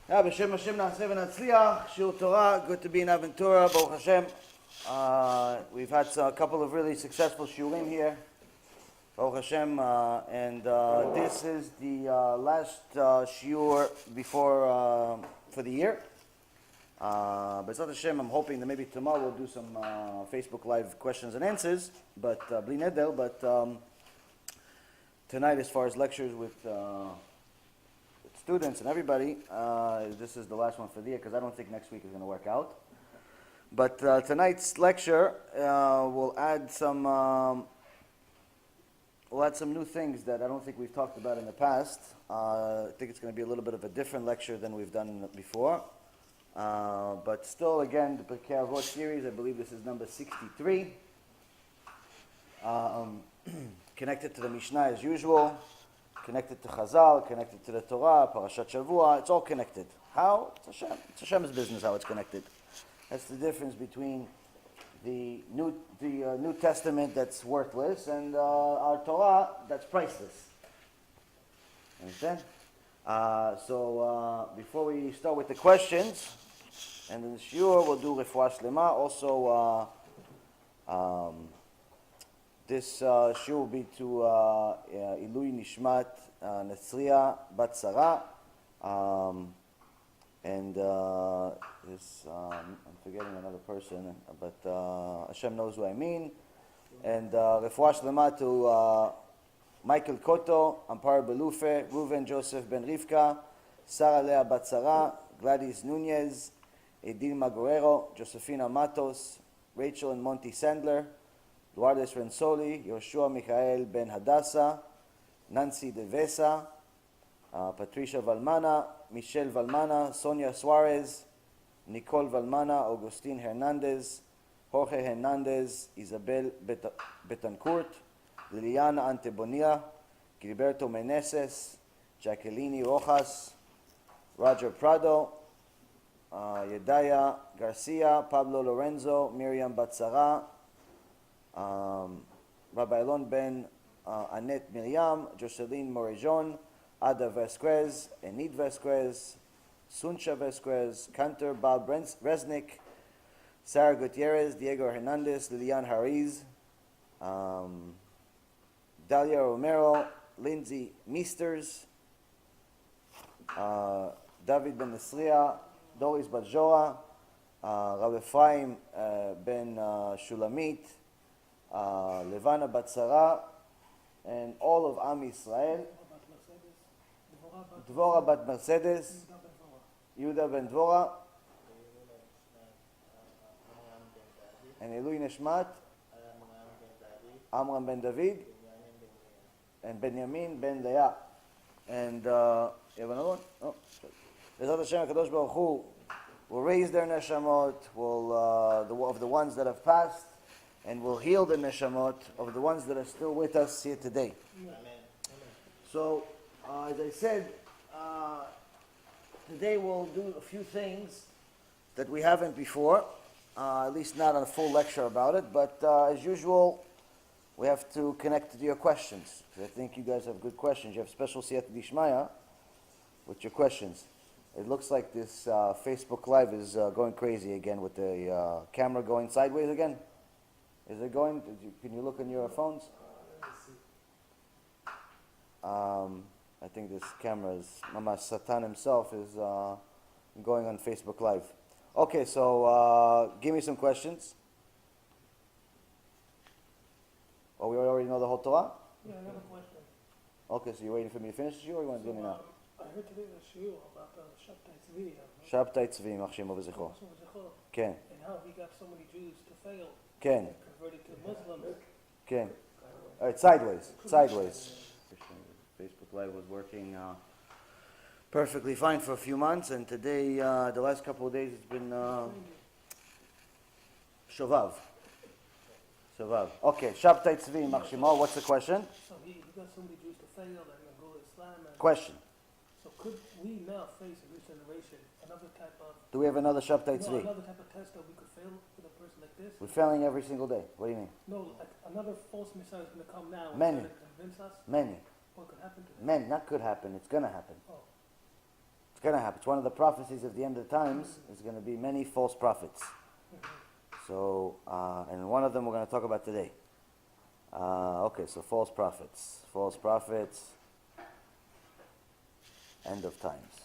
B'Shem Hashem na'aseh v'natzliach. Shiur Torah. Good to be in Aventura. Baruch Hashem. We've had a couple of really successful shiurim here. Baruch Hashem. And this is the last shiur before for the year. B'ezrat Hashem, I'm hoping that maybe tomorrow we'll do some Facebook Live questions and answers. But bli neder. But tonight, as far as lectures with students and everybody, this is the last one for the year because I don't think next week is going to work out. But tonight's lecture will add some new things that I don't think we've talked about in the past. I think it's going to be a little bit of a different lecture than we've done before. But still, again, the Pirkei Avot series, I believe this is number 63. Connected to the Mishnah as usual. Connected to Chazal, connected to the Torah, Parashat Shavua, it's all connected. How? It's Hashem. It's Hashem's business how it's connected. That's the difference between the New Testament that's worthless and our Torah that's priceless. Understand? So before we start with the questions, and in the shiur we'll do Refuah Shlema. Also, this shiur will be to Ilui Nishmat Netzria Bat Sarah, and this I'm forgetting another person, but Hashem knows who I mean. And Refuah Shlema to Michael Koto, Ampar Belufe, Reuven Joseph Ben Rivka, Sarah Lea Bat Sarah, Gladys Nunez, Edilma Guerrero, Josefina Matos, Rachel and Monty Sandler, Lourdes Renzoli, Yoshua Michael Ben Hadassah, Nancy Devesa, Patricia Valmana, Michelle Valmana, Sonia Suarez, Nicole Valmana, Augustine Hernandez, Jorge Hernandez, Isabel Betancourt, Liliana Antebonia, Gilberto Meneses, Jacqueline Rojas, Roger Prado, Yedaya Garcia, Pablo Lorenzo, Miriam Batzara, Rabbi Elon Ben Annette Miriam, Jocelyn Morejon, Ada Vesquez, Enid Vesquez, Suncha Vesquez, Cantor Bob Resnick, Sarah Gutierrez, Diego Hernandez, Lilian Hariz, Dalia Romero, Lindsay Meesters, David Ben Nesria, Doris Bajora, Rabbi Ephraim Ben Shulamit, Levana Batzara, and all of Am Yisrael, Dvora Bat Mercedes, Yehuda Ben Dvora, and Elui Neshmat, Amram Ben David, and Benjamin Ben Leah. And you have another one? Oh, B'ezrat Hashem HaKadosh Baruch Hu will raise their neshamot, of the ones that have passed, and will heal the neshamot of the ones that are still with us here today. Amen. So, as I said, today we'll do a few things that we haven't before, at least not a full lecture about it, but as usual, we have to connect to your questions. I think you guys have good questions. You have special siyata d'ishmaya with your questions. It looks like this Facebook Live is going crazy again with the camera going sideways again. Is it going? Can you look on your phones? I think this camera is, Mama Satan himself is going on Facebook Live. Okay, so give me some questions. Oh, we already know the whole Torah? Yeah, I have a question. Okay, so you're waiting for me to finish the shiur, or you want to do me now? I heard today the shiur about Shabtai Tzvi. Shabtai Tzvi, Machshim U'V'Zichro. Ken. And how he got so many Jews to fail. Ken. Converted to Muslims. Ken. All right, sideways. Facebook Live was working perfectly fine for a few months, and today, the last couple of days, it's been Shovav. Okay, Shabtai Tzvi, Machshimo, what's the question? So he got so many Jews to fail that he go to Islam. Question. So could we now face in this generation another type of... Do we have another Shabtai Tzvi? Another type of test that we could fail with a person like this? We're failing every single day. What do you mean? No, like another false Messiah is going to come now. Many. And convince us? Many. What could happen to him? Many. Not could happen. It's going to happen. Oh. It's going to happen. It's one of the prophecies of the end of the times. There's going to be many false prophets. So, and one of them we're going to talk about today. Okay, so false prophets. False prophets. End of times.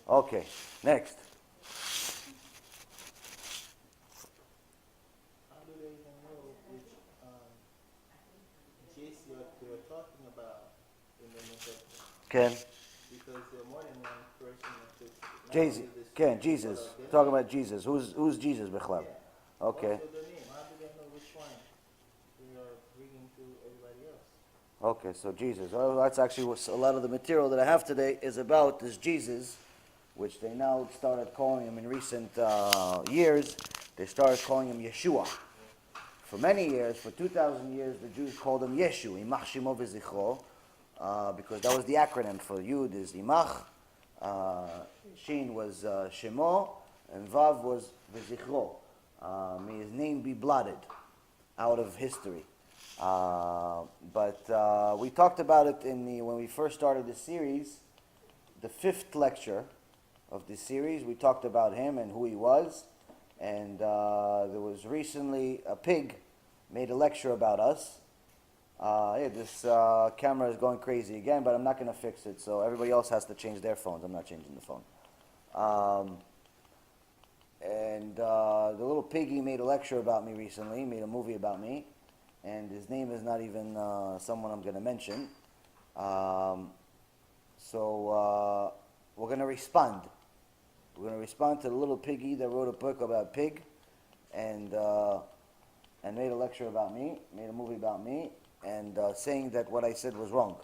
Okay, next. How do they even know which JC they were talking about in the New Testament? Ken. Because there are more than one person that took Jesus. Ken, Jesus. Talking about Jesus. Who's Jesus, Bechlab? Okay. Also the name. How do they know which one they are bringing to everybody else? Okay, so Jesus. Well, that's actually what a lot of the material that I have today is about this Jesus, which they now started calling him in recent years. They started calling him Yeshua. For many years, for 2,000 years, the Jews called him Yeshu, Imach Shemo v'Zichro, because that was the acronym for Yud is Imach, Shin was Shemo, and Vav was v'Zichro. May his name be blotted out of history. But we talked about it when we first started this series, the 5th lecture of this series. We talked about him and who he was. And there was recently a pig made a lecture about us. This camera is going crazy again, but I'm not going to fix it. So everybody else has to change their phones. I'm not changing the phone. The little piggy made a lecture about me recently, made a movie about me. And his name is not even someone I'm going to mention. So we're going to respond. We're going to respond to the little piggy that wrote a book about pig and made a lecture about me, made a movie about me, and saying that what I said was wrong.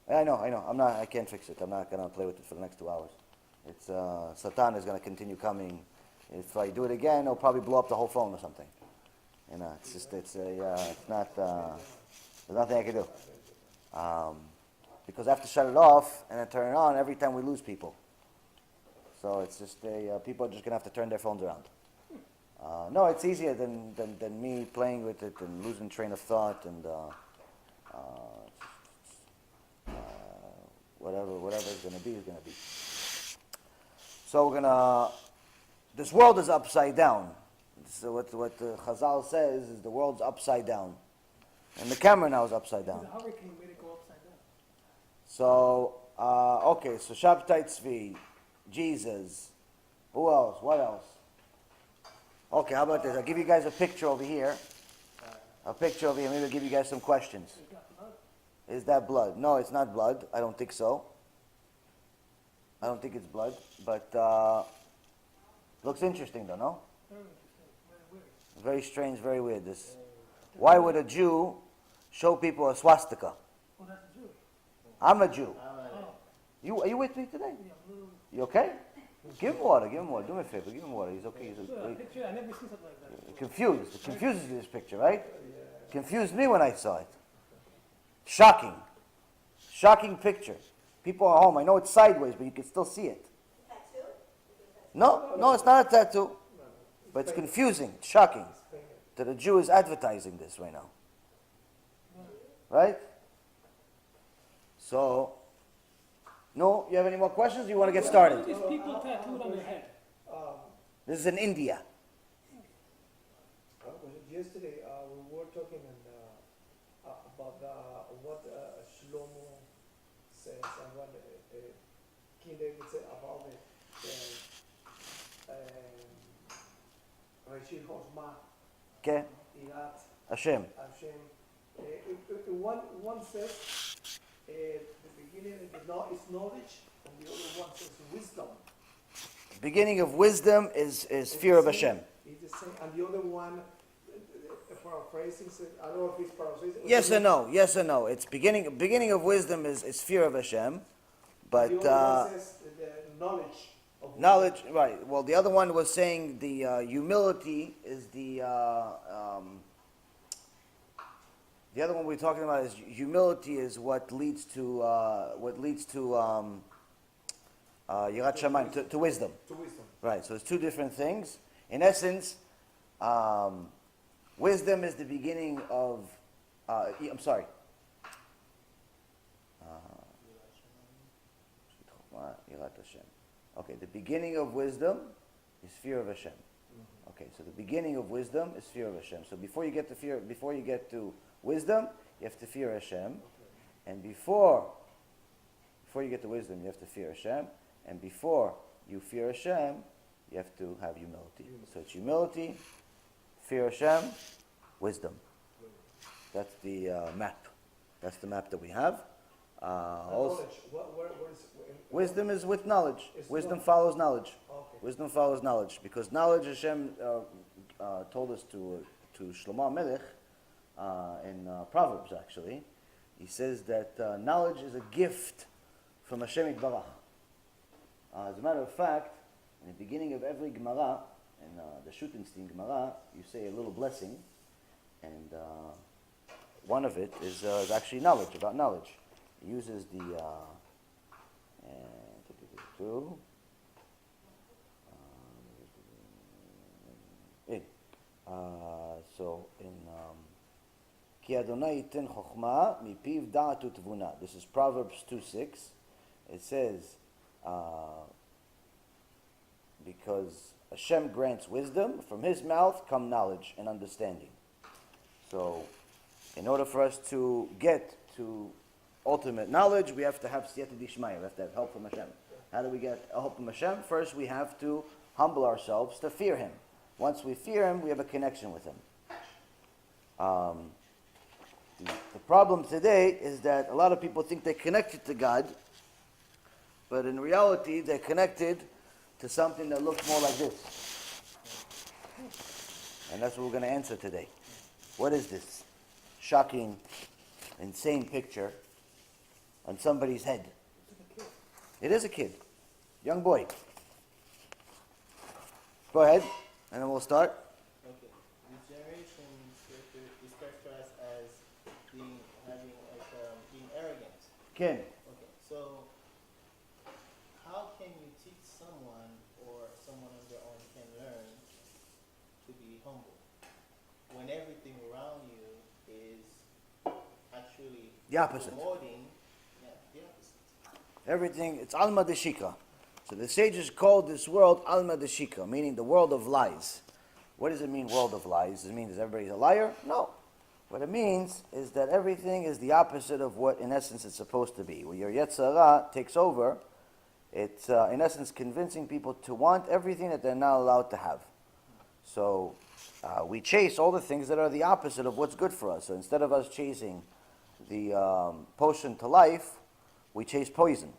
I know. I can't fix it. I'm not going to play with it for the next 2 hours. It's Satan is going to continue coming. If I do it again, it'll probably blow up the whole phone or something. It's not, there's nothing I can do. Because I have to shut it off and then turn it on every time we lose people. So it's just, people are just going to have to turn their phones around. No, it's easier than me playing with it and losing train of thought and whatever it's going to be is going to be. So we're going to, this world is upside down. So what the Chazal says is the world's upside down. And the camera now is upside down. The hurricane made it go upside down. So, okay, so Shabtai Tzvi, Jesus, who else? What else? Okay, how about this? I'll give you guys a picture over here. Maybe I'll give you guys some questions. It got blood. Is that blood? No, it's not blood. I don't think so. I don't think it's blood. But, looks interesting though, no? Very interesting. Very weird. Very strange, very weird. This. Why would a Jew show people a swastika? Oh, that's a Jew. I'm a Jew. Oh, Are you with me today? yeah, I'm a little... You okay? Give him water. Do me a favor. Give him water. He's okay. Sure, picture, I never seen something like that before. Confused. It confuses you, this picture, right? Confused me when I saw it. Shocking. Shocking picture. People are home. I know it's sideways, but you can still see it. No, it's not a tattoo. But it's confusing. It's shocking that a Jew is advertising this right now. Right? So, no, you have any more questions or you want to get started? What are these people tattooed on their head? This is in India. Yesterday we were talking about what Shlomo says and what King David said about the Reshit Hosma, Okay? Irat, Hashem. Hashem. One says the beginning is knowledge, and the other one says wisdom. Beginning of wisdom is fear of Hashem. It's the same, and the other one, paraphrasing, I don't know if it's paraphrasing. Yes and no. It's beginning of wisdom is fear of Hashem, but the other one says the knowledge. knowledge, right? Well, the other one was saying the humility is the other one we're talking about is humility is what leads to Yirat Shamayim, to wisdom. To wisdom. Right, so it's two different things. In essence, wisdom is the beginning of, Yirat Hashem. Okay, the beginning of wisdom is fear of Hashem. Okay, so the beginning of wisdom is fear of Hashem. So before you get to wisdom, you have to fear Hashem. And before you get to wisdom, you have to fear Hashem. And before you fear Hashem, you have to have humility. So it's humility, fear Hashem, wisdom. That's the map. That's the map that we have. Also, wisdom is with knowledge. Wisdom follows knowledge. Okay. Wisdom follows knowledge, because knowledge Hashem told us to Shlomo Melech in Proverbs, actually. He says that knowledge is a gift from Hashem Yitbarach. As a matter of fact, in the beginning of every Gemara, in the Shutenstein Gemara, you say a little blessing, and one of it is actually knowledge, about knowledge. He uses the so in Ki Adonai yiten chokhmah mipiv da'at u'tvuna. This is Proverbs 2:6. It says, because Hashem grants wisdom, from His mouth come knowledge and understanding. So, in order for us to get to ultimate knowledge, we have to have siyata dishmaya. We have to have help from Hashem. How do we get help from Hashem? First, we have to humble ourselves to fear Him. Once we fear Him, we have a connection with Him. The problem today is that a lot of people think they're connected to God, but in reality, they're connected to something that looks more like this. And that's what we're going to answer today. What is this shocking, insane picture on somebody's head? It is a kid. Young boy. Go ahead, and then we'll start. Okay. This generation is characterized as being arrogant. Ken. Okay. So how can you teach someone, or someone on their own can learn to be humble when everything around you is actually The opposite. promoting the opposite? Everything, it's Alma de Shikra. So the sages called this world Alma de Shikra, meaning the world of lies. What does it mean, world of lies? Does it mean that everybody's a liar? No. What it means is that everything is the opposite of what in essence it's supposed to be. When your Yetzer Hara takes over, it's in essence convincing people to want everything that they're not allowed to have. So we chase all the things that are the opposite of what's good for us. So instead of us chasing the potion to life, we chase poison.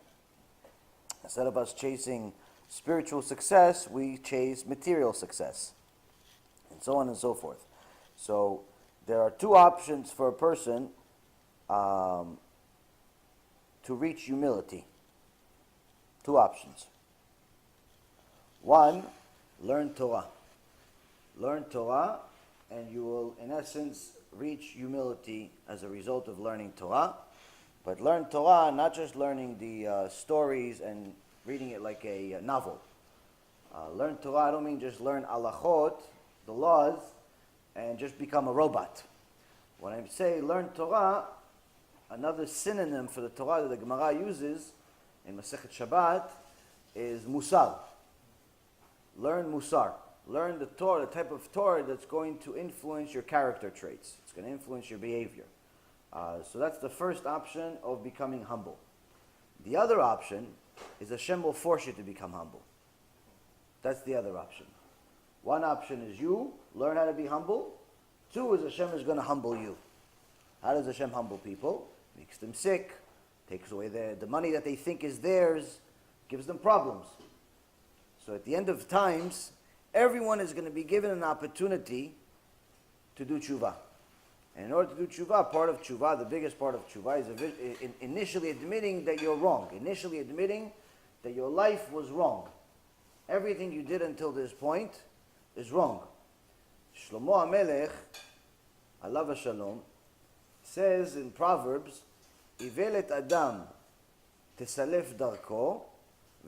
Instead of us chasing spiritual success, we chase material success. And so on and so forth. So there are two options for a person to reach humility. Two options. One, learn Torah. Learn Torah, and you will, in essence, reach humility as a result of learning Torah. But learn Torah, not just learning the stories and reading it like a novel. Learn Torah, I don't mean just learn alachot, the laws, and just become a robot. When I say learn Torah, another synonym for the Torah that the Gemara uses in Masechet Shabbat is Mussar. Learn Mussar. Learn the Torah, the type of Torah that's going to influence your character traits. It's going to influence your behavior. So that's the first option of becoming humble. The other option is Hashem will force you to become humble. That's the other option. One option is you learn how to be humble. Two is Hashem is going to humble you. How does Hashem humble people? Makes them sick, takes away the money that they think is theirs, gives them problems. So at the end of times, everyone is going to be given an opportunity to do tshuva. And in order to do tshuva, part of tshuva, the biggest part of tshuva, is initially admitting that you're wrong. Initially admitting that your life was wrong. Everything you did until this point is wrong. Shlomo HaMelech, alav hashalom, says in Proverbs, Ivelet Adam tesalef darko,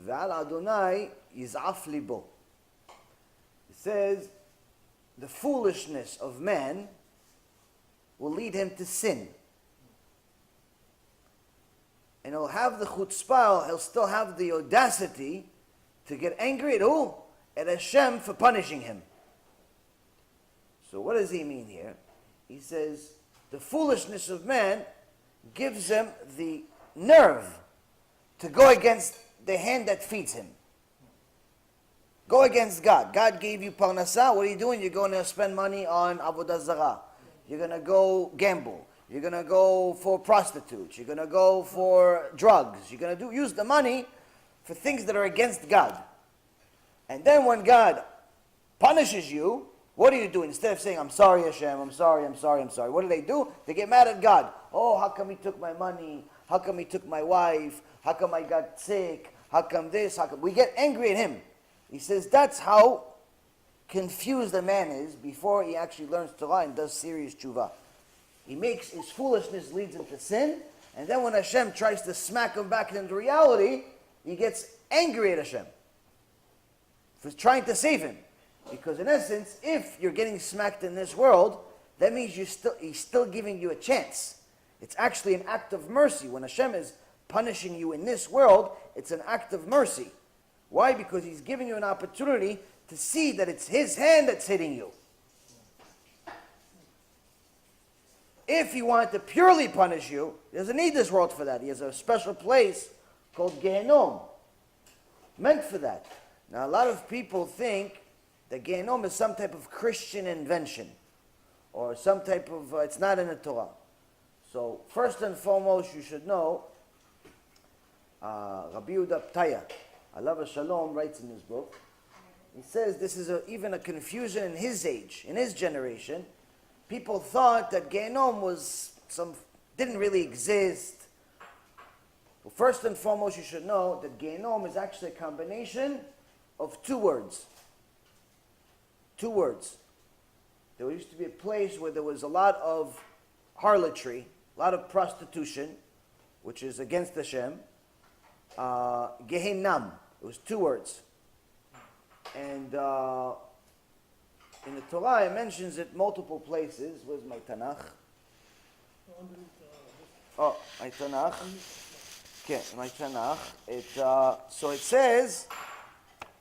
ve'al Adonai yiz'af libo. It says, the foolishness of man will lead him to sin. And he'll have the chutzpah, he'll still have the audacity to get angry at who? At Hashem for punishing him. So what does he mean here? He says, the foolishness of man gives him the nerve to go against the hand that feeds him. Go against God. God gave you parnasah. What are you doing? You're going to spend money on avodah zarah. You're going to go gamble. You're going to go for prostitutes. You're going to go for drugs. You're going to use the money for things that are against God. And then when God punishes you, what are you doing? Instead of saying, I'm sorry, Hashem, I'm sorry, I'm sorry, I'm sorry. What do? They get mad at God. Oh, how come he took my money? How come he took my wife? How come I got sick? How come this? How come? We get angry at him. He says that's how confused a man is before he actually learns Torah and does serious tshuva. He makes his foolishness leads him to sin, and then when Hashem tries to smack him back into reality, he gets angry at Hashem for trying to save him. Because in essence, if you're getting smacked in this world, that means he's still giving you a chance. It's actually an act of mercy. When Hashem is punishing you in this world, it's an act of mercy. Why? Because he's giving you an opportunity to see that it's his hand that's hitting you. If he wanted to purely punish you, he doesn't need this world for that. He has a special place called Gehenom, meant for that. Now, a lot of people think that Gehenom is some type of Christian invention, or some type of, it's not in the Torah. So, first and foremost, you should know, Rabbi Yehuda Ptaya, Alav Shalom, writes in his book, he says this is even a confusion in his age, in his generation. People thought that Gehenom didn't really exist. Well, first and foremost, you should know that Gehenom is actually a combination of two words. Two words. There used to be a place where there was a lot of harlotry, a lot of prostitution, which is against Hashem. Gehenam. It was two words. And in the Torah, it mentions it multiple places. Where's my Tanakh? Oh, my Tanakh. Okay, my Tanakh. So it says,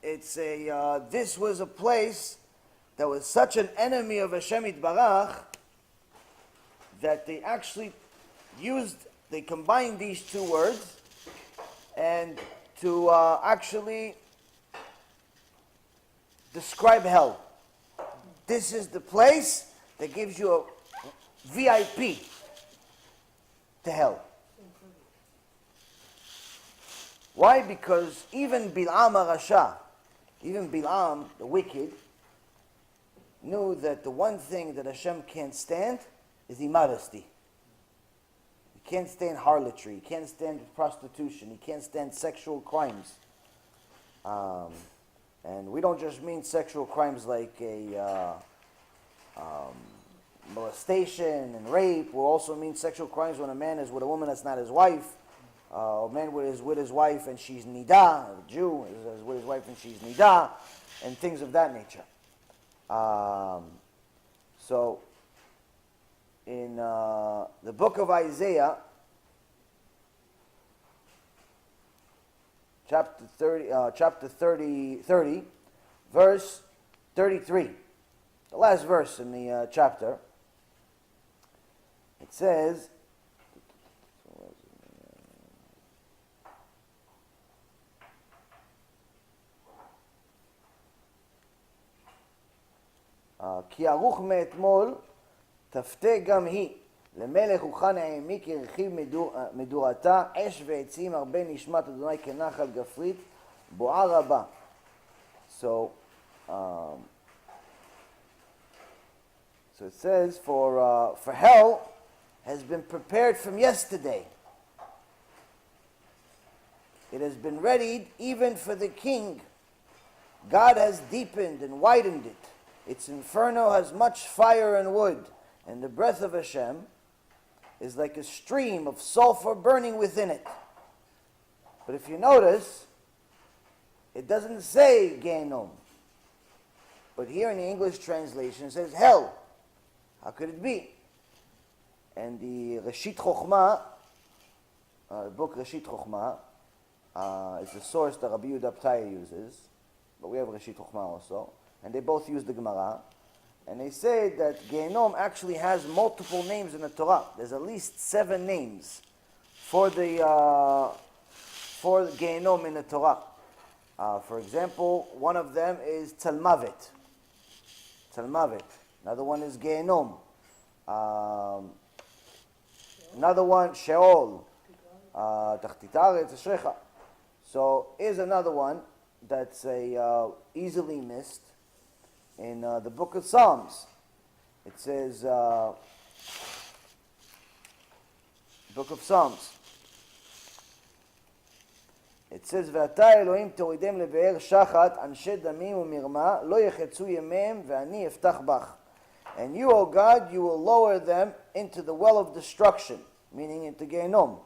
this was a place that was such an enemy of Hashem Yitbarach that they actually they combined these two words and to actually describe hell. This is the place that gives you a VIP to hell. Why? Because even Bil'am HaRasha, even Bil'am, the wicked, knew that the one thing that Hashem can't stand is immodesty. He can't stand harlotry. He can't stand prostitution. He can't stand sexual crimes. And we don't just mean sexual crimes like molestation and rape. We also mean sexual crimes when a man is with a woman that's not his wife. A man is with his wife and she's nida. A Jew is with his wife and she's nida. And things of that nature. So, in the book of Isaiah, chapter 30, verse 33, the last verse in the chapter, it says, כי ערוך מאתמול תפתה גם היא למלך הוכן העמי כרכיב מדורתה אש ועצים הרבה נשמת אדוני כנחל גפרית בועה רבה. So it says for hell has been prepared from yesterday. It has been readied even for the king. God has deepened and widened it. Its inferno has much fire and wood, and the breath of Hashem is like a stream of sulfur burning within it. But if you notice, it doesn't say Gehenom. But here in the English translation it says hell. How could it be? And the Reshit Chochmah, the book Reshit Chochmah, is the source that Rabbi Yehuda Ptaya uses, but we have Reshit Chochmah also, and they both use the Gemara, and they say that Gehenom actually has multiple names in the Torah. There's at least 7 names for the Gehenom in the Torah. For example, one of them is Tzalmavet. Another one is Gehenom. Another one, Sheol. Tachtit Haaretz, Ashrecha. So here's another one that's easily missed in the book of Psalms. It says, book of Psalms. It says, "Ve'ata Elohim toridem lebe'er shachat anshe damim u'mirma lo yechetzu yemem ve'ani eftach bach." And you, O God, you will lower them into the well of destruction, meaning into Gehenom.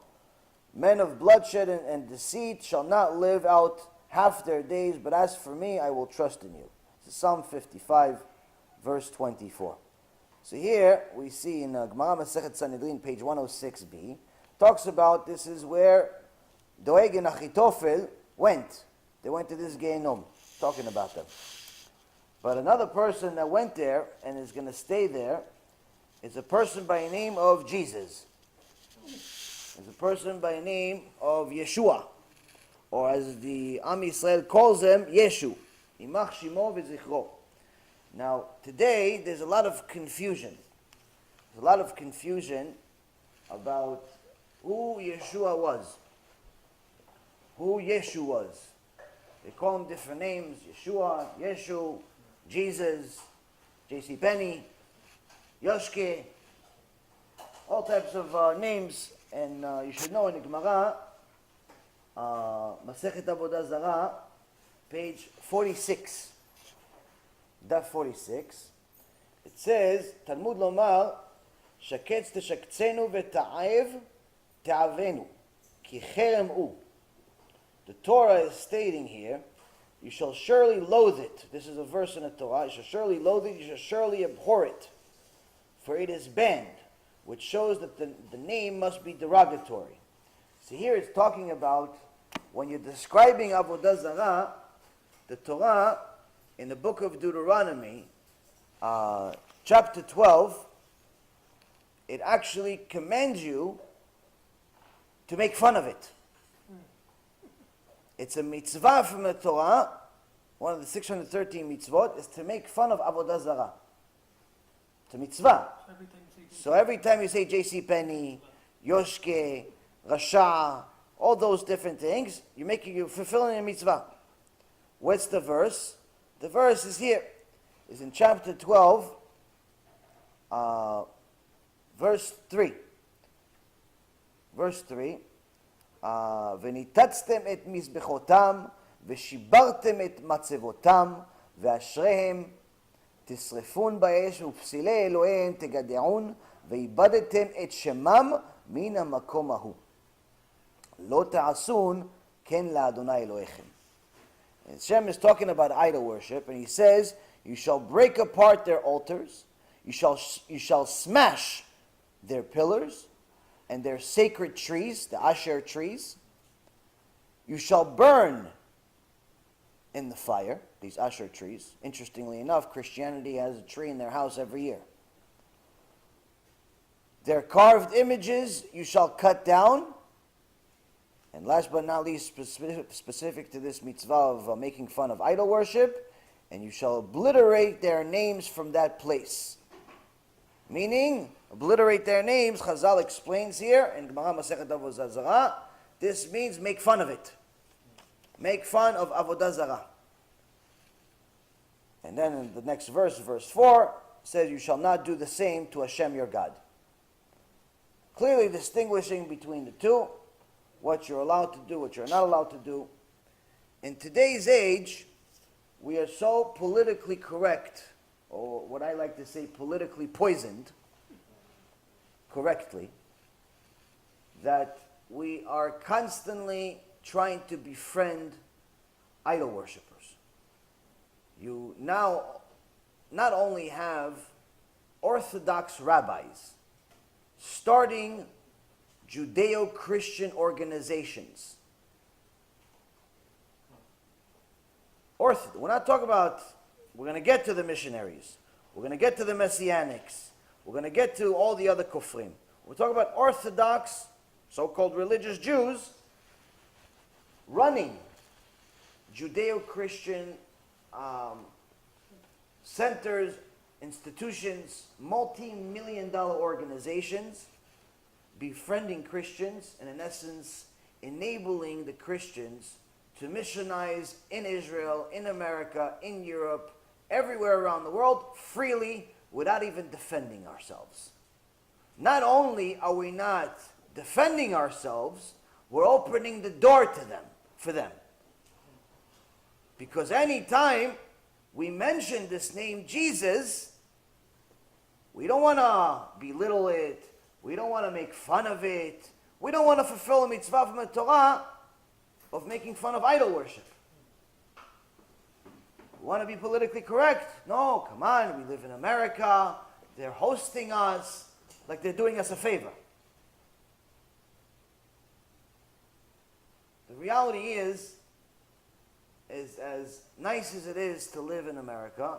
Men of bloodshed and deceit shall not live out half their days, but as for me, I will trust in you. This is Psalm 55, verse 24. So here we see in Gemara Masechet Sanhedrin, page 106b, talks about this is where Doeg and Achitophel went. They went to this Gehenom, talking about them. But another person that went there and is going to stay there is a person by the name of Jesus. It's a person by the name of Yeshua, or as the Am Yisrael calls him, Yeshu. Imach Shimo v'zichro. Now, today, there's a lot of confusion. There's a lot of confusion about who Yeshua was. Who Yeshu was. They call him different names. Yeshua, Yeshu, Jesus, J.C. Penney, Yoshke, all types of names. And you should know in the Gemara, Masechet Avodah Zarah, page 46, daf 46, it says, Talmud Lomar, Shaketz teshaktzenu v'ta'av te'avenu, ki cherem u. The Torah is stating here, you shall surely loathe it. This is a verse in the Torah. You shall surely loathe it, you shall surely abhor it, for it is banned, which shows that the name must be derogatory. So here it's talking about, when you're describing Avodah Zarah, the Torah, in the book of Deuteronomy, chapter 12, it actually commends you to make fun of it. It's a mitzvah from the Torah, one of the 613 mitzvot, is to make fun of Avodah Zarah. It's a mitzvah. So every time you say J.C. Penney, Yoshke, Rasha, all those different things, you're fulfilling a mitzvah. What's the verse? The verse is here. It's in chapter 12, verse 3. Verse 3. וניתצתם את מזבחותם ושיברתם את מצבותם ואשריהם תשרפון באש ופסילי אלוהיהם תגדעון ואיבדתם את שמם מן המקום ההוא. לא תעשון כן לאדוני אלוהיכם. Hashem is talking about idol worship, and he says, you shall break apart their altars, you shall smash their pillars, and their sacred trees, the Asher trees. You shall burn in the fire, these Asher trees. Interestingly enough, Christianity has a tree in their house every year. Their carved images you shall cut down. And last but not least, specific to this mitzvah of making fun of idol worship, and you shall obliterate their names from that place. Meaning, obliterate their names, Chazal explains here in Gemara Masechet Avodah Zarah, this means make fun of it. Make fun of Avodah Zarah. And then in the next verse, verse 4, says, you shall not do the same to Hashem your God. Clearly distinguishing between the two, what you're allowed to do, what you're not allowed to do. In today's age, we are so politically correct, or what I like to say, politically poisoned, correctly, that we are constantly trying to befriend idol worshippers. You now not only have Orthodox rabbis starting Judeo-Christian organizations. We're not talking about, we're going to get to the missionaries. We're going to get to the Messianics. We're going to get to all the other kufrim. We're talking about Orthodox, so-called religious Jews, running Judeo-Christian centers, institutions, multi-million-dollar organizations, befriending Christians, and in essence, enabling the Christians to missionize in Israel, in America, in Europe, everywhere around the world, freely, without even defending ourselves. Not only are we not defending ourselves, we're opening the door to them, for them. Because any time we mention this name Jesus, we don't want to belittle it, we don't want to make fun of it, we don't want to fulfill a mitzvah from the Torah of making fun of idol worship. We want to be politically correct. No, come on, we live in America, they're hosting us like they're doing us a favor. The reality is as nice as it is to live in America,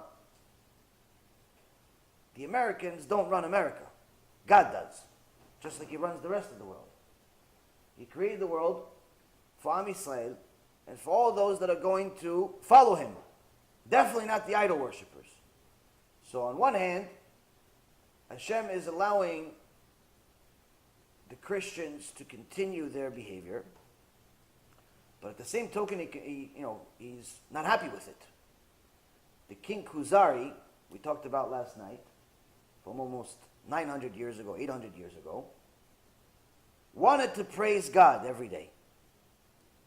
the Americans don't run America. God does. Just like He runs the rest of the world. He created the world for Am Yisrael and for all those that are going to follow Him. Definitely not the idol worshippers. So on one hand, Hashem is allowing the Christians to continue their behavior, but at the same token, he's not happy with it. The King Khuzari, we talked about last night, from almost 900 years ago, 800 years ago, wanted to praise God every day.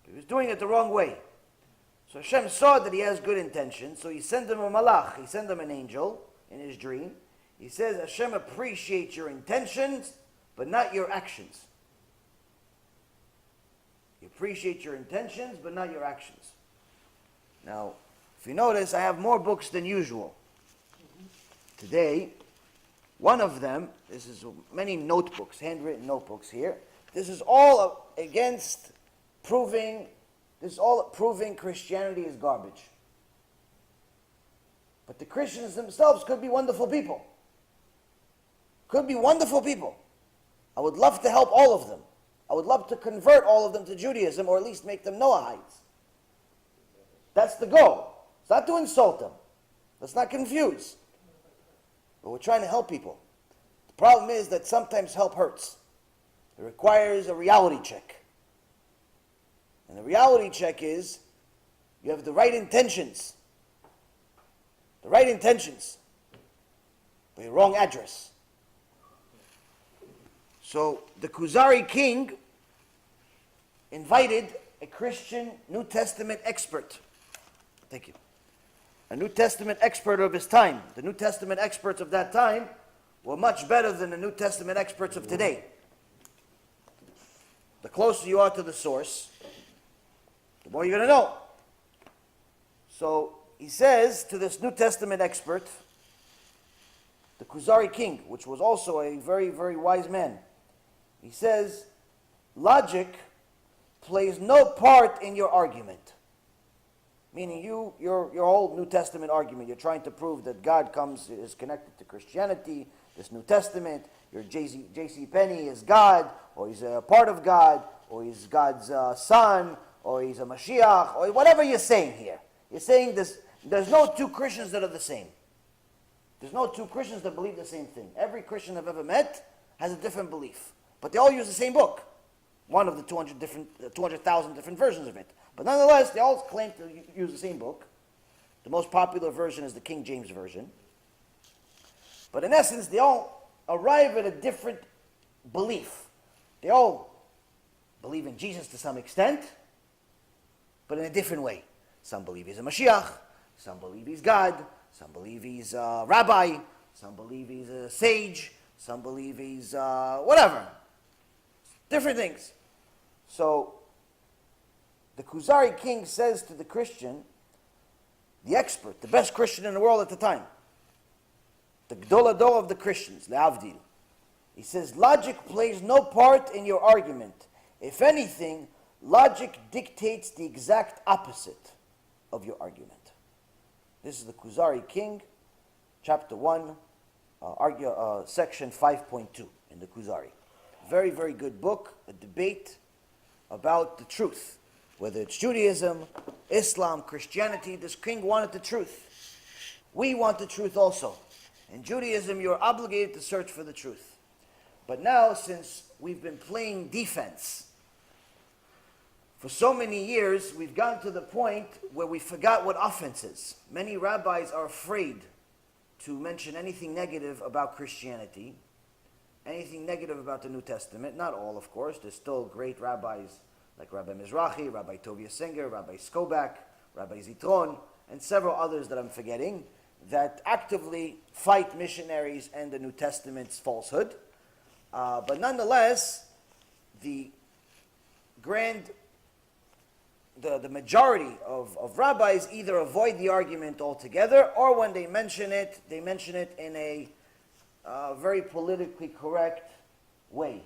He was doing it the wrong way. So Hashem saw that he has good intentions, so He sent him a malach, He sent him an angel in his dream. He says, Hashem appreciates your intentions, but not your actions. You appreciate your intentions, but not your actions. Now, if you notice, I have more books than usual. Today, one of them, this is many notebooks, handwritten notebooks here. This is all against proving Christianity is garbage. But the Christians themselves could be wonderful people. Could be wonderful people. I would love to help all of them. I would love to convert all of them to Judaism, or at least make them Noahites. That's the goal. It's not to insult them. Let's not confuse. But we're trying to help people. The problem is that sometimes help hurts. It requires a reality check. And the reality check is, you have the right intentions. The right intentions. But your wrong address. So the Khuzari king invited a Christian New Testament expert. Thank you. A New Testament expert of his time. The New Testament experts of that time were much better than the New Testament experts of today. The closer you are to the source, the more you're going to know. So he says to this New Testament expert, the Khuzari king, which was also a very, very wise man, he says, logic plays no part in your argument. Meaning your whole New Testament argument, you're trying to prove that God is connected to Christianity, this New Testament, your J.C. Penney is God, or he's a part of God, or he's God's son, or he's a Mashiach, or whatever you're saying here. You're saying there's no two Christians that are the same. There's no two Christians that believe the same thing. Every Christian I've ever met has a different belief. But they all use the same book. One of the 200,000 different versions of it. But nonetheless, they all claim to use the same book. The most popular version is the King James Version. But in essence, they all arrive at a different belief. They all believe in Jesus to some extent, but in a different way. Some believe he's a Mashiach, some believe he's God, some believe he's a rabbi, some believe he's a sage, some believe he's whatever. Different things. So, the Khuzari king says to the Christian, the expert, the best Christian in the world at the time, the Gdol Ador of the Christians, Le'avdil, He says, logic plays no part in your argument. If anything, logic dictates the exact opposite of your argument. This is the Kuzari King, chapter 1, section 5.2 in the Kuzari. Very, very good book, a debate about the truth. Whether it's Judaism, Islam, Christianity, this king wanted the truth. We want the truth also. In Judaism, you're obligated to search for the truth. But now, since we've been playing defense for so many years, we've gotten to the point where we forgot what offense is. Many rabbis are afraid to mention anything negative about Christianity, anything negative about the New Testament. Not all, of course. There's still great rabbis like Rabbi Mizrahi, Rabbi Tovia Singer, Rabbi Skobak, Rabbi Zitron, and several others that I'm forgetting, that actively fight missionaries and the New Testament's falsehood. But nonetheless, the majority of rabbis either avoid the argument altogether, or when they mention it in a very politically correct way.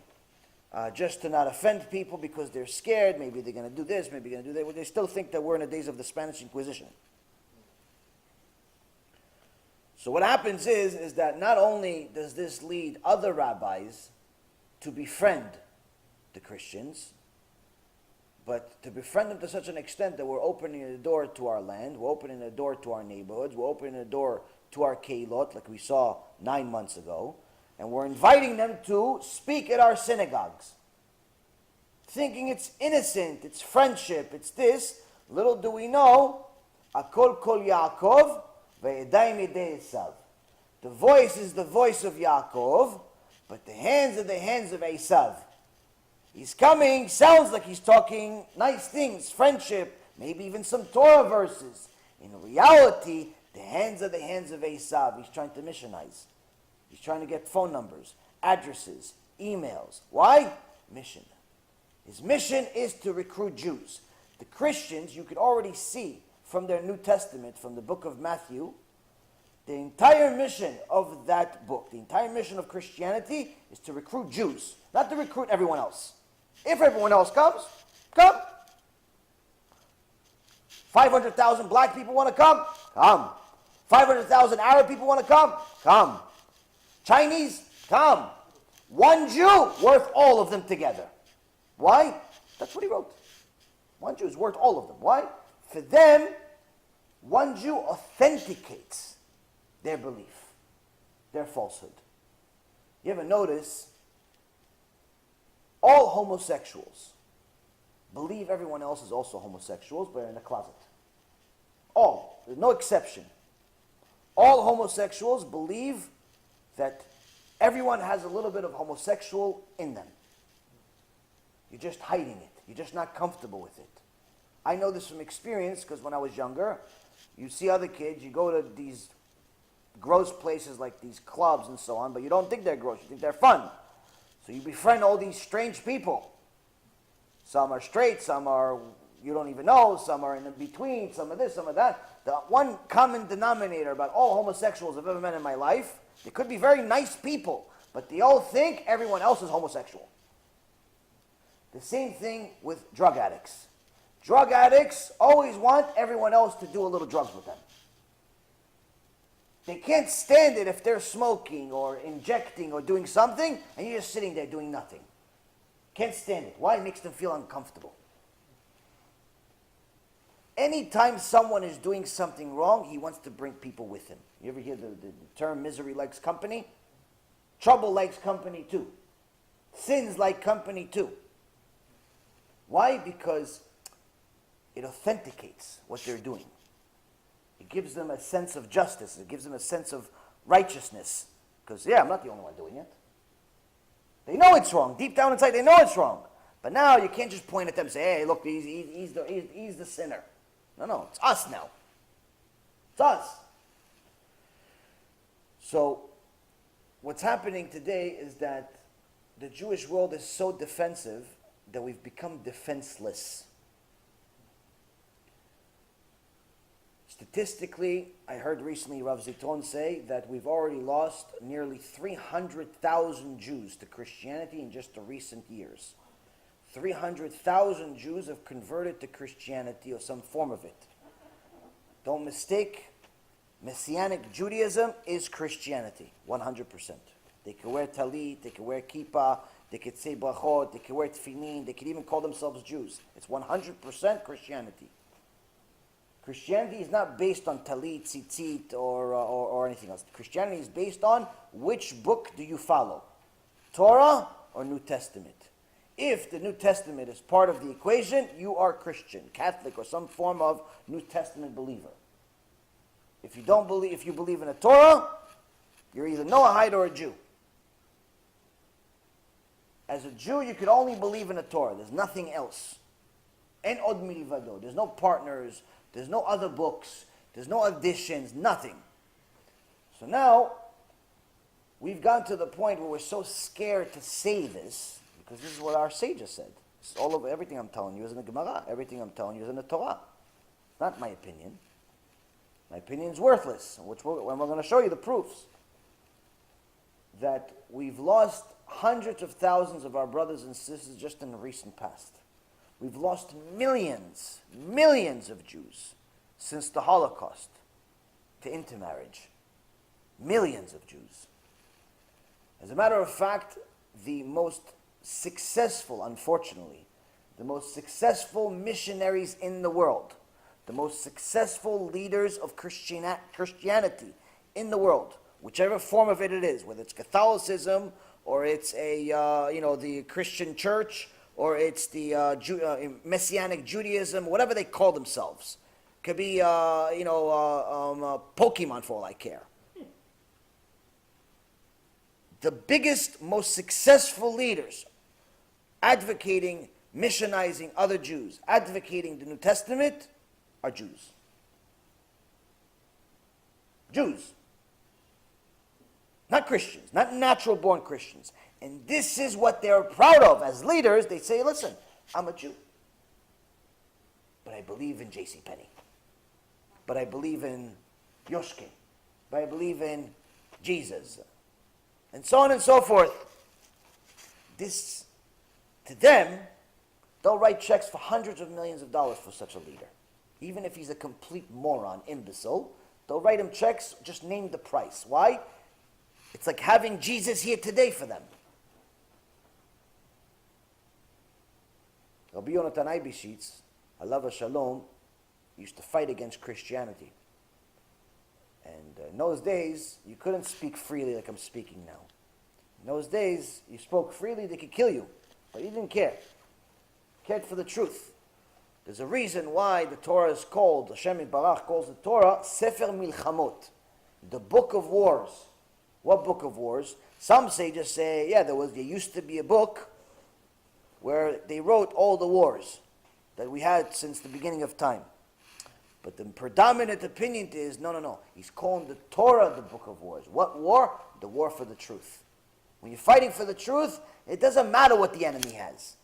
Just to not offend people because they're scared, maybe they're going to do this, maybe they're going to do that. Well, they still think that we're in the days of the Spanish Inquisition. So what happens is that not only does this lead other rabbis to befriend the Christians, but to befriend them to such an extent that we're opening the door to our land, we're opening the door to our neighborhoods, we're opening the door to our keilot, like we saw 9 months ago, and we're inviting them to speak at our synagogues, thinking it's innocent, it's friendship, it's this. Little do we know, Akol kol Yaakov, ve'yadayim yedei Esav. The voice is the voice of Yaakov, but the hands are the hands of Esav. He's coming, sounds like he's talking nice things, friendship, maybe even some Torah verses. In reality, the hands are the hands of Esav. He's trying to missionize. He's trying to get phone numbers, addresses, emails. Why? Mission. His mission is to recruit Jews. The Christians, you could already see from their New Testament, from the book of Matthew, the entire mission of that book, the entire mission of Christianity is to recruit Jews, not to recruit everyone else. If everyone else comes, come. 500,000 black people want to come? Come. 500,000 Arab people want to come? Come. Chinese? Come. One Jew worth all of them together. Why? That's what he wrote. One Jew is worth all of them. Why? For them, one Jew authenticates their belief, their falsehood. You ever notice all homosexuals believe everyone else is also homosexuals, but are in a closet. All. There's no exception. All homosexuals believe that everyone has a little bit of homosexual in them. You're just hiding it. You're just not comfortable with it. I know this from experience because when I was younger, you see other kids, you go to these gross places like these clubs and so on, but you don't think they're gross, you think they're fun. So you befriend all these strange people. Some are straight, some are you don't even know, some are in between, some of this, some of that. The one common denominator about all homosexuals I've ever met in my life, they could be very nice people, but they all think everyone else is homosexual. The same thing with drug addicts. Drug addicts always want everyone else to do a little drugs with them. They can't stand it if they're smoking or injecting or doing something and you're just sitting there doing nothing. Can't stand it. Why? It makes them feel uncomfortable. Anytime someone is doing something wrong, he wants to bring people with him. You ever hear the term misery likes company? Trouble likes company too. Sins like company too. Why? Because it authenticates what they're doing. It gives them a sense of justice. It gives them a sense of righteousness. Because, I'm not the only one doing it. They know it's wrong. Deep down inside, they know it's wrong. But now you can't just point at them and say, hey, look, he's the sinner. No, it's us now. It's us. So, what's happening today is that the Jewish world is so defensive that we've become defenseless. Statistically, I heard recently Rav Zitron say that we've already lost nearly 300,000 Jews to Christianity in just the recent years. 300,000 Jews have converted to Christianity or some form of it. Don't mistake, Messianic Judaism is Christianity, 100%. They can wear talit, they can wear kippah, they can say brachot, they can wear tefillin, they can even call themselves Jews. It's 100% Christianity. Christianity is not based on talit, tzitzit, or anything else. Christianity is based on which book do you follow, Torah or New Testament. If the New Testament is part of the equation, you are Christian, Catholic, or some form of New Testament believer. If you believe in a Torah, you're either Noahide or a Jew. As a Jew, you could only believe in a Torah. There's nothing else. En od milivado. There's no partners. There's no other books. There's no additions. Nothing. So now, we've gotten to the point where we're so scared to say this, because this is what our sages said. It's all over. Everything I'm telling you is in the Gemara. Everything I'm telling you is in the Torah. It's not my opinion. My opinion is worthless, when we're going to show you the proofs. That we've lost hundreds of thousands of our brothers and sisters just in the recent past. We've lost millions of Jews since the Holocaust to intermarriage. Millions of Jews. As a matter of fact, the most successful, unfortunately, the most successful missionaries in the world, the most successful leaders of Christianity in the world, whichever form of it is, whether it's Catholicism, or it's the Christian church, or it's the Messianic Judaism, whatever they call themselves. Could be, Pokemon for all I care. The biggest, most successful leaders advocating, missionizing other Jews, advocating the New Testament, are Jews. Jews. Not Christians, not natural-born Christians. And this is what they're proud of. As leaders, they say, listen, I'm a Jew. But I believe in JCPenney. But I believe in Yoshke. But I believe in Jesus. And so on and so forth. This, to them, they'll write checks for hundreds of millions of dollars for such a leader. Even if he's a complete moron, imbecile, they'll write him checks, just name the price. Why? It's like having Jesus here today for them. Rabbi Yonatan Eibeshitz, Alav Shalom, used to fight against Christianity. And in those days, you couldn't speak freely like I'm speaking now. In those days, you spoke freely, they could kill you. But he didn't care. He cared for the truth. There's a reason why the Torah is called, Hashem Yitbarach calls the Torah, Sefer Milchamot, the book of wars. What book of wars? Some sages say, there used to be a book where they wrote all the wars that we had since the beginning of time. But the predominant opinion is, no. He's calling the Torah the book of wars. What war? The war for the truth. When you're fighting for the truth, it doesn't matter what the enemy has.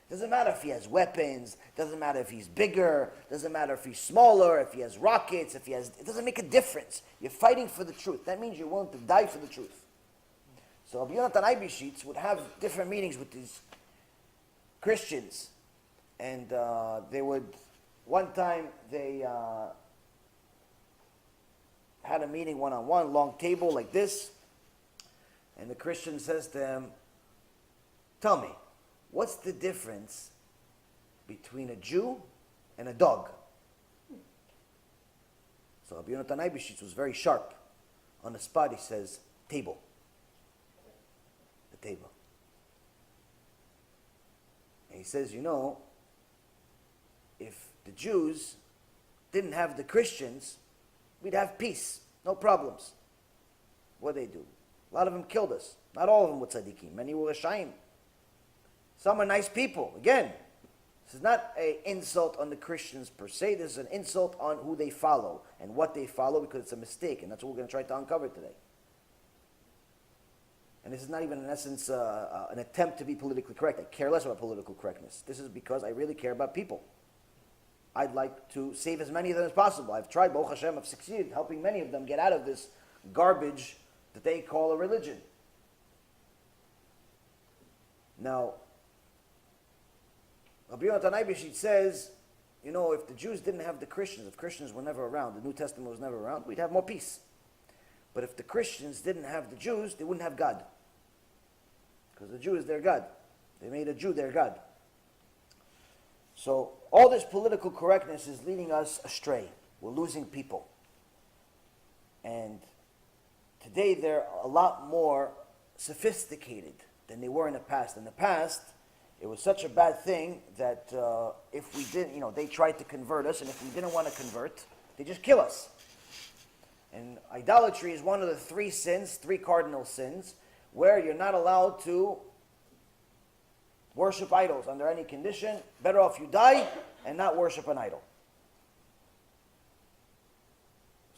It doesn't matter if he has weapons. It doesn't matter if he's bigger. It doesn't matter if he's smaller, if he has rockets, it doesn't make a difference. You're fighting for the truth. That means you're willing to die for the truth. So Rabbi Yonatan Eibeshitz would have different meetings with these Christians. And one time they had a meeting one-on-one, long table like this. And the Christian says to him, tell me, what's the difference between a Jew and a dog? So Rabbi Yonatan Eibeshitz was very sharp. On the spot he says, table. The table. And he says, if the Jews didn't have the Christians, we'd have peace, no problems. What did they do? A lot of them killed us. Not all of them were tzaddikim. Many were rashaim. Some are nice people. Again, this is not an insult on the Christians per se. This is an insult on who they follow and what they follow, because it's a mistake, and that's what we're going to try to uncover today. And this is not even, in essence, an attempt to be politically correct. I care less about political correctness. This is because I really care about people. I'd like to save as many of them as possible. I've tried, Baruch Hashem, I've succeeded helping many of them get out of this garbage that they call a religion. Now, Rabbi Yonatan Eibeshit says, you know, if the Jews didn't have the Christians, if Christians were never around, the New Testament was never around, we'd have more peace. But if the Christians didn't have the Jews, they wouldn't have God. Because the Jew is their God. They made a Jew their God. So all this political correctness is leading us astray. We're losing people. And today they're a lot more sophisticated than they were in the past. In the past, it was such a bad thing that if we didn't, you know, they tried to convert us, and if we didn't want to convert, they just kill us. And idolatry is one of the three sins, three cardinal sins, where you're not allowed to worship idols under any condition. Better off you die and not worship an idol.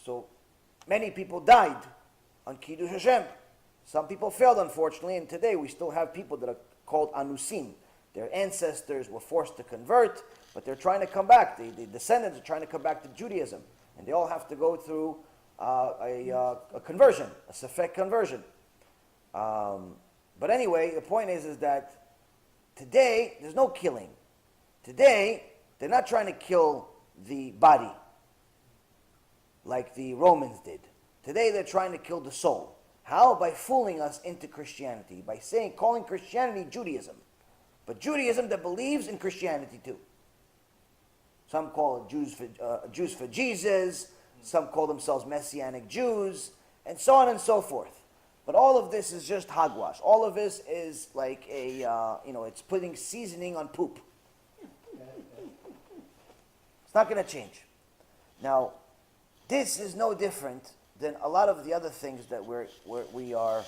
So many people died on Kiddush Hashem. Some people failed, unfortunately, and today we still have people that are called Anusim. Their ancestors were forced to convert, but they're trying to come back. The descendants are trying to come back to Judaism, and they all have to go through a conversion, a Sefek conversion. But anyway, the point is that today, there's no killing. Today, they're not trying to kill the body like the Romans did. Today, they're trying to kill the soul. How? By fooling us into Christianity, by calling Christianity Judaism. But Judaism that believes in Christianity too. Some call it Jews for Jesus, some call themselves Messianic Jews, and so on and so forth. But all of this is just hogwash. All of this is like it's putting seasoning on poop. It's not going to change. Now, this is no different than a lot of the other things that we are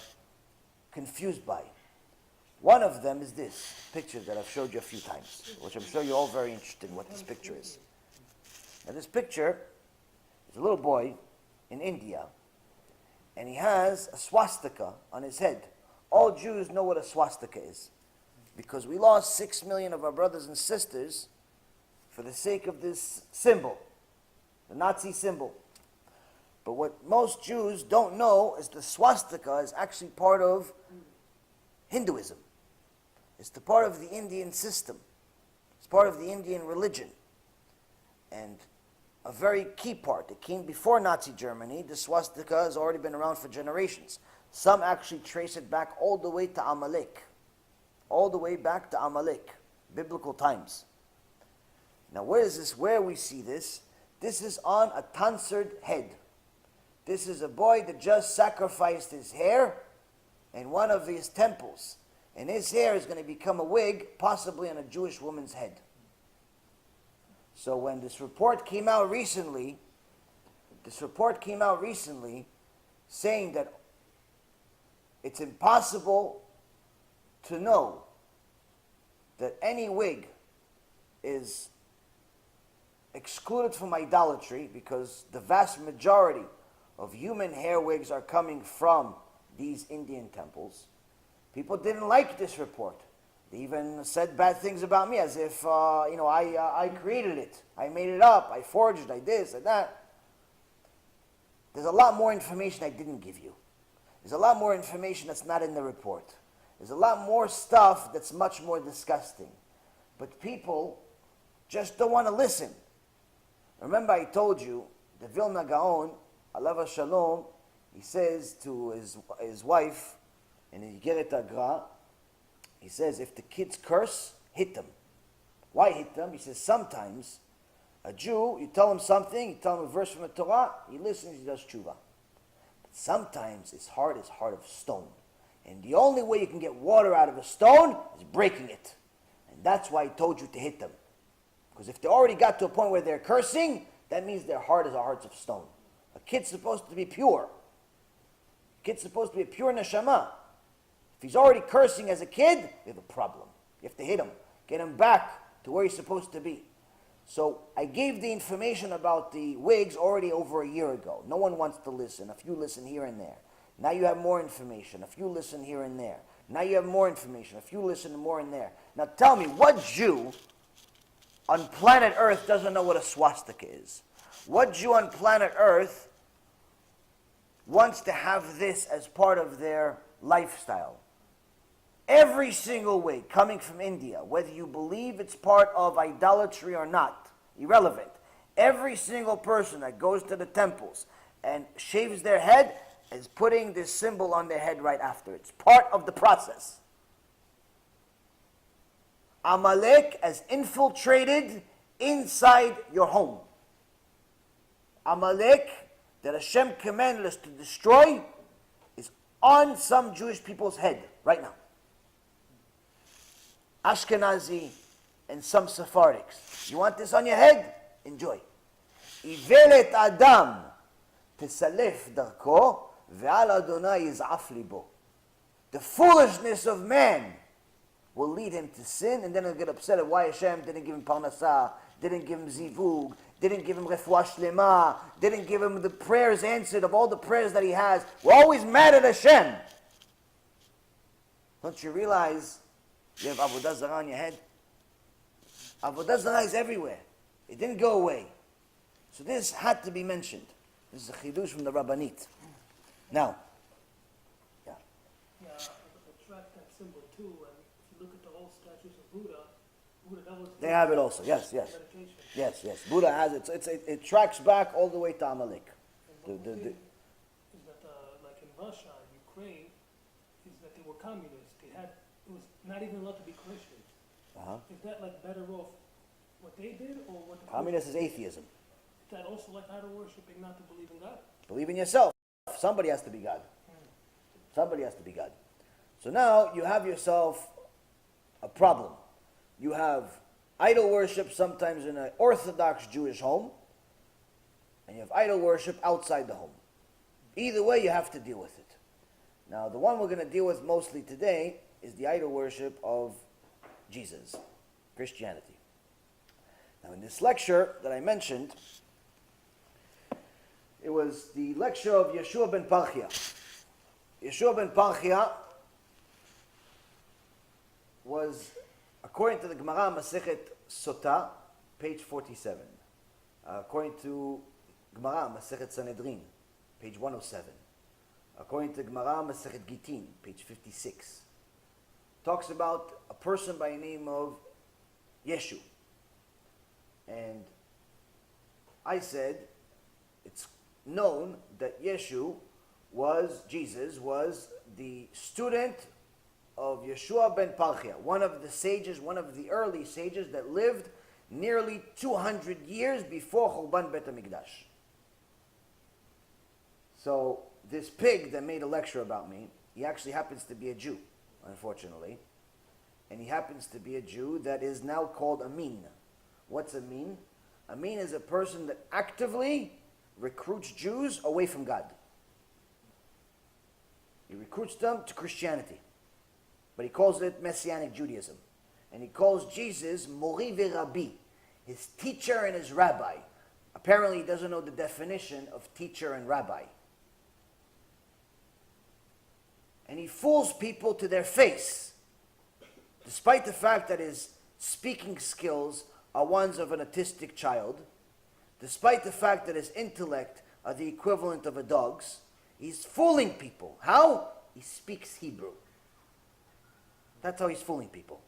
confused by. One of them is this picture that I've showed you a few times, which I'm sure you're all very interested in what this picture is. Now, this picture is a little boy in India, and he has a swastika on his head. All Jews know what a swastika is, because we lost 6 million of our brothers and sisters for the sake of this symbol, the Nazi symbol. But what most Jews don't know is the swastika is actually part of Hinduism. It's the part of the Indian system. It's part of the Indian religion. And a very key part that came before Nazi Germany, the swastika has already been around for generations. Some actually trace it back all the way to Amalek. All the way back to Amalek, biblical times. Now where we see this? This is on a tonsured head. This is a boy that just sacrificed his hair in one of his temples. And his hair is going to become a wig, possibly on a Jewish woman's head. So when this report came out recently saying that it's impossible to know that any wig is excluded from idolatry because the vast majority of human hair wigs are coming from these Indian temples. People didn't like this report. They even said bad things about me as if, I created it. I made it up. I forged it. I this and that. There's a lot more information I didn't give you. There's a lot more information that's not in the report. There's a lot more stuff that's much more disgusting. But people just don't want to listen. Remember I told you, the Vilna Gaon, Alav Shalom, he says to his wife, and in Yigeret Agra, he says, if the kids curse, hit them. Why hit them? He says, sometimes a Jew, you tell him something, you tell him a verse from the Torah, he listens, he does tshuva. But sometimes his heart is heart of stone. And the only way you can get water out of a stone is breaking it. And that's why I told you to hit them. Because if they already got to a point where they're cursing, that means their heart is a heart of stone. A kid's supposed to be pure. A kid's supposed to be a pure neshama. If he's already cursing as a kid, you have a problem. You have to hit him. Get him back to where he's supposed to be. So I gave the information about the wigs already over a year ago. No one wants to listen. A few listen here and there. Now you have more information. A few listen here and there. Now you have more information. A few listen more and there. Now tell me, what Jew on planet Earth doesn't know what a swastika is? What Jew on planet Earth wants to have this as part of their lifestyle? Every single week, coming from India, whether you believe it's part of idolatry or not, irrelevant. Every single person that goes to the temples and shaves their head is putting this symbol on their head right after. It's part of the process. Amalek has infiltrated inside your home. Amalek, that Hashem commanded us to destroy, is on some Jewish people's head right now. Ashkenazi and some Sephardics. You want this on your head? Enjoy. Ivelet Adam tesalef darko ve'al Adonai yiz'af libo. The foolishness of man will lead him to sin, and then he'll get upset at why Hashem didn't give him parnasah, didn't give him zivug, didn't give him refuah shlema, didn't give him the prayers answered of all the prayers that he has. We're always mad at Hashem. Don't you realize you have Avodah Zarah on your head? Avodah Zarah is everywhere. It didn't go away. So this had to be mentioned. This is a chidush from the Rabbanit. Now, Yeah, attract that symbol too, and if you look at the old statues of Buddha, that was they have it also. Yes. meditation. Yes. Buddha has it. It tracks back all the way to Amalek. And one thing is that, like in Russia, Ukraine, is that they were communists. It was not even allowed to be Christian. Is that like better off what they did or what the Communist is atheism. Is that also like idol worshiping, not to believe in God? Believe in yourself. Somebody has to be God. Somebody has to be God. So now you have yourself a problem. You have idol worship sometimes in an Orthodox Jewish home, and you have idol worship outside the home. Either way, you have to deal with it. Now, the one we're going to deal with mostly today is the idol worship of Jesus, Christianity. Now, in this lecture that I mentioned, it was the lecture of Yeshua ben Parchia. Yeshua ben Parchia was, according to the Gemara Masechet Sotah, page 47. According to Gemara Masechet Sanhedrin, page 107. According to Gemara Masechet Gitin, page 56. Talks about a person by the name of Yeshua. And I said, it's known that Jesus was the student of Yeshua ben Parchia, one of the sages, one of the early sages that lived nearly 200 years before Churban Bet HaMikdash. So this pig that made a lecture about me, he actually happens to be a Jew, unfortunately. And he happens to be a Jew that is now called Amin. What's Amin? Amin is a person that actively recruits Jews away from God. He recruits them to Christianity. But he calls it Messianic Judaism. And he calls Jesus Mori veRabbi, his teacher and his rabbi. Apparently he doesn't know the definition of teacher and rabbi. And he fools people to their face, despite the fact that his speaking skills are ones of an autistic child, despite the fact that his intellect are the equivalent of a dog's. He's fooling people. How? He speaks Hebrew. That's how he's fooling people.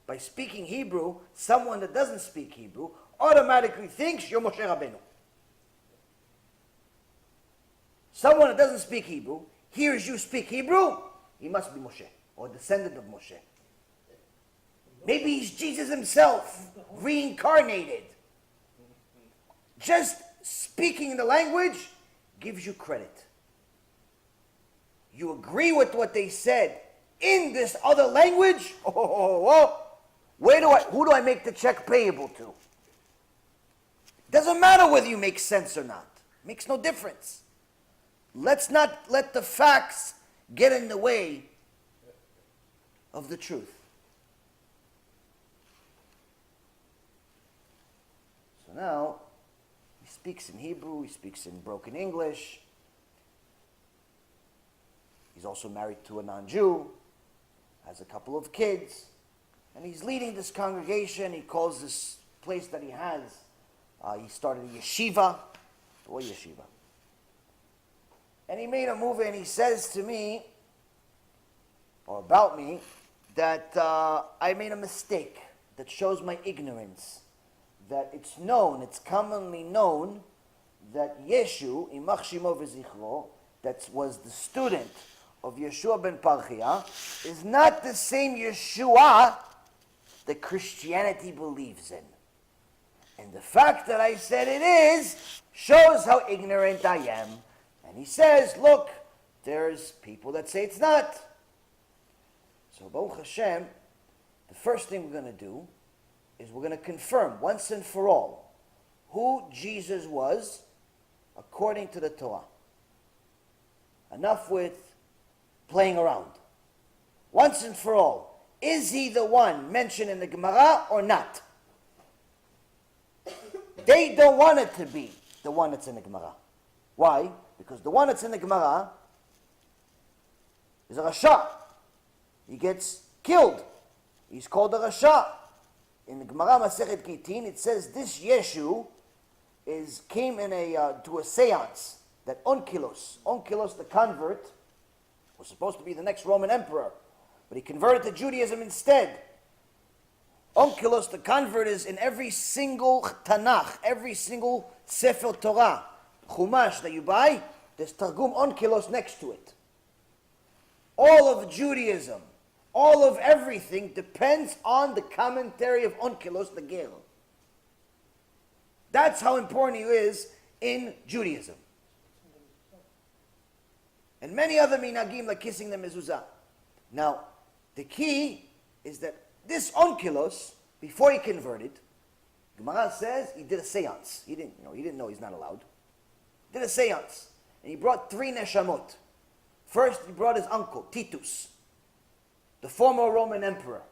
By speaking Hebrew, someone that doesn't speak Hebrew automatically thinks you're Moshe Rabbeinu. Someone that doesn't speak Hebrew hears you speak Hebrew, he must be Moshe, or descendant of Moshe. Maybe he's Jesus himself, reincarnated. Just speaking the language gives you credit. You agree with what they said in this other language? Who do I make the check payable to? Doesn't matter whether you make sense or not. Makes no difference. Let's not let the facts get in the way of the truth. So now, he speaks in Hebrew, he speaks in broken English. He's also married to a non-Jew, has a couple of kids, and he's leading this congregation. He calls this place that he has. He started a yeshiva. What yeshiva? And he made a movie, and he says to me, or about me, that I made a mistake that shows my ignorance. That it's known, it's commonly known, that Yeshu, Imach Shimo V'Zichro, that was the student of Yeshua ben Parchia, is not the same Yeshua that Christianity believes in. And the fact that I said it is shows how ignorant I am. And he says, look, there's people that say it's not. So Baruch Hashem, the first thing we're going to do is we're going to confirm once and for all who Jesus was according to the Torah. Enough with playing around. Once and for all, is he the one mentioned in the Gemara or not? They don't want it to be the one that's in the Gemara. Why? Because the one that's in the Gemara is a Rasha. He gets killed. He's called a Rasha. In the Gemara Masechet Gitin, it says this Yeshu came in to a seance that Onkelos the convert, was supposed to be the next Roman emperor, but he converted to Judaism instead. Onkelos the convert is in every single Tanakh, every single Sefer Torah, Chumash that you buy, there's Targum Onkelos next to it. All of Judaism, all of everything depends on the commentary of Onkelos the Ger. That's how important he is in Judaism. And many other minhagim like kissing the mezuzah. Now, the key is that this Onkelos, before he converted, Gemara says he did a seance. He didn't know he's not allowed. Did a seance. And he brought 3 neshamot. First, he brought his uncle, Titus, the former Roman emperor.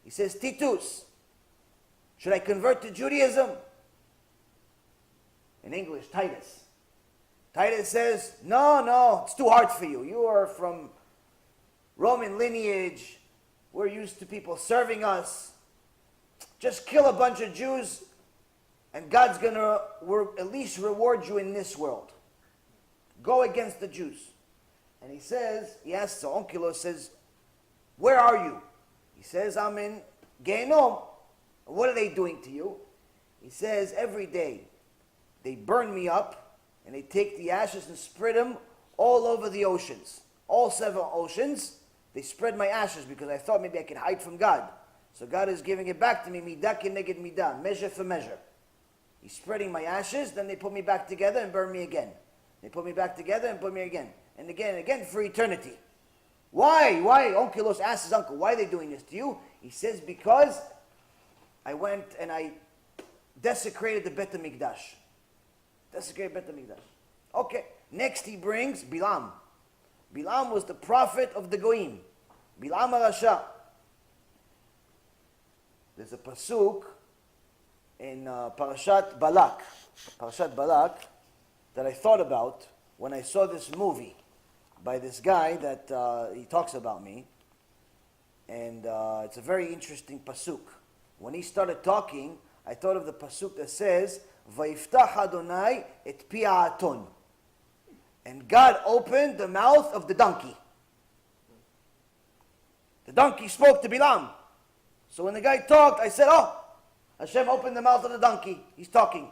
He says, Titus, should I convert to Judaism? In English, Titus. Titus says, no, it's too hard for you. You are from Roman lineage. We're used to people serving us. Just kill a bunch of Jews and God's going to at least reward you in this world. Go against the Jews. And he asks, so Onkelos says, where are you? He says, I'm in Gehenom. What are they doing to you? He says, every day they burn me up and they take the ashes and spread them all over the oceans. All 7 oceans, they spread my ashes because I thought maybe I could hide from God. So God is giving it back to me, midah keneged midah, measure for measure. He's spreading my ashes, then they put me back together and burn me again. They put me back together and put me again. And again for eternity. Why? Onkelos asks his uncle, why are they doing this to you? He says, because I went and I desecrated the Bet HaMikdash. Desecrated Bet HaMikdash. Okay. Next he brings Bilam. Bilam was the prophet of the Goyim. Bilam HaRasha. There's a pasuk in Parashat Balak. Parashat Balak that I thought about when I saw this movie by this guy that he talks about me. And it's a very interesting pasuk. When he started talking, I thought of the pasuk that says, Vayiftach Adonai et pi ha'aton. And God opened the mouth of the donkey. The donkey spoke to Bilam. So when the guy talked, I said, Hashem opened the mouth of the donkey. He's talking.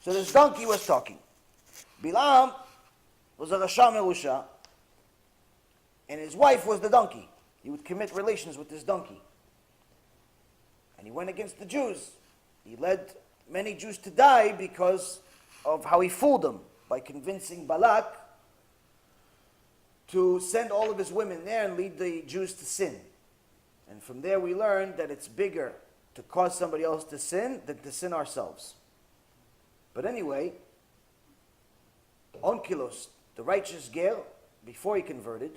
So this donkey was talking. Bilam was a Rasha Merusha, and his wife was the donkey. He would commit relations with this donkey. And he went against the Jews. He led many Jews to die because of how he fooled them by convincing Balak to send all of his women there and lead the Jews to sin. And from there we learn that it's bigger to cause somebody else to sin than to sin ourselves. But anyway, Onkelos, the righteous Ger, before he converted,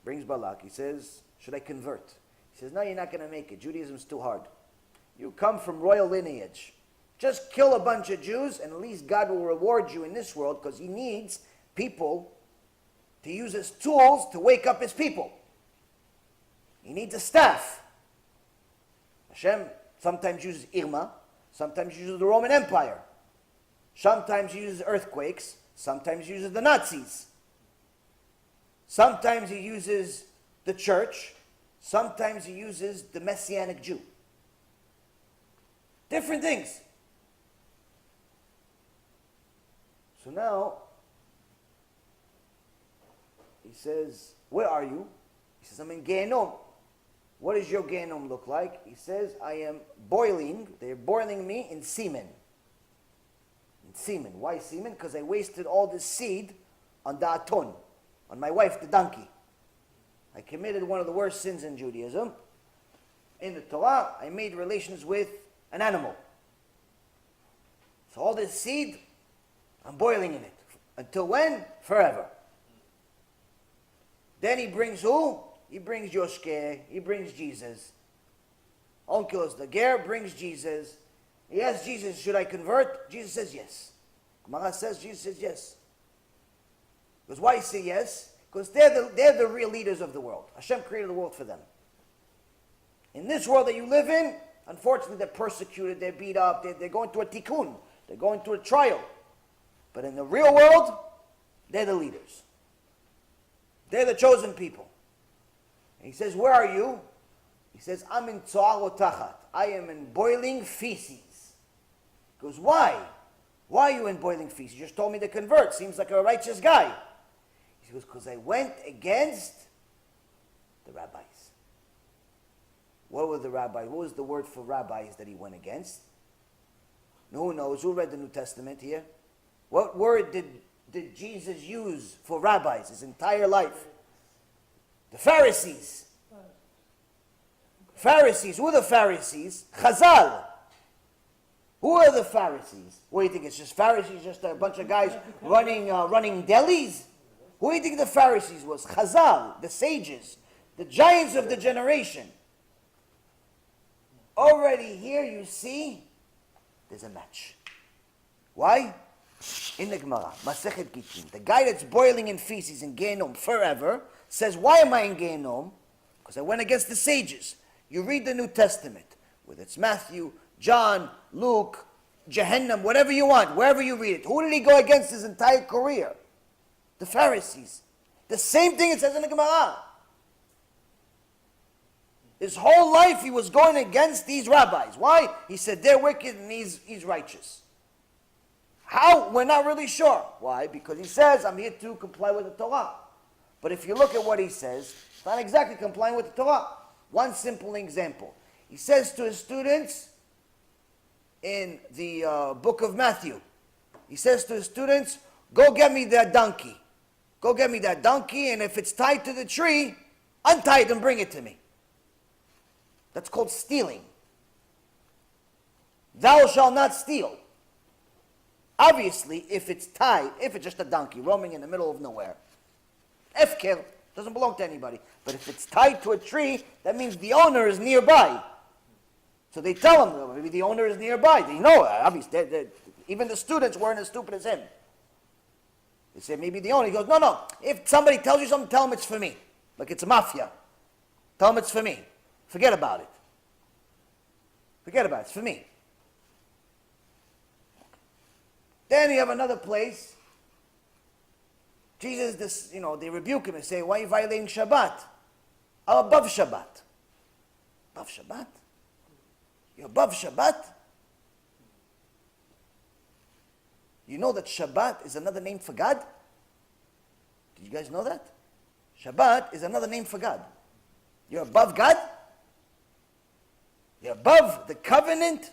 brings Balak. He says, should I convert? He says, no, you're not going to make it. Judaism's too hard. You come from royal lineage. Just kill a bunch of Jews and at least God will reward you in this world because he needs people to use his tools to wake up his people. He needs a staff. Hashem Sometimes uses Irma. Sometimes uses the Roman Empire. Sometimes uses earthquakes. Sometimes uses the Nazis. Sometimes he uses the church. Sometimes he uses the Messianic Jew. Different things. So now, he says, where are you? He says, I'm in Gehenom. What does your Gehenom look like? He says, I am boiling, they're boiling me in semen. In semen. Why semen? Because I wasted all this seed on the aton, on my wife, the donkey. I committed one of the worst sins in Judaism. In the Torah, I made relations with an animal. So all this seed, I'm boiling in it. Until when? Forever. Then he brings who? He brings Yoshke. He brings Jesus. Onkelos the Ger brings Jesus. He asks Jesus, should I convert? Jesus says yes. Gemara says, Jesus says yes. Because why say yes? Because they're the real leaders of the world. Hashem created the world for them. In this world that you live in, unfortunately they're persecuted, they're beat up, they're going through a tikkun, they're going through a trial. But in the real world, they're the leaders. They're the chosen people. And he says, where are you? He says, I'm in Tzoar Tachat. I am in boiling feces. He goes, why? Why are you in boiling feces? You just told me to convert. Seems like a righteous guy. He goes, because I went against the rabbis. What were the rabbis? What was the word for rabbis that he went against? Who knows? Who read the New Testament here? What word did Jesus use for rabbis his entire life? The Pharisees. Pharisees. Who are the Pharisees? Chazal. Who are the Pharisees? What do you think? It's just Pharisees, just a bunch of guys running delis? Who do you think the Pharisees was? Chazal, the sages, the giants of the generation. Already here you see there's a match. Why? In the Gemara, Masechet Gittin, the guy that's boiling in feces in Gehenom forever says, why am I in Gehenom? Because I went against the sages. You read the New Testament, whether it's Matthew, John, Luke, Gehenna, whatever you want, wherever you read it. Who did he go against his entire career? The Pharisees. The same thing it says in the Gemara. His whole life he was going against these rabbis. Why? He said they're wicked and he's righteous. How? We're not really sure. Why? Because he says, I'm here to comply with the Torah. But if you look at what he says, it's not exactly complying with the Torah. One simple example. He says to his students in the book of Matthew, he says to his students, go get me that donkey. Go get me that donkey, and if it's tied to the tree, untie it and bring it to me. That's called stealing. Thou shalt not steal. Obviously, if it's tied, if it's just a donkey roaming in the middle of nowhere, efker, doesn't belong to anybody. But if it's tied to a tree, that means the owner is nearby. So they tell him, well, maybe the owner is nearby. They know, obviously, even the students weren't as stupid as him. They say, maybe the owner. He goes, no. If somebody tells you something, tell them it's for me. Like it's a mafia. Tell them it's for me. Forget about it. Forget about it. It's for me. Then you have another place. Jesus, they rebuke him and say, why are you violating Shabbat? I'm above Shabbat. Above Shabbat? You're above Shabbat? You know that Shabbat is another name for God? Did you guys know that? Shabbat is another name for God. You're above God? You're above the covenant?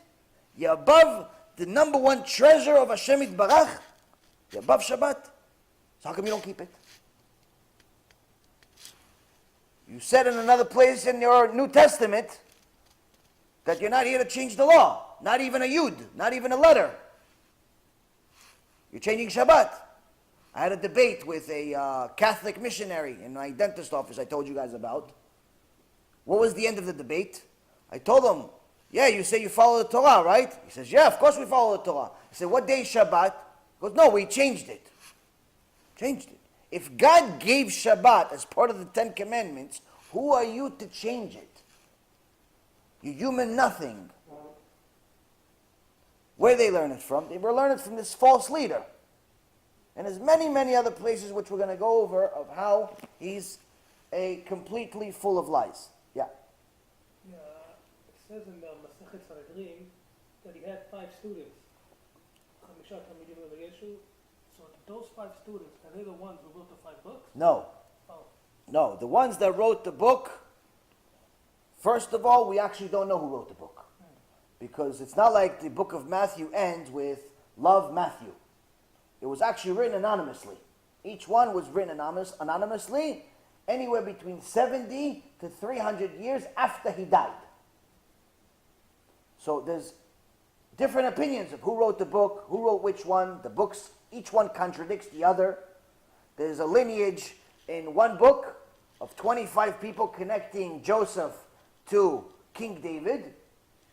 You're above the number one treasure of Hashem Yitbarach? You're above Shabbat? So how come you don't keep it? You said in another place in your New Testament that you're not here to change the law. Not even a yud, not even a letter. You're changing Shabbat. I had a debate with a Catholic missionary in my dentist office I told you guys about. What was the end of the debate? I told him, yeah, you say you follow the Torah, right? He says, yeah, of course we follow the Torah. I said, what day is Shabbat? He goes, no, we changed it. Changed it. If God gave Shabbat as part of the Ten Commandments, who are you to change it? You human nothing. Where did they learn it from? They were learning it from this false leader. And there's many, many other places which we're going to go over of how he's a completely full of lies. Yeah. Yeah, it says in the Masechet Sanhedrin that he had 5 students. Chamisha Talmidim Yeshu. So those 5 students, are they the ones who wrote the 5 books? No. Oh. No. The ones that wrote the book, first of all, we actually don't know who wrote the book. Because it's not like the book of Matthew ends with, love Matthew. It was actually written anonymously. Each one was written anonymously, anywhere between 70 to 300 years after he died. So there's different opinions of who wrote the book, who wrote which one. The books, each one contradicts the other. There's a lineage in one book of 25 people connecting Joseph to King David,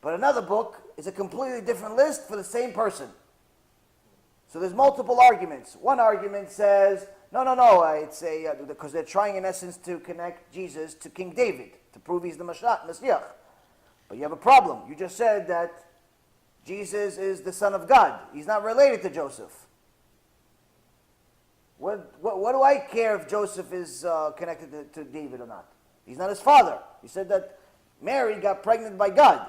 but another book is a completely different list for the same person. So there's multiple arguments. One argument says, no, it's because they're trying in essence to connect Jesus to King David, to prove he's the Messiah. But you have a problem. You just said that Jesus is the Son of God. He's not related to Joseph. What do I care if Joseph is connected to David or not? He's not his father. He said that Mary got pregnant by God.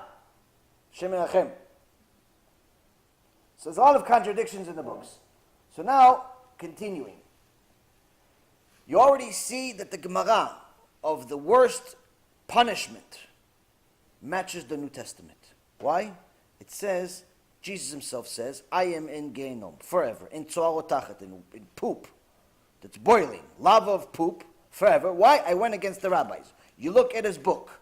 Shem Hashem. So there's a lot of contradictions in the books. So now, continuing. You already see that the Gemara of the worst punishment matches the New Testament. Why? It says, Jesus himself says, I am in Gehenom forever, in Tzoarotachet, in poop that's boiling, lava of poop forever. Why? I went against the rabbis. You look at his book,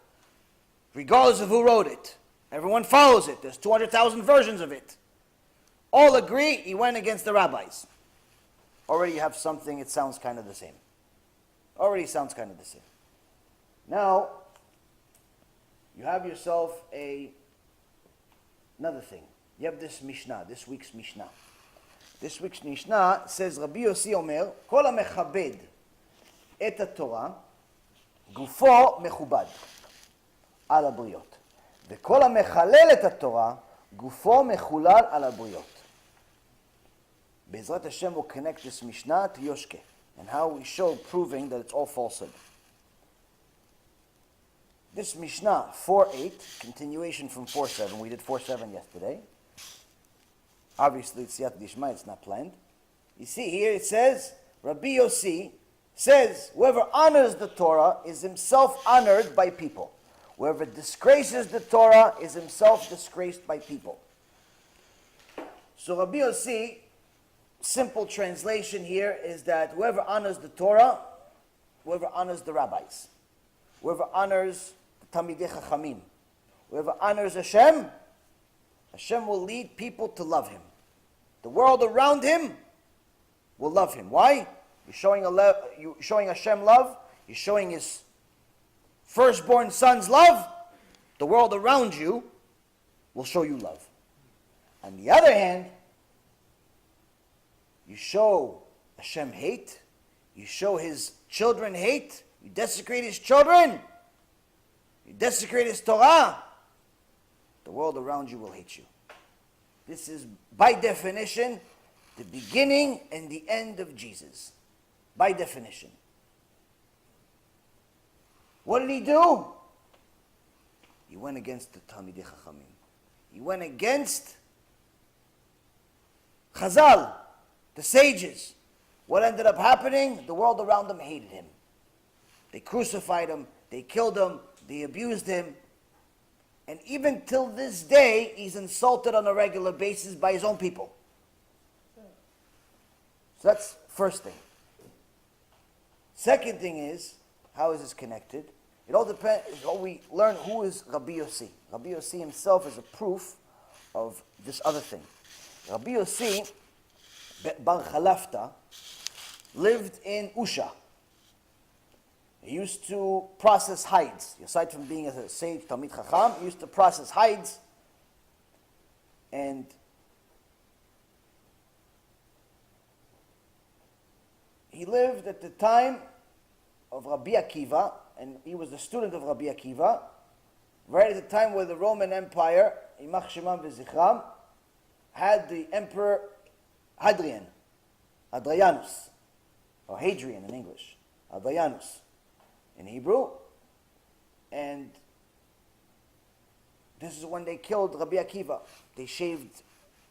regardless of who wrote it. Everyone follows it. There's 200,000 versions of it. All agree he went against the rabbis. Already you have something, it sounds kind of the same. Already sounds kind of the same. Now, you have yourself another thing. You have this Mishnah, this week's Mishnah. This week's Mishnah says, Rabbi Yossi Omer, Kol ha-mechabed et ha-Torah, gufo mechubad al ha-briot. וכל המחלל את התורה, גופו מחולל על הבריות. Bezrat Hashem will connect this Mishnah to Yoshke, and how we show proving that it's all falsehood. This Mishnah 4.8, continuation from 4.7, we did 4.7 yesterday. Obviously it's Siyat Dishma, it's not planned. You see here it says, Rabbi Yossi says, whoever honors the Torah is himself honored by people. Whoever disgraces the Torah is himself disgraced by people. So Rabbi Yossi, simple translation here is that whoever honors the Torah, whoever honors the rabbis, whoever honors the Talmidei Chachamim, whoever honors Hashem, Hashem will lead people to love him. The world around him will love him. Why? You're showing Hashem love, you're showing his firstborn son's love, the world around you will show you love. On the other hand, you show Hashem hate, you show his children hate, you desecrate his children, you desecrate his Torah, the world around you will hate you. This is, by definition, the beginning and the end of Jesus. By definition. What did he do? He went against the Talmidei Chachamim. He went against Chazal, the sages. What ended up happening? The world around them hated him. They crucified him, they killed him, they abused him. And even till this day, he's insulted on a regular basis by his own people. So that's first thing. Second thing is, how is this connected? It all depends, we learn who is Rabbi Yossi. Rabbi Yossi himself is a proof of this other thing. Rabbi Yossi, Bar Chalafta, lived in Usha. He used to process hides. Aside from being a sage, Talmid Chacham, he used to process hides. And he lived at the time of Rabbi Akiva, and he was the student of Rabbi Akiva, right at the time where the Roman Empire, Imach Shemam V'Zichram, had the Emperor Hadrianus, or Hadrian in English, Hadrianus in Hebrew, and this is when they killed Rabbi Akiva. They shaved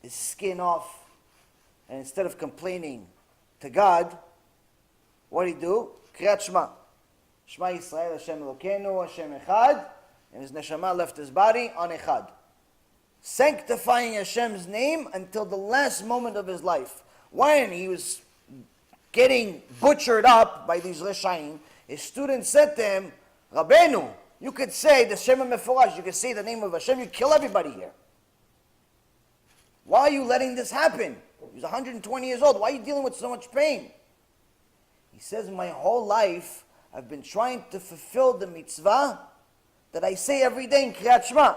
his skin off, and instead of complaining to God, what did he do? Kriyat Shema. Shema Yisrael, Hashem Elokeinu, Hashem Echad, and his neshama left his body on Echad. Sanctifying Hashem's name until the last moment of his life. When he was getting butchered up by these Reshaim, his students said to him, Rabbeinu, you could say the Shem HaMeforash, you could say the name of Hashem, you kill everybody here. Why are you letting this happen? He was 120 years old. Why are you dealing with so much pain? He says, my whole life, I've been trying to fulfill the mitzvah that I say every day in Kriyat Shema.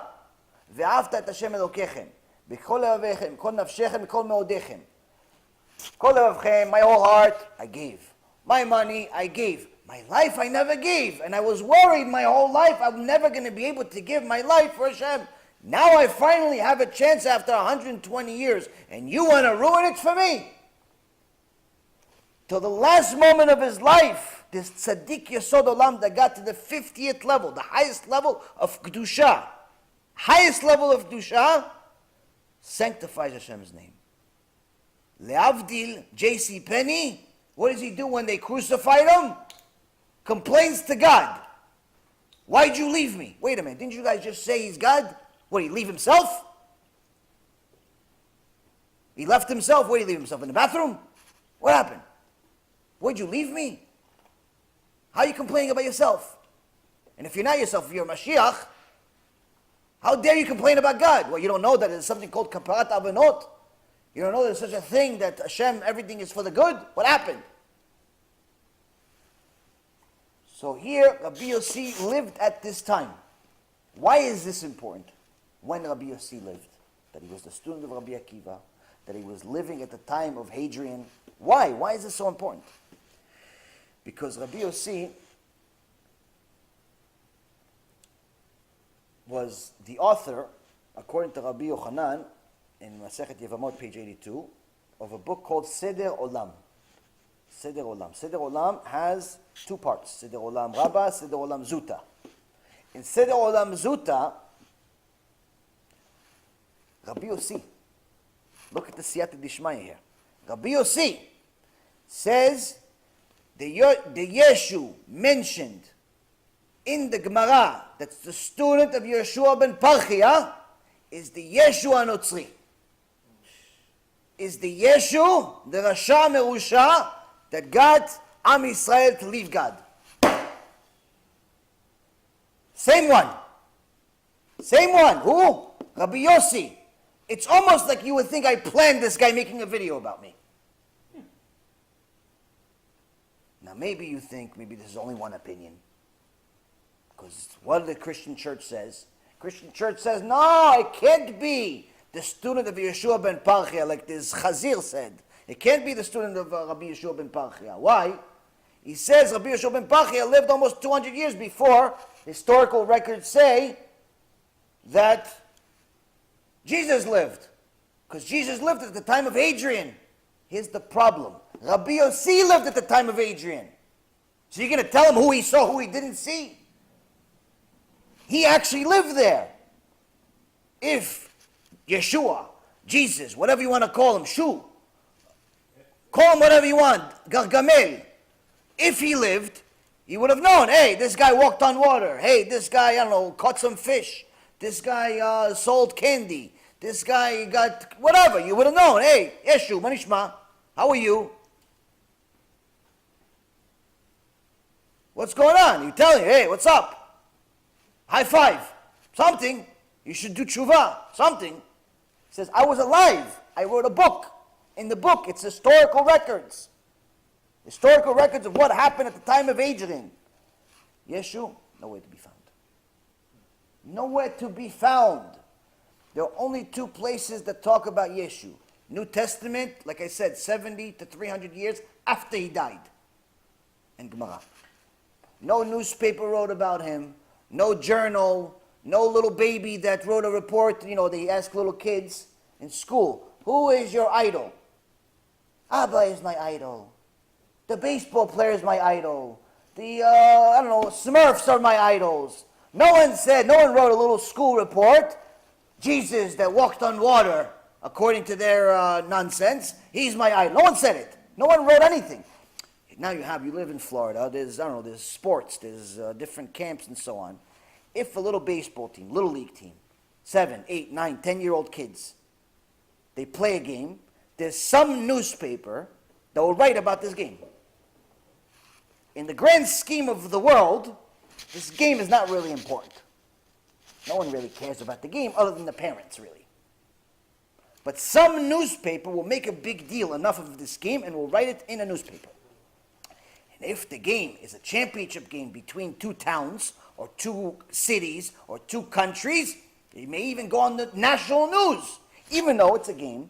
ואהבת את השם אלוקיכם, בכל לבבכם, בכל נפשכם, בכל מאודיכם. כל לבבכם, my whole heart, I gave. My money, I gave. My life, I never gave. And I was worried my whole life, I'm never going to be able to give my life for Hashem. Now I finally have a chance after 120 years, and you want to ruin it for me? Till the last moment of his life, this tzaddik yesod olam that got to the 50th level, the highest level of kedusha, highest level of kedusha, sanctifies Hashem's name. Leavdil, J.C. Penney, what does he do when they crucified him? Complains to God. Why'd you leave me? Wait a minute, didn't you guys just say he's God? What, did he leave himself? He left himself? Where did he leave himself? In the bathroom? What happened? Why'd you leave me? How are you complaining about yourself? And if you're not yourself, if you're a Mashiach, how dare you complain about God? Well, you don't know that there's something called kaparat avanot. You don't know there's such a thing that Hashem, everything is for the good? What happened? So here, Rabbi Yossi lived at this time. Why is this important? When Rabbi Yossi lived, that he was the student of Rabbi Akiva, that he was living at the time of Hadrian. Why? Why is this so important? Because Rabbi Yossi was the author, according to Rabbi Yochanan, in Masechet Yevamot, page 82, of a book called Seder Olam. Seder Olam. Seder Olam has two parts. Seder Olam Rabbah, Seder Olam Zuta. In Seder Olam Zuta, Rabbi Yossi, look at the Siyata Dishmaya here. Rabbi Yossi says the Yeshu mentioned in the Gemara that's the student of Yeshua ben Parchia is the Yeshu Anotzri. Is the Yeshu, the Rasha Merusha, that got Am Yisrael to leave God. Same one. Same one. Who? Rabbi Yossi. It's almost like you would think I planned this guy making a video about me. Now maybe you think maybe this is only one opinion. Because what the Christian church says? Christian church says, no, it can't be the student of Yeshua ben Parchia, like this Chazir said. It can't be the student of Rabbi Yeshua ben Parchia. Why? He says Rabbi Yeshua ben Parchia lived almost 200 years before historical records say that Jesus lived. Because Jesus lived at the time of Hadrian. Here's the problem. Rabbi Yossi lived at the time of Hadrian. So you're going to tell him who he saw, who he didn't see? He actually lived there. If Yeshua, Jesus, whatever you want to call him, Shu, call him whatever you want, Gargamel, if he lived, he would have known, hey, this guy walked on water. Hey, this guy, I don't know, caught some fish. This guy sold candy. This guy got whatever. You would have known. Hey, Yeshu, Manishma, how are you? What's going on? You tell him, hey, what's up? High five. Something. You should do tshuva. Something. He says, I was alive. I wrote a book. In the book, it's historical records. Historical records of what happened at the time of Hadrian. Yeshu, nowhere to be found. Nowhere to be found. There are only two places that talk about Yeshu. New Testament, like I said, 70 to 300 years after he died. And Gemara. No newspaper wrote about him. No journal. No little baby that wrote a report. You know, they ask little kids in school, Who is your idol? Abba is my idol. The baseball player is my idol. The, Smurfs are my idols. No one wrote a little school report. Jesus that walked on water, according to their nonsense, he's my idol. No one said it. No one wrote anything. Now you live in Florida, there's sports, there's different camps and so on. If a little baseball team, little league team, 7, 8, 9, 10-year-old kids, they play a game, there's some newspaper that will write about this game. In the grand scheme of the world, this game is not really important. No one really cares about the game other than the parents, really. But some newspaper will make a big deal enough of this game and will write it in a newspaper. And if the game is a championship game between two towns or two cities or two countries, it may even go on the national news, even though it's a game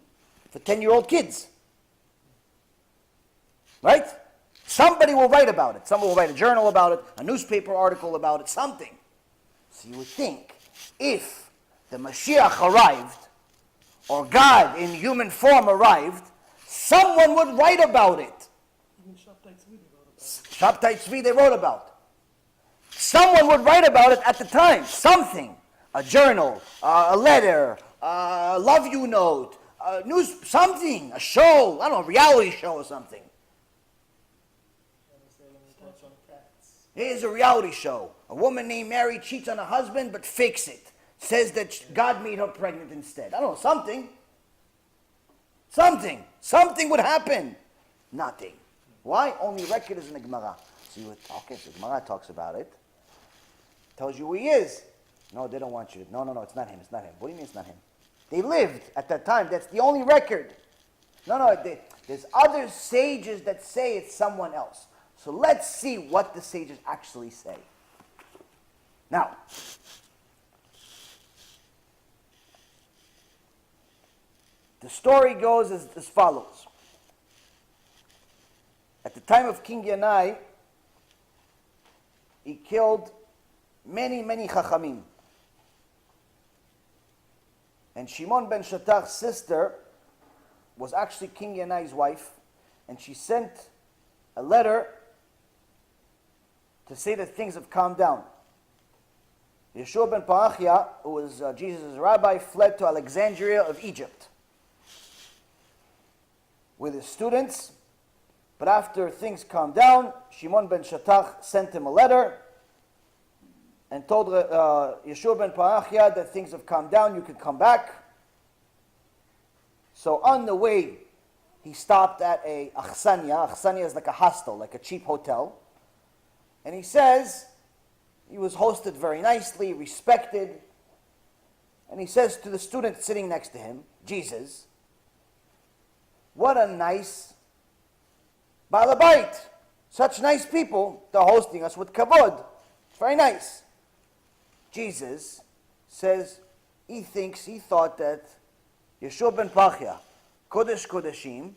for 10-year-old kids. Right? Somebody will write about it. Someone will write a journal about it, a newspaper article about it, something. So you would think, if the Mashiach arrived, or God in human form arrived, someone would write about it. Even Shabtai Tzvi they wrote about it. Shabtai Tzvi they wrote about. Someone would write about it at the time. Something. A journal, a letter, a love you note, something, a show, I don't know, a reality show or something. Here's a reality show. A woman named Mary cheats on her husband but fakes it. Says that God made her pregnant instead. I don't know, something. Something would happen. Nothing. Why? Only record is in the Gemara. So you would, okay, so the Gemara talks about it. Tells you who he is. No, they don't want you to. No, it's not him. What do you mean it's not him? They lived at that time. That's the only record. There's other sages that say it's someone else. So let's see what the sages actually say. Now, the story goes as follows. At the time of King Yanai, he killed many chachamim. And Shimon ben Shattach's sister was actually King Yanai's wife, and she sent a letter to say that things have calmed down. Yeshua ben Parachia, who was Jesus' rabbi, fled to Alexandria of Egypt with his students. But after things calmed down, Shimon ben Shattach sent him a letter and told Yeshua ben Parachia that things have calmed down, you can come back. So on the way, he stopped at a achsania. Achsania is like a hostel, like a cheap hotel. And he says, he was hosted very nicely, respected. And he says to the student sitting next to him, Jesus, what a nice Baal Habayit. Such nice people, they're hosting us with kavod. It's very nice. Jesus says he thought that Yeshua ben Parachia, Kodesh Kodeshim,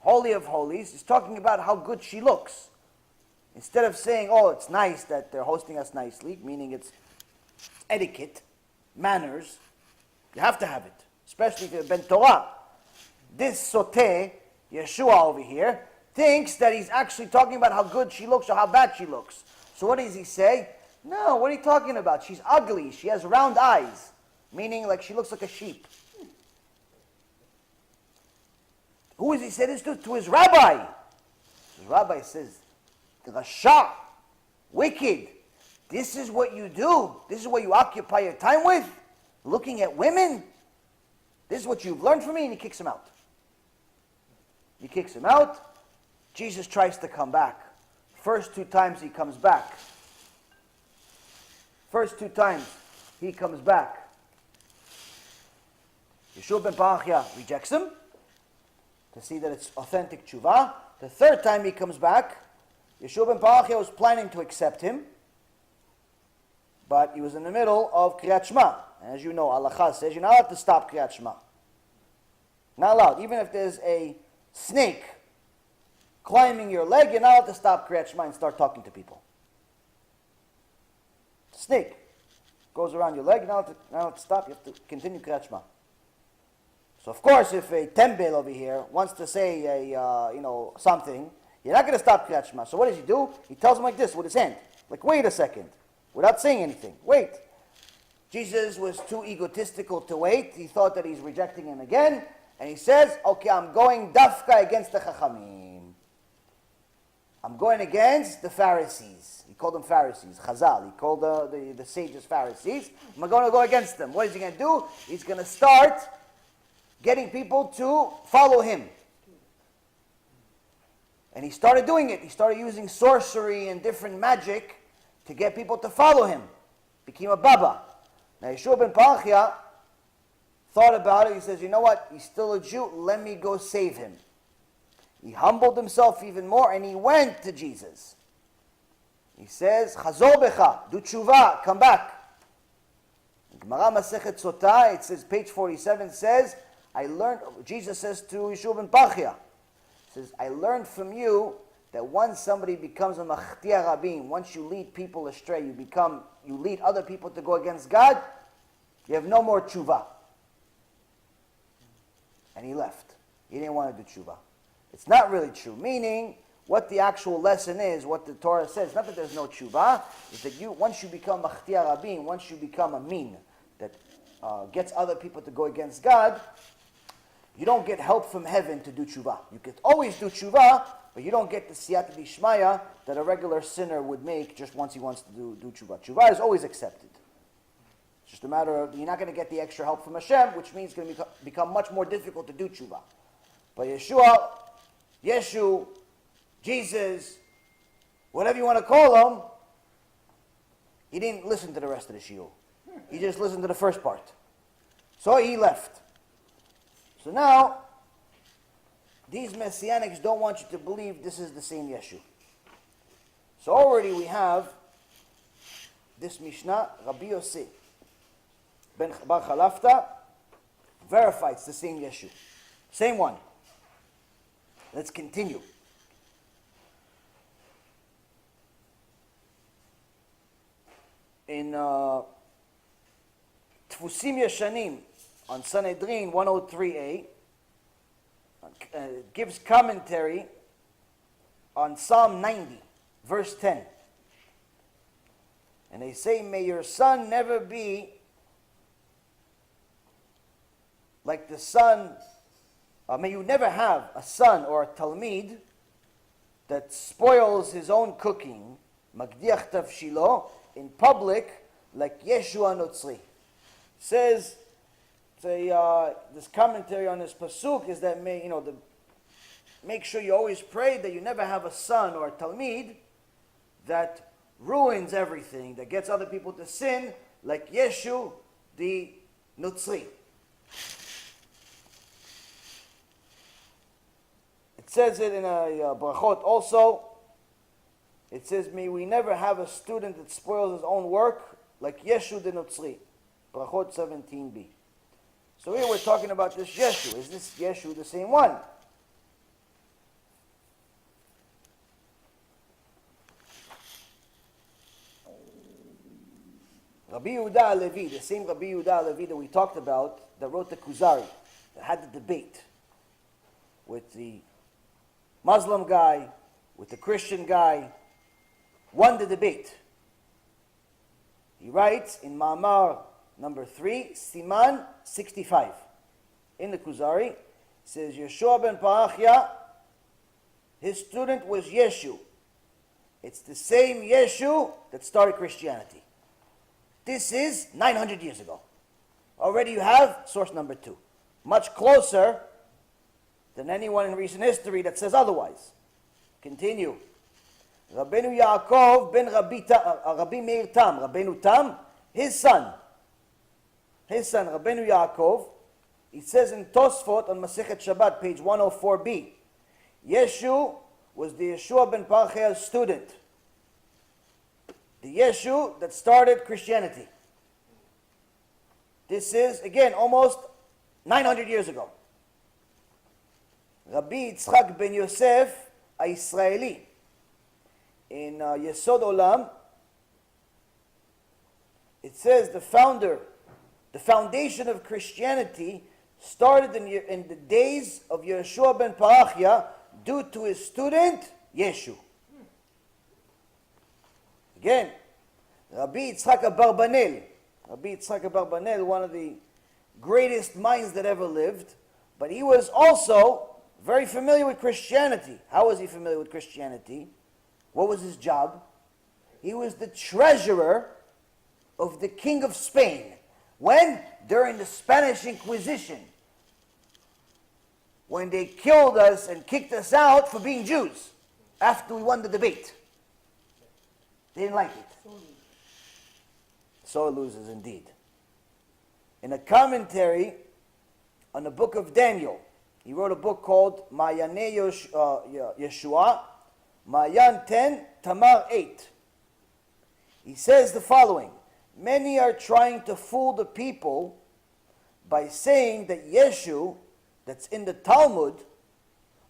Holy of Holies, is talking about how good she looks. Instead of saying, oh, it's nice that they're hosting us nicely, meaning it's etiquette, manners, you have to have it, especially if you're ben Torah. This sote, Yeshua over here, thinks that he's actually talking about how good she looks or how bad she looks. So what does he say? No, what are you talking about? She's ugly. She has round eyes, meaning like she looks like a sheep. Who is he say this to? To his rabbi. His rabbi says, Rasha, wicked, this is what you do. This is what you occupy your time with? Looking at women? This is what you've learned from me? And he kicks him out. He kicks him out. Jesus tries to come back. First 2 times he comes back. First 2 times he comes back. Yeshua ben Parachia rejects him to see that it's authentic tshuva. The 3rd time he comes back, Yeshua ben Parachia was planning to accept him, but he was in the middle of Kriyat Shema. And as you know, Halacha says you're not allowed to stop Kriyat Shema. Not allowed. Even if there's a snake climbing your leg, you're not allowed to stop Kriyat Shema and start talking to people. Snake goes around your leg, you're not allowed to stop, you have to continue Kriyat Shema. So of course, if a tembel over here wants to say something, you're not going to stop Kriyat Shema. So what does he do? He tells him like this with his hand. Like, wait a second. Without saying anything. Wait. Jesus was too egotistical to wait. He thought that he's rejecting him again. And he says, okay, I'm going dafka against the Chachamim. I'm going against the Pharisees. He called them Pharisees. Chazal. He called the sages Pharisees. I'm going to go against them. What is he going to do? He's going to start getting people to follow him. And he started doing it. He started using sorcery and different magic to get people to follow him. Became a Baba. Now Yeshua ben Parchia thought about it. He says, you know what? He's still a Jew. Let me go save him. He humbled himself even more and he went to Jesus. He says, Chazor becha, do tshuva, come back. Gemara Masechet Sotah, it says, page 47 says, Jesus says to Yeshua ben Parchia, says, I learned from you that once somebody becomes a machtia rabin, once you lead people astray, you lead other people to go against God, you have no more tshuva. And he left. He didn't want to do tshuva. It's not really true. Meaning, what the actual lesson is, what the Torah says, not that there's no tshuva, is that once you become machtia rabin, once you become a min, that gets other people to go against God, you don't get help from heaven to do tshuva. You can always do tshuva, but you don't get the siyata d'ishmaya that a regular sinner would make just once he wants to do tshuva. Tshuva is always accepted. It's just a matter of, you're not going to get the extra help from Hashem, which means it's going to become much more difficult to do tshuva. But Yeshu, Jesus, whatever you want to call him, he didn't listen to the rest of the shiur. He just listened to the first part. So he left. So now, these Messianics don't want you to believe this is the same Yeshu. So already we have this Mishnah, Rabbi Yossi ben Bar Chalafta, verifies it's the same Yeshu. Same one. Let's continue. In Tfusim Yeshanim, on Sanhedrin 103a, gives commentary on Psalm 90, verse 10. And they say, may your son never be like the son, may you never have a son or a talmid that spoils his own cooking, magdiach tavshilo, in public, like Yeshua Notzri. Says, this commentary on this pasuk is that make sure you always pray that you never have a son or a talmid that ruins everything, that gets other people to sin, like Yeshu the Notzri. It says it in a brachot also. It says, may we never have a student that spoils his own work like Yeshu the Notzri. Brachot 17b. So here we're talking about this Yeshu. Is this Yeshu the same one? Rabbi Yehuda Levi, the same Rabbi Yehuda Levi that we talked about, that wrote the Kuzari, that had the debate with the Muslim guy, with the Christian guy, won the debate. He writes in Ma'amar number 3, Siman 65. In the Kuzari, it says, Yeshua ben Parachia, his student was Yeshu. It's the same Yeshu that started Christianity. This is 900 years ago. Already you have source number 2. Much closer than anyone in recent history that says otherwise. Continue. Rabbeinu Yaakov ben Rabbi Meir Tam, Rabbeinu Tam, his son, Rabbeinu Yaakov, it says in Tosfot on Masechet Shabbat, page 104b, Yeshu was the Yeshua ben Parchia's student. The Yeshu that started Christianity. This is, again, almost 900 years ago. Rabbi Yitzchak ben Yosef, a Israeli, in Yesod Olam, it says the foundation of Christianity started in the days of Yeshua ben Parachia due to his student, Yeshu. Again, Rabbi Yitzchak Abarbanel. Rabbi Yitzchak Abarbanel, one of the greatest minds that ever lived, but he was also very familiar with Christianity. How was he familiar with Christianity? What was his job? He was the treasurer of the King of Spain. When? During the Spanish Inquisition. When they killed us and kicked us out for being Jews after we won the debate. They didn't like it. Sore losers indeed. In a commentary on the book of Daniel, he wrote a book called Ma'yanei Yeshua, Ma'yan 10, Tamar 8. He says the following: many are trying to fool the people by saying that Yeshu, that's in the Talmud,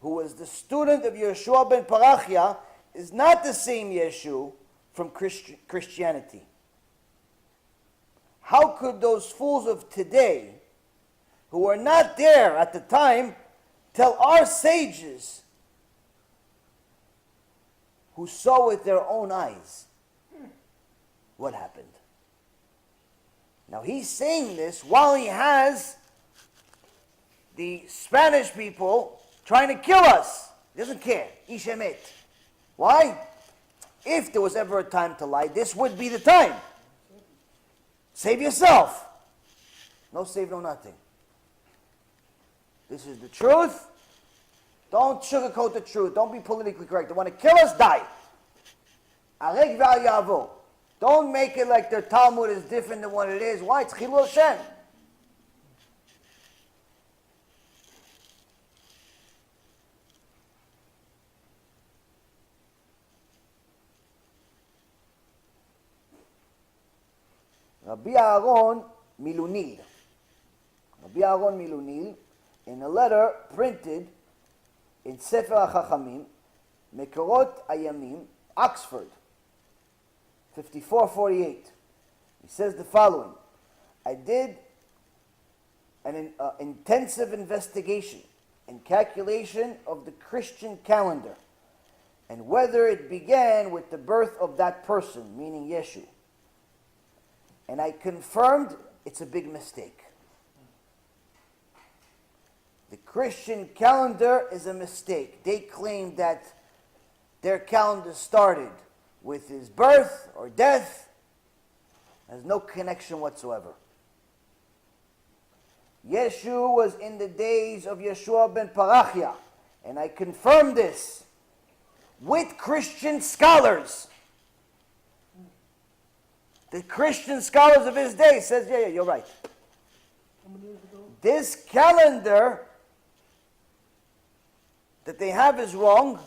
who was the student of Yeshua ben Parachia, is not the same Yeshu from Christianity. How could those fools of today, who were not there at the time, tell our sages, who saw with their own eyes, what happened? Now he's saying this while he has the Spanish people trying to kill us. He doesn't care. Ish emet. Why? If there was ever a time to lie, this would be the time. Save yourself. No save, no nothing. This is the truth. Don't sugarcoat the truth. Don't be politically correct. They want to kill us, die. Areg ve'al yavo. Don't make it like their Talmud is different than what it is. Why? It's Chilul Hashem. Rabbi Aaron Milunil. Rabbi Aaron Milunil, in a letter printed in Sefer HaChachamim, Mekorot Ayamim, Oxford, 5448. He says the following: I did an intensive investigation and calculation of the Christian calendar and whether it began with the birth of that person, meaning Yeshu. And I confirmed it's a big mistake. The Christian calendar is a mistake. They claim that their calendar started with his birth or death. There's no connection whatsoever. Yeshu was in the days of Yeshua ben Parachia, and I confirmed this with Christian scholars. The Christian scholars of his day says, yeah, you're right. How many years ago? This calendar that they have is wrong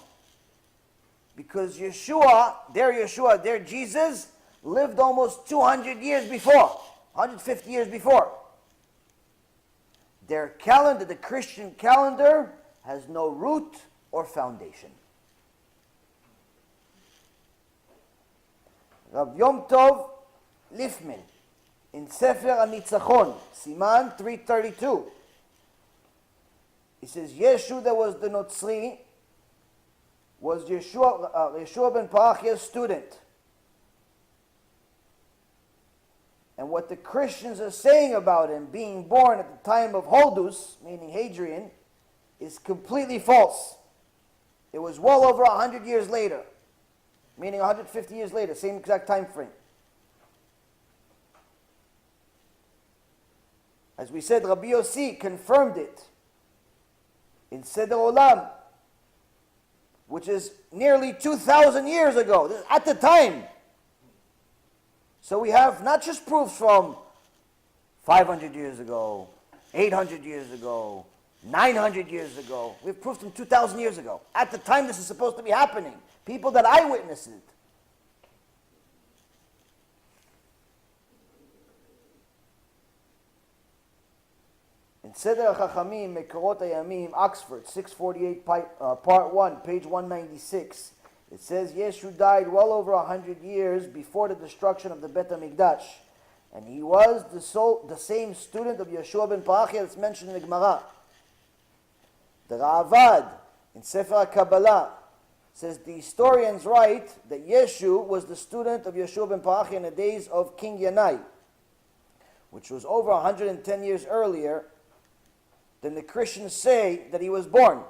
because Yeshua, their Jesus, lived almost 200 years before, 150 years before. Their calendar, the Christian calendar, has no root or foundation. Rav Yom Tov Lifman, in Sefer HaNitzachon, Siman 332, he says, Yeshu, that was the Notzri, was Yeshua ben Parachia's student. And what the Christians are saying about him being born at the time of Holdus, meaning Hadrian, is completely false. It was well over 100 years later, meaning 150 years later, same exact time frame. As we said, Rabbi Yossi confirmed it in Seder Olam, which is nearly 2,000 years ago, at the time. So we have not just proofs from 500 years ago, 800 years ago, 900 years ago. We have proof from 2,000 years ago. At the time this is supposed to be happening. People that eyewitnessed it. In Seder HaChachamim, Mekorot Ayamim, Oxford, 648, Part 1, page 196, it says, Yeshu died well over 100 years before the destruction of the Bet HaMikdash. And he was the same student of Yeshua ben Parachia that's mentioned in the Gemara. The Ravad in Sefer HaKabbalah says the historians write that Yeshu was the student of Yeshua ben Parachia in the days of King Yanai, which was over 110 years earlier than the Christians say that he was born.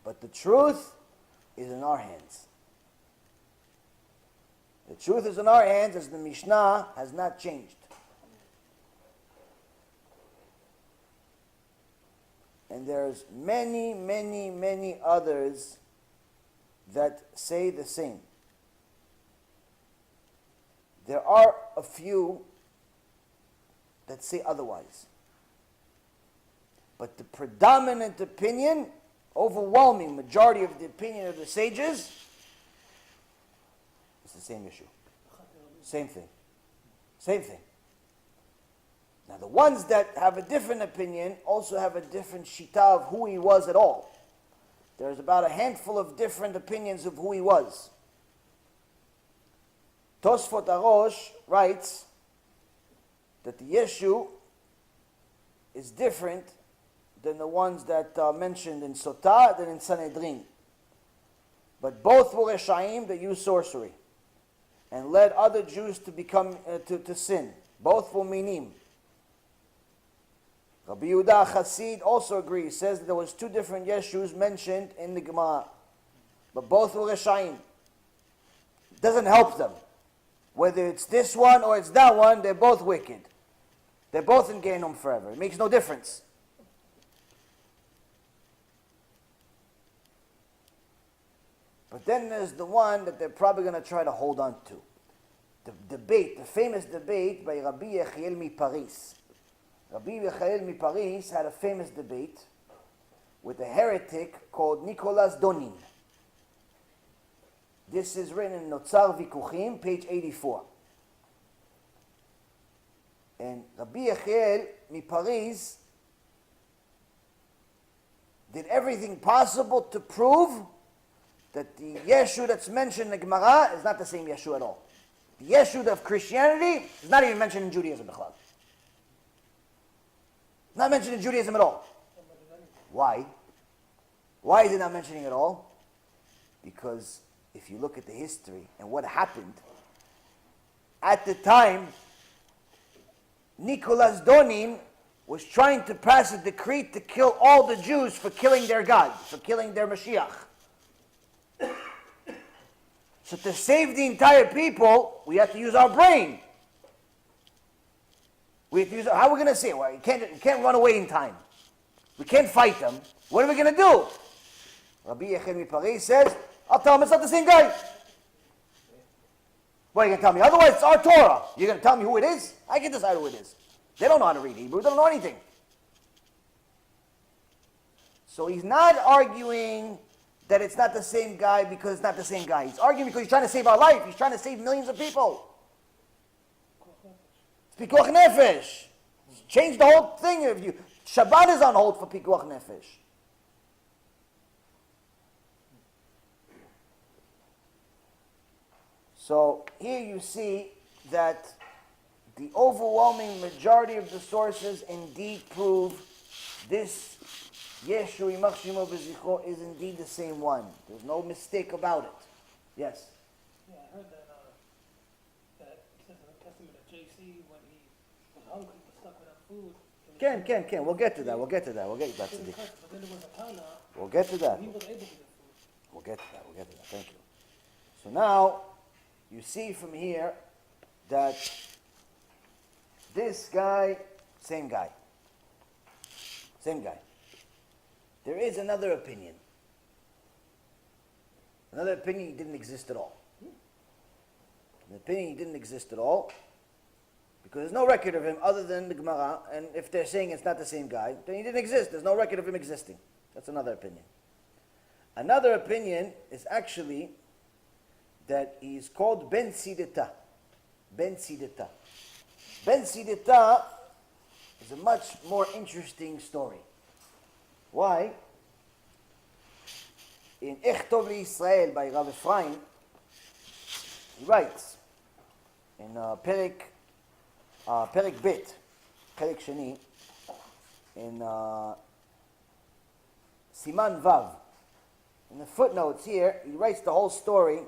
But the truth is in our hands. The truth is in our hands, as the Mishnah has not changed. And there's many, many, many others that say the same. There are a few that say otherwise. But the predominant opinion, overwhelming majority of the opinion of the sages, it's the same issue. Same thing. Same thing. Now the ones that have a different opinion also have a different shita of who he was at all. There's about a handful of different opinions of who he was. Tosfot Arosh writes that the Yeshu is different than the ones that are mentioned in Sotah than in Sanhedrin. But both were Reshaim that used sorcery and led other Jews to become to sin. Both were Minim. Rabbi Yehuda Chassid also agrees, says that there was two different Yeshus mentioned in the Gemara, but both were Reshaim. Doesn't help them. Whether it's this one or it's that one, they're both wicked. They're both in Gehinnom forever. It makes no difference. But then there's the one that they're probably going to try to hold on to. The debate, the famous debate by Rabbi Yechiel Miparis. Rabbi Yechiel Miparis had a famous debate with a heretic called Nicolas Donin. This is written in Notzar Vikuchim, page 84. And Rabbi Yechiel Miparis did everything possible to prove that the Yeshu that's mentioned in the Gemara is not the same Yeshu at all. The Yeshu of Christianity is not even mentioned in Judaism. Not mentioned in Judaism at all. Why? Why is it not mentioning at all? Because if you look at the history and what happened, at the time, Nicolas Donin was trying to pass a decree to kill all the Jews for killing their God, for killing their Mashiach. So to save the entire people, we have to use our brain. We have to use, how are we going to say it? Well, you can't run away in time. We can't fight them. What are we going to do? Rabbi Yechiel Miparis says, I'll tell them it's not the same guy. What are you going to tell me? Otherwise, it's our Torah. You're going to tell me who it is? I can decide who it is. They don't know how to read Hebrew. They don't know anything. So he's not arguing that it's not the same guy because it's not the same guy. He's arguing because he's trying to save our life. He's trying to save millions of people. It's Pikuach Nefesh. Change the whole thing. If you Shabbat is on hold for Pikuach Nefesh. So here you see that the overwhelming majority of the sources indeed prove this Yeshu Yimach Shemo B'Zichro is indeed the same one. There's no mistake about it. Yes? Yeah, I heard that it says in the Testament that JC, when he was hungry, was stuck without food. Ken. We'll get to that. We'll get to that. But then there was a Tana. We'll get to that. He was able to get food. We'll get to that. Thank you. So now, you see from here that this guy, same guy. Same guy. There is another opinion. Another opinion he didn't exist at all. An opinion he didn't exist at all because there's no record of him other than the Gemara, and if they're saying it's not the same guy, then he didn't exist. There's no record of him existing. That's another opinion. Another opinion is actually that he's called Ben Sidita. Ben Sidita. Ben Sidita is a much more interesting story. Why? In Echtov Israel by Rav Ephraim, he writes in Pirkei פרק ב', חלק שני, in סימן ו'. In the footnotes here, he writes the whole story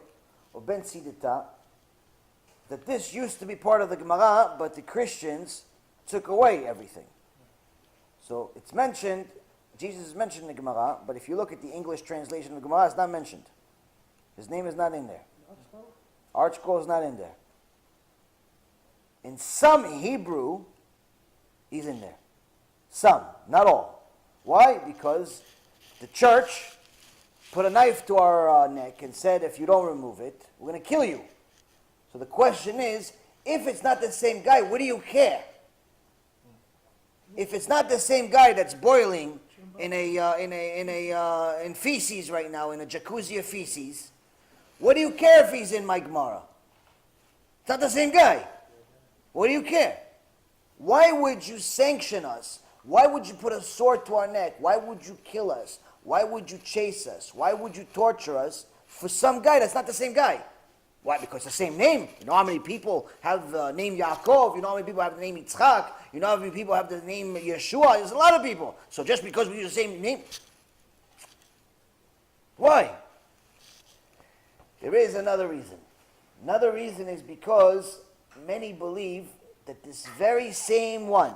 of Ben Sidita, that this used to be part of the Gemara, but the Christians took away everything. So it's mentioned, Jesus is mentioned in the Gemara, but if you look at the English translation of the Gemara, it's not mentioned. His name is not in there. Archko is not in there. In some Hebrew, he's in there. Some, not all. Why? Because the church put a knife to our neck and said, if you don't remove it, we're going to kill you. So the question is, if it's not the same guy, what do you care? If it's not the same guy that's boiling in feces right now, in a jacuzzi of feces, what do you care if he's in my Gemara? It's not the same guy. What do you care? Why would you sanction us? Why would you put a sword to our neck? Why would you kill us? Why would you chase us? Why would you torture us for some guy that's not the same guy? Why? Because it's the same name. You know how many people have the name Yaakov? You know how many people have the name Yitzchak? You know how many people have the name Yeshua? There's a lot of people. So just because we use the same name? Why? There is another reason. Another reason is because many believe that this very same one,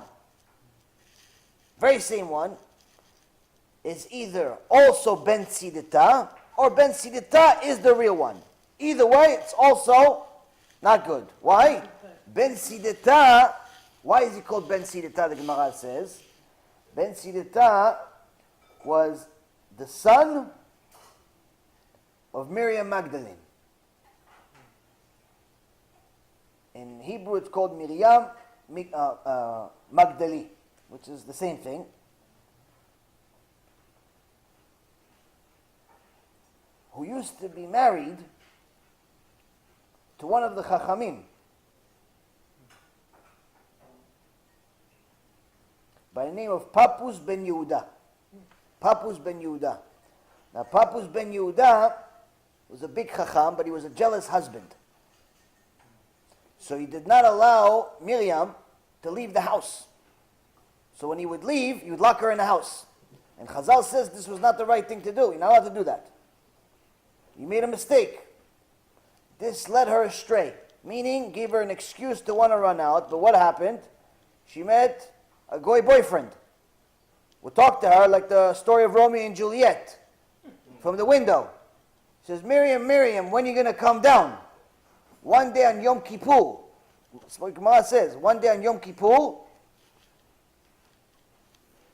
is either also Ben Sidita, or Ben Sidita is the real one. Either way, it's also not good. Why? Ben Sidita, why is he called Ben Sidita, the Gemara says? Ben Sidita was the son of Miriam Magdalene. In Hebrew, it's called Miriam Magdali, which is the same thing. Who used to be married to one of the Chachamim by the name of Papus ben Yehuda. Papus ben Yehuda. Now, Papus ben Yehuda was a big Chacham, but he was a jealous husband. So he did not allow Miriam to leave the house. So when he would leave, he would lock her in the house. And Chazal says this was not the right thing to do. You're not allowed to do that. You made a mistake. This led her astray. Meaning, gave her an excuse to want to run out. But what happened? She met a goy boyfriend. We'll talk to her like the story of Romeo and Juliet. From the window. She says, Miriam, Miriam, when are you going to come down? One day on Yom Kippur. That's what Gemara says. One day on Yom Kippur,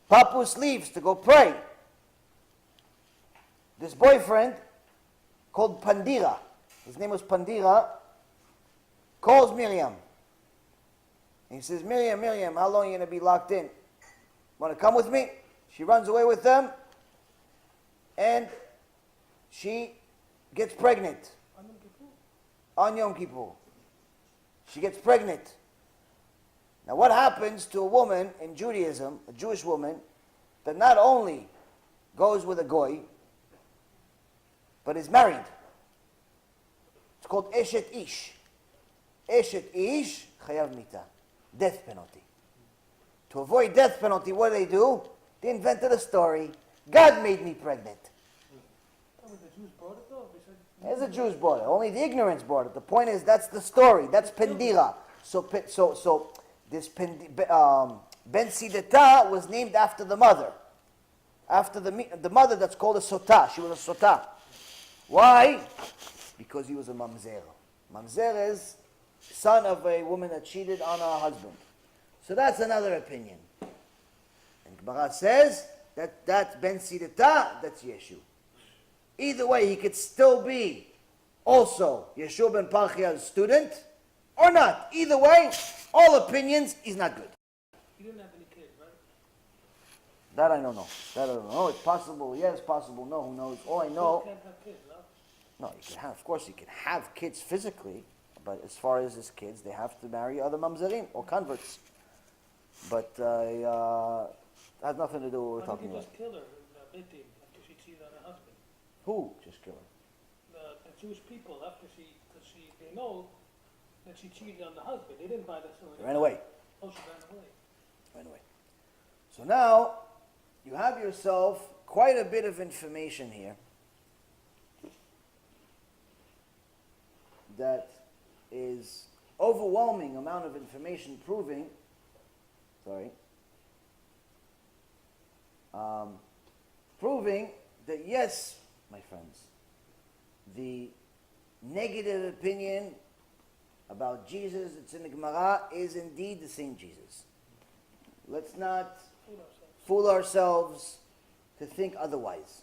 Papus leaves to go pray. This boyfriend, called Pandira, his name was Pandira, calls Miriam. And he says, Miriam, Miriam, how long are you going to be locked in? Want to come with me? She runs away with them, and she gets pregnant. On Yom Kippur. She gets pregnant. Now what happens to a woman in Judaism, a Jewish woman, that not only goes with a goy, but is married? It's called Eshet Ish. Eshet Ish, Chayav Mita. Death penalty. To avoid death penalty, what do? They invented a story. God made me pregnant. The Jews brought it though? As the Jews brought it. Only the ignorance brought it. The point is, that's the story. That's Pendira. So this Ben Sidita was named after the mother. After the mother that's called a Sotah. She was a Sotah. Why? Because he was a Mamzer. Mamzer is son of a woman that cheated on her husband. So that's another opinion. And Gemara says that that's Ben Sidita, that's Yeshua. Either way, he could still be also Yeshua ben Parchia's student, or not. Either way, all opinions, he's not good. He didn't have any kids, right? That I don't know. That I don't know. It's possible, yes, possible, no, who knows. All I know... He can't have kids, no? No, you can have, of course, you can have kids physically, but as far as his kids, they have to marry other mamzerim or converts. But has nothing to do with what we're talking Why about. did he just kill her in Betim after she cheated on her husband? Who just killed her? The Jewish people, after they know that she cheated on the husband. They didn't buy the story. They ran away. Oh, she ran away. Ran away. So now, you have yourself quite a bit of information here that is overwhelming amount of information proving, proving that yes, my friends, the negative opinion about Jesus that's in the Gemara is indeed the same Jesus. Let's not fool ourselves to think otherwise.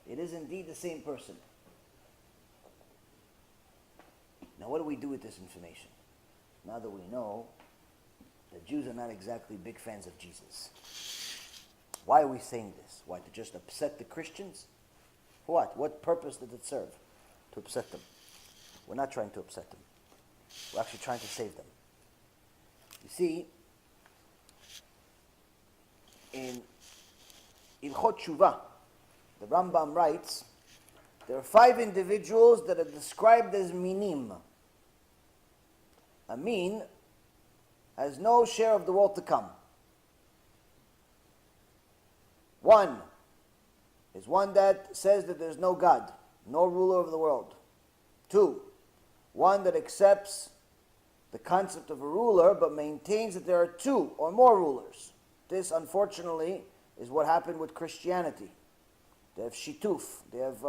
It is indeed the same person. Now what do we do with this information? Now that we know that Jews are not exactly big fans of Jesus. Why are we saying this? Why, to just upset the Christians? For what? What purpose does it serve? To upset them. We're not trying to upset them. We're actually trying to save them. You see, in Ilchot Shuvah, the Rambam writes, there are 5 individuals that are described as minim. A min has no share of the world to come. 1 is one that says that there's no God, no ruler of the world. 2, one that accepts the concept of a ruler but maintains that there are 2 or more rulers. This, unfortunately, is what happened with Christianity. They have shituf. They have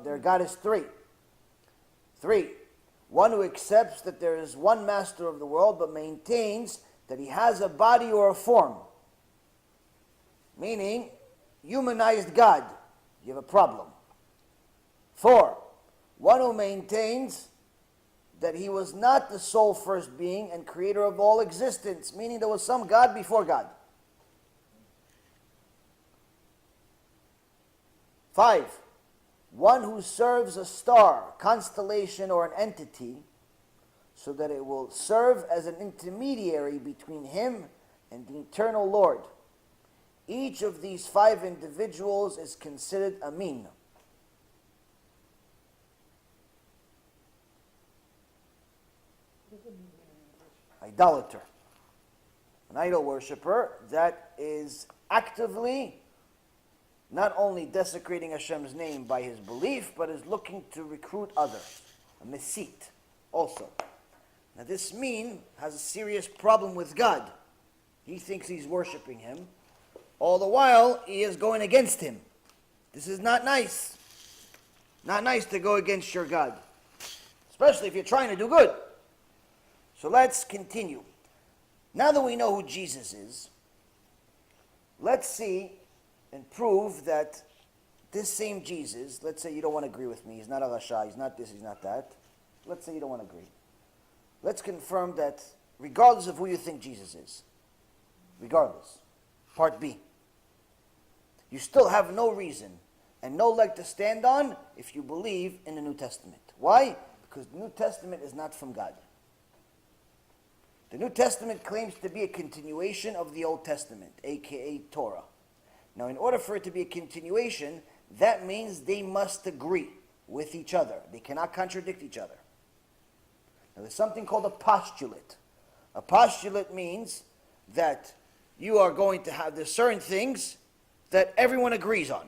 their God is 3. 3, one who accepts that there is one master of the world but maintains that he has a body or a form. Meaning, humanized God. You have a problem. 4, one who maintains that he was not the sole first being and creator of all existence, meaning there was some God before God. 5, one who serves a star, constellation, or an entity so that it will serve as an intermediary between him and the eternal Lord. Each of these 5 individuals is considered a min. Idolater. An idol worshiper that is actively not only desecrating Hashem's name by his belief, but is looking to recruit others. A mesite also. Now this min has a serious problem with God. He thinks he's worshiping him. All the while, he is going against him. This is not nice. Not nice to go against your God. Especially if you're trying to do good. So let's continue. Now that we know who Jesus is, let's see and prove that this same Jesus, let's say you don't want to agree with me, he's not a Rasha, he's not this, he's not that. Let's say you don't want to agree. Let's confirm that regardless of who you think Jesus is, regardless, part B, you still have no reason and no leg to stand on if you believe in the New Testament. Why? Because the New Testament is not from God. The New Testament claims to be a continuation of the Old Testament, aka Torah. Now, in order for it to be a continuation, that means they must agree with each other. They cannot contradict each other. Now, there's something called a postulate. A postulate means that you are going to have, there's certain things that everyone agrees on.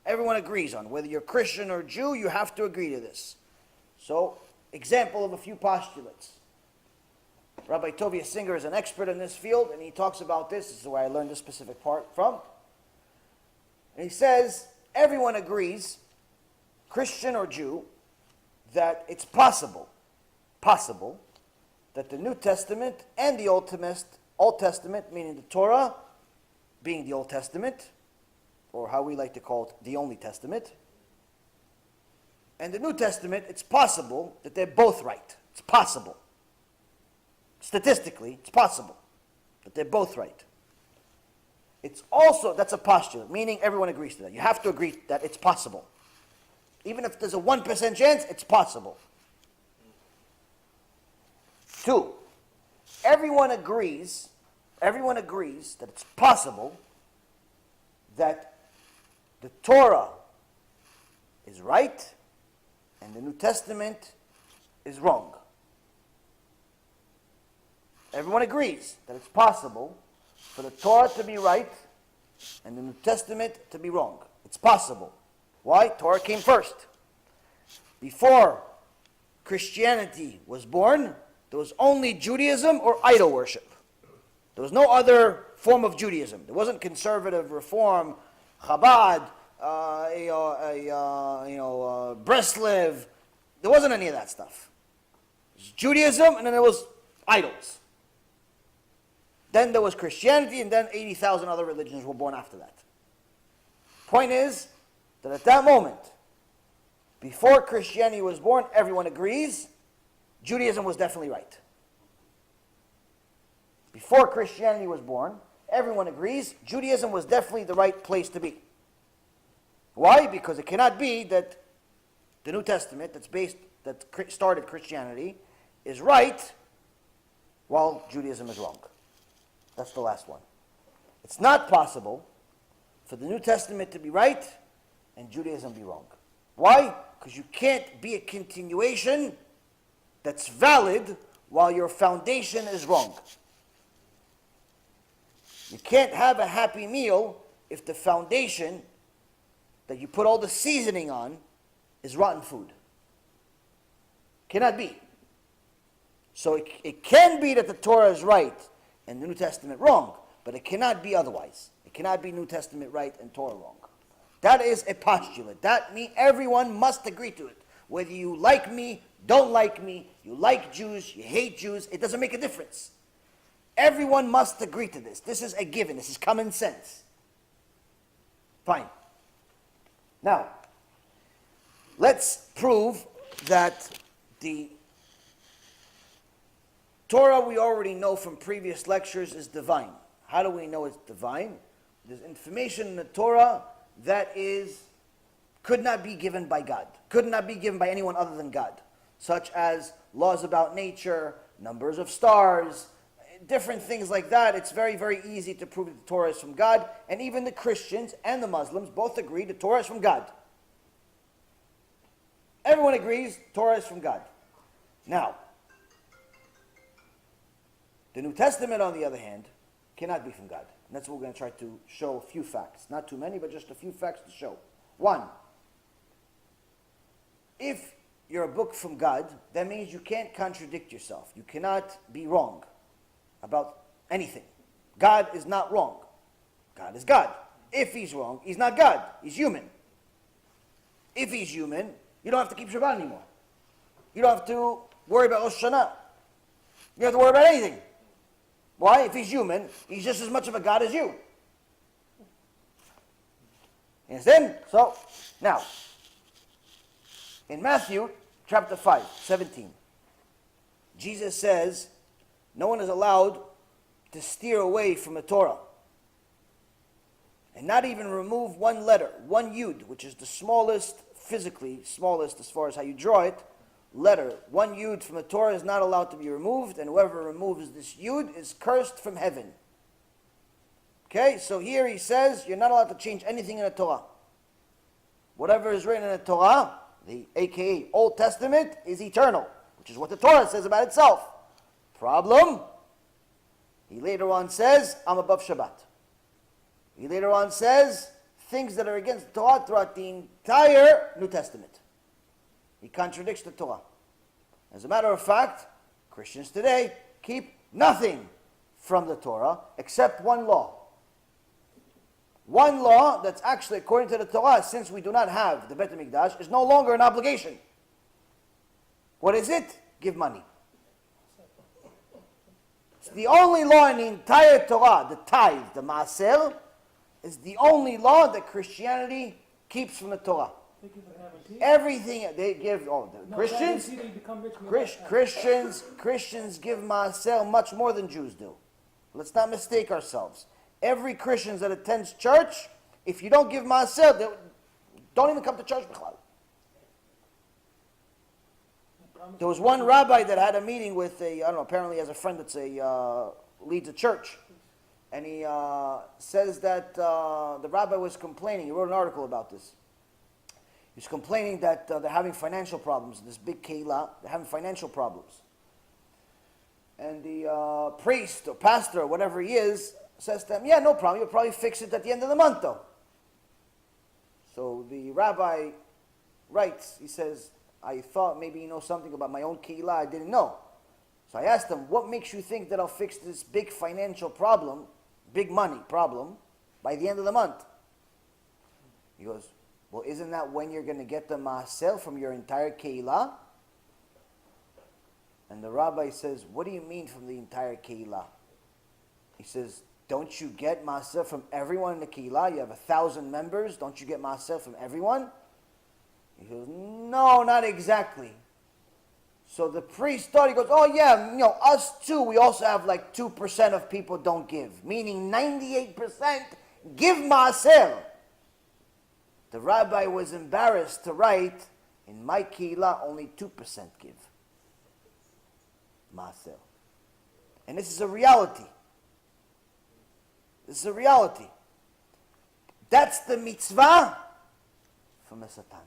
Everyone agrees on. Whether you're Christian or Jew, you have to agree to this. So, example of a few postulates. Rabbi Tovia Singer is an expert in this field, and he talks about this. This is where I learned this specific part from. And he says, everyone agrees, Christian or Jew, that it's possible, that the New Testament and the Old Testament, meaning the Torah, being the Old Testament, or how we like to call it, the only Testament, and the New Testament, it's possible that they're both right. It's possible. Statistically, it's possible that they're both right. It's also, that's a postulate, meaning everyone agrees to that. You have to agree that it's possible. Even if there's a 1% chance, it's possible. 2, everyone agrees that it's possible that the Torah is right and the New Testament is wrong. everyone agrees that it's possible for the Torah to be right and the New Testament to be wrong. It's possible. Why? Torah came first. Before Christianity was born, there was only Judaism or idol worship. There was no other form of Judaism. There wasn't conservative reform, Chabad, Breslev. There wasn't any of that stuff. It was Judaism, and then there was idols. Then there was Christianity, and then 80,000 other religions were born after that. Point is that at that moment, before Christianity was born, everyone agrees Judaism was definitely right. Before Christianity was born, everyone agrees Judaism was definitely the right place to be. Why? Because it cannot be that the New Testament that started Christianity is right while Judaism is wrong. That's the last one. It's not possible for the New Testament to be right and Judaism be wrong. Why? Because you can't be a continuation that's valid while your foundation is wrong. You can't have a happy meal if the foundation that you put all the seasoning on is rotten food. Cannot be. So it can be that the Torah is right and the New Testament wrong, but it cannot be otherwise. It cannot be New Testament right and Torah wrong. That is a postulate. That means everyone must agree to it. Whether you like me, don't like me, you like Jews, you hate Jews, it doesn't make a difference. Everyone must agree to this. This is a given. This is common sense. Fine. Now, let's prove that the Torah we already know from previous lectures is divine. How do we know it's divine? There's information in the Torah that could not be given by God, could not be given by anyone other than God, such as laws about nature, numbers of stars, different things like that. It's very, very easy to prove that the Torah is from God, and even the Christians and the Muslims both agree the Torah is from God. Everyone agrees Torah is from God. Now, the New Testament, on the other hand, cannot be from God. And that's what we're going to try to show a few facts. Not too many, but just a few facts to show. One, if you're a book from God, that means you can't contradict yourself. You cannot be wrong about anything. God is not wrong. God is God. If he's wrong, he's not God. He's human. If he's human, you don't have to keep Shabbat anymore. You don't have to worry about Rosh Hashanah. You don't have to worry about anything. Why? If he's human, he's just as much of a God as you. You understand? So, now, in Matthew chapter 5, 17, Jesus says, no one is allowed to steer away from the Torah. And not even remove one letter, one yud, which is the smallest, physically smallest as far as how you draw it, letter. One yud from the Torah is not allowed to be removed, and whoever removes this yud is cursed from heaven. Okay, so here he says you're not allowed to change anything in the Torah. Whatever is written in the Torah, the aka Old Testament, is eternal, which is what the Torah says about itself. Problem, he later on says, I'm above Shabbat. He later on says things that are against the Torah throughout the entire New Testament. He contradicts the Torah. As a matter of fact, Christians today keep nothing from the Torah except one law. One law that's actually, according to the Torah, since we do not have the Beit HaMikdash, is no longer an obligation. What is it? Give money. It's the only law in the entire Torah, the tithe, the maaser, is the only law that Christianity keeps from the Torah. Everything they give, Christians give maaser much more than Jews do. Let's not mistake ourselves. Every Christian that attends church, if you don't give maaser, they don't even come to church. There was one rabbi that had a meeting with apparently he has a friend that's leads a church. And he says that the rabbi was complaining. He wrote an article about this. He was complaining that they're having financial problems. This big keilah, they're having financial problems. And the priest or pastor or whatever he is says to them, yeah, no problem, you'll probably fix it at the end of the month though. So the rabbi writes, he says, I thought maybe you know something about my own keilah, I didn't know. So I asked him, what makes you think that I'll fix this big financial problem, big money problem, by the end of the month? He goes, well, isn't that when you're going to get the maaser from your entire keilah? And the rabbi says, what do you mean from the entire keilah? He says, don't you get maaser from everyone in the keilah? You have 1,000 members, don't you get maaser from everyone? He goes, no, not exactly. So the priest thought, he goes, oh yeah, us too, we also have like 2% of people don't give. Meaning 98% give maaser. The rabbi was embarrassed to write, in my keilah, only 2% give maaser. And this is a reality. This is a reality. That's the mitzvah from the Satan.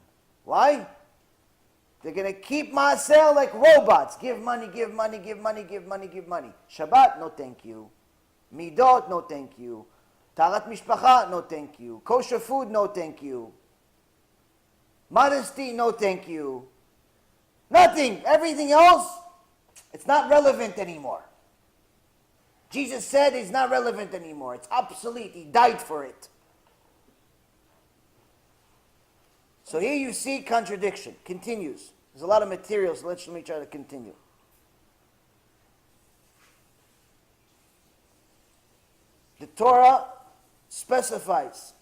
Why? They're going to keep maaser like robots. Give money, give money, give money, give money, give money. Shabbat, no thank you. Midot, no thank you. Tarat mishpacha, no thank you. Kosher food, no thank you. Modesty, no thank you. Nothing. Everything else, it's not relevant anymore. Jesus said it's not relevant anymore. It's obsolete. He died for it. So here you see contradiction. Continues. There's a lot of material, so let me try to continue. The Torah specifies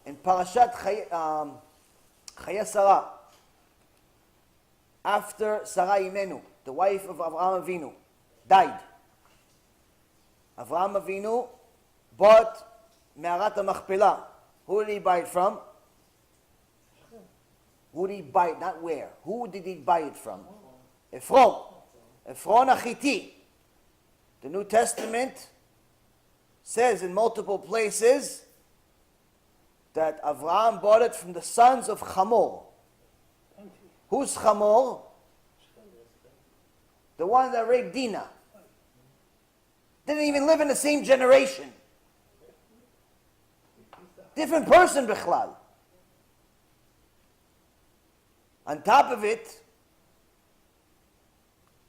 in Parashat Chaya Sarah, after Sarah Imenu, the wife of Avraham Avinu, died. Avraham Avinu bought Me'arat HaMachpelah. Who did he buy it from? Who did he buy it? Not where. Who did he buy it from? Ephron. Ephron Achiti. The New Testament says in multiple places that Avraham bought it from the sons of Hamor. Who's Hamor? The one that raped Dinah. Didn't even live in the same generation. Different person, Bichlal. On top of it,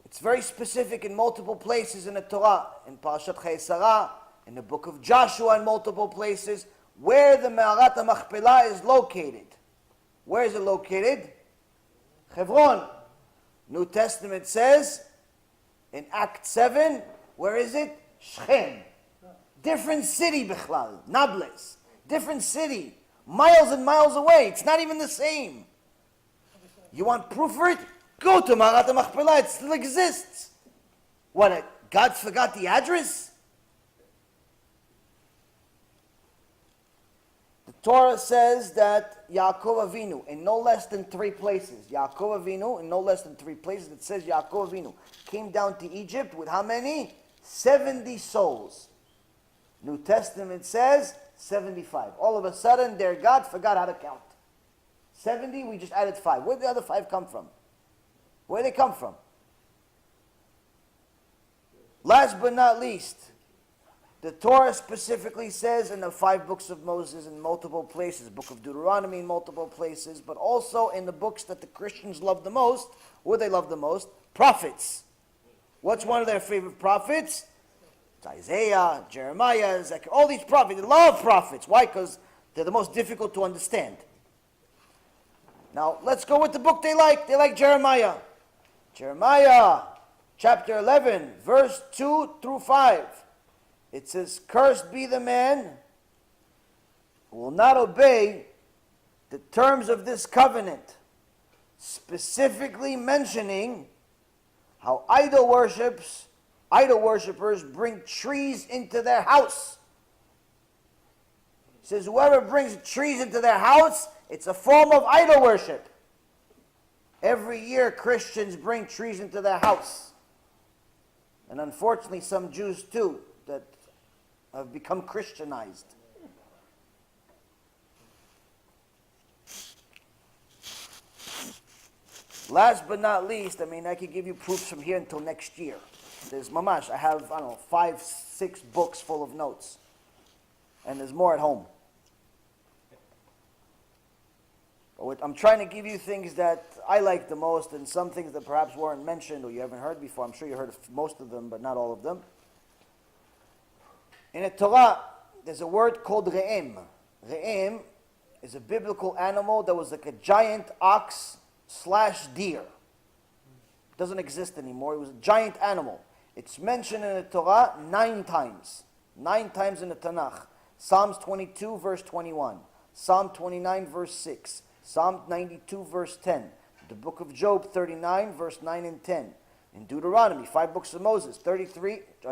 it's very specific in multiple places in the Torah, in Parashat Chayei Sarah, in the book of Joshua, in multiple places, where the Me'arat HaMachpelah is located. Where is it located? Hebron. New Testament says, in Act 7, where is it? Shechem. Different city, Bichlal. Nablus. Different city. Miles and miles away. It's not even the same. You want proof for it? Go to Me'arat HaMachpelah. It still exists. What, God forgot the address? The Torah says that Yaakov Avinu, in no less than 3 places, Yaakov Avinu, in no less than 3 places, it says Yaakov Avinu came down to Egypt with how many? 70 souls. New Testament says 75. All of a sudden, their God forgot how to count. 70, we just added 5. Where did the other 5 come from? Where did they come from? Last but not least, the Torah specifically says in the 5 books of Moses in multiple places, Book of Deuteronomy in multiple places, but also in the books that the Christians love the most. What do they love the most? Prophets. What's one of their favorite prophets? It's Isaiah, Jeremiah, Zechariah, all these prophets. They love prophets. Why? Because they're the most difficult to understand. Now, let's go with the book they like. They like Jeremiah. Jeremiah, chapter 11, verse 2 through 5. It says, cursed be the man who will not obey the terms of this covenant, specifically mentioning how idol worshippers bring trees into their house. It says, whoever brings trees into their house, it's a form of idol worship. Every year, Christians bring trees into their house. And unfortunately, some Jews too, that have become Christianized. Last but not least, I could give you proofs from here until next year. There's mamash. I have, I don't know, 5, 6 books full of notes. And there's more at home. I'm trying to give you things that I like the most and some things that perhaps weren't mentioned or you haven't heard before. I'm sure you heard of most of them, but not all of them. In the Torah, there's a word called re'em. Re'em is a biblical animal that was like a giant ox / deer. It doesn't exist anymore. It was a giant animal. It's mentioned in the Torah 9 times. 9 times in the Tanakh. Psalms 22, verse 21. Psalm 29, verse 6. Psalm 92, verse 10. The book of Job 39, verse 9 and 10. In Deuteronomy, 5 books of Moses,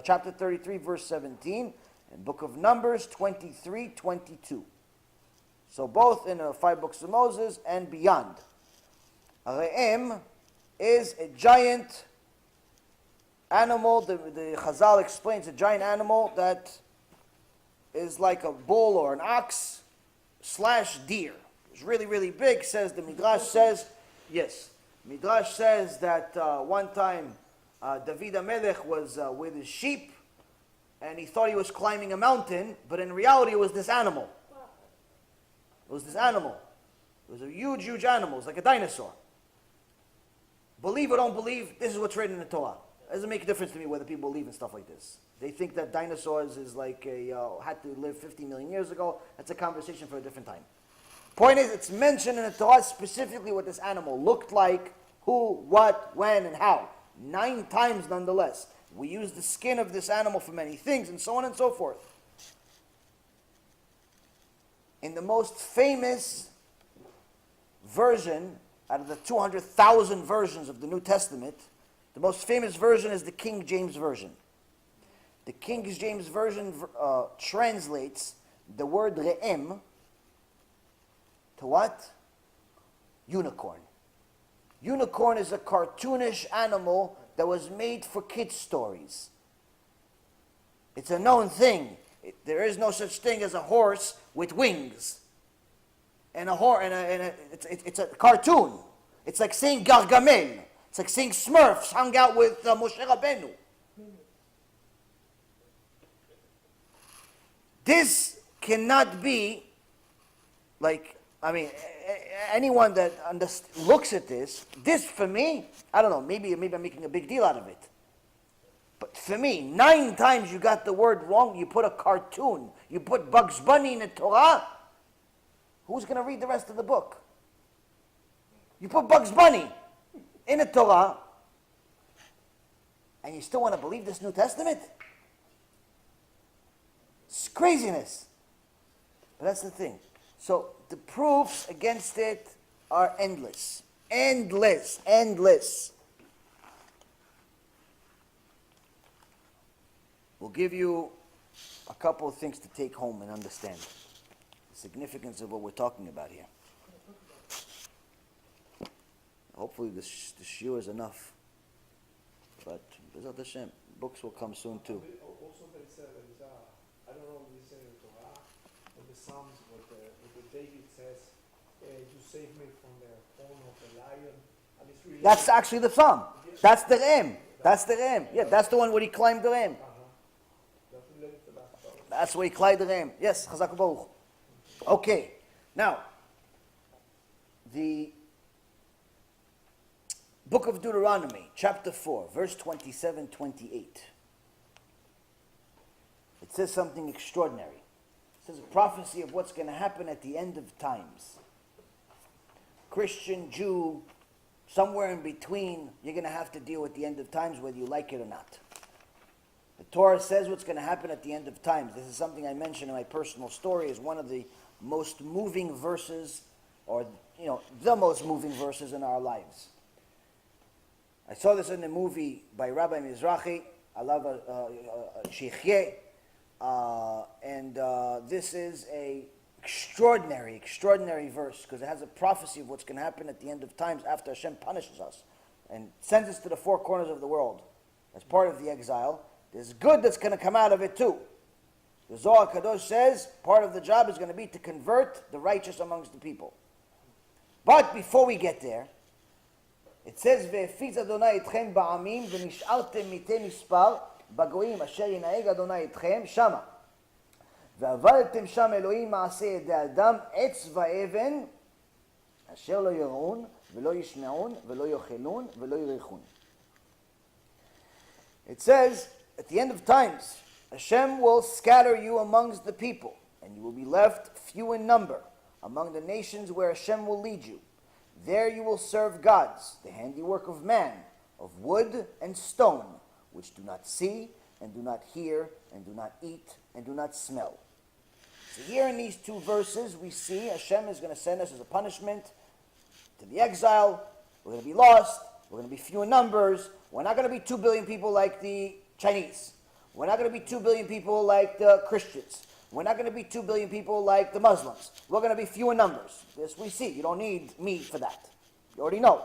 chapter 33, verse 17. And book of Numbers 23, 22. So both in the 5 books of Moses and beyond. A re'em is a giant animal. The Chazal explains a giant animal that is like a bull or an ox / deer. It's really, really big, says the Midrash says, yes. Midrash says that one time David HaMelech was with his sheep and he thought he was climbing a mountain, but in reality it was this animal. It was this animal. It was a huge, huge animal. It was like a dinosaur. Believe or don't believe, this is what's written in the Torah. It doesn't make a difference to me whether people believe in stuff like this. They think that dinosaurs is like had to live 50 million years ago. That's a conversation for a different time. Point is, it's mentioned in the Torah specifically what this animal looked like, who, what, when, and how. 9 times nonetheless. We use the skin of this animal for many things, and so on and so forth. In the most famous version, out of the 200,000 versions of the New Testament, the most famous version is the King James Version. The King James Version translates the word re'em to what? Unicorn. Unicorn is a cartoonish animal that was made for kids' stories. It's a known thing. There is no such thing as a horse with wings. And it's a cartoon. It's like saying Gargamel. It's like saying Smurfs hung out with Moshe Rabbeinu. This cannot be like, I mean, anyone that looks at this for me, I don't know, maybe I'm making a big deal out of it. But for me, 9 times you got the word wrong. You put a cartoon. You put Bugs Bunny in the Torah. Who's going to read the rest of the book? You put Bugs Bunny in the Torah, and you still want to believe this New Testament? It's craziness. But that's the thing. So the proofs against it are endless. Endless. Endless. We'll give you a couple of things to take home and understand the significance of what we're talking about here. Hopefully the shiur is enough. But B'ezrat Hashem, books will come soon too. Also, there is I don't know if this is in the Torah or the Psalms, but David says, "You save me from the horn of the lion." And it's really That's actually the Psalm. That's the Re'em. That's the Re'em. Yeah, that's the one where he climbed the Re'em. That's related to that. That's where he climbed the Re'em. Yes, Chazak Baruch. Okay, now the Book of Deuteronomy, chapter 4, verse 27-28. It says something extraordinary. It says a prophecy of what's going to happen at the end of times. Christian, Jew, somewhere in between, you're going to have to deal with the end of times whether you like it or not. The Torah says what's going to happen at the end of times. This is something I mentioned in my personal story as one of the most moving verses, or the most moving verses in our lives. I saw this in the movie by Rabbi Mizrahi, Allah Sheikhye, and this is a extraordinary verse because it has a prophecy of what's going to happen at the end of times after Hashem punishes us and sends us to the 4 corners of the world as part of the exile. There's good that's going to come out of it too. The Zohar Kadosh says part of the job is going to be to convert the righteous amongst the people. But before we get there, It says, והפיץ אדוני אתכם בעמים ונשארתם מתי מספר בגויים אשר ינהג אדוני אתכם שמה. ועבדתם שם אלוהים מעשה ידי אדם עץ ואבן אשר לא יראון ולא ישמעון ולא יאכלון ולא יריחון. It says, at the end of times, Hashem will scatter you amongst the people, and you will be left few in number among the nations where Hashem will lead you. There you will serve gods, the handiwork of man, of wood and stone, which do not see, and do not hear, and do not eat, and do not smell. So here in these two verses, we see Hashem is going to send us as a punishment to the exile. We're going to be lost. We're going to be few in numbers. We're not going to be 2 billion people like the Chinese. We're not going to be 2 billion people like the Christians. We're not going to be 2 billion people like the Muslims. We're going to be few in numbers. This we see. You don't need me for that. You already know.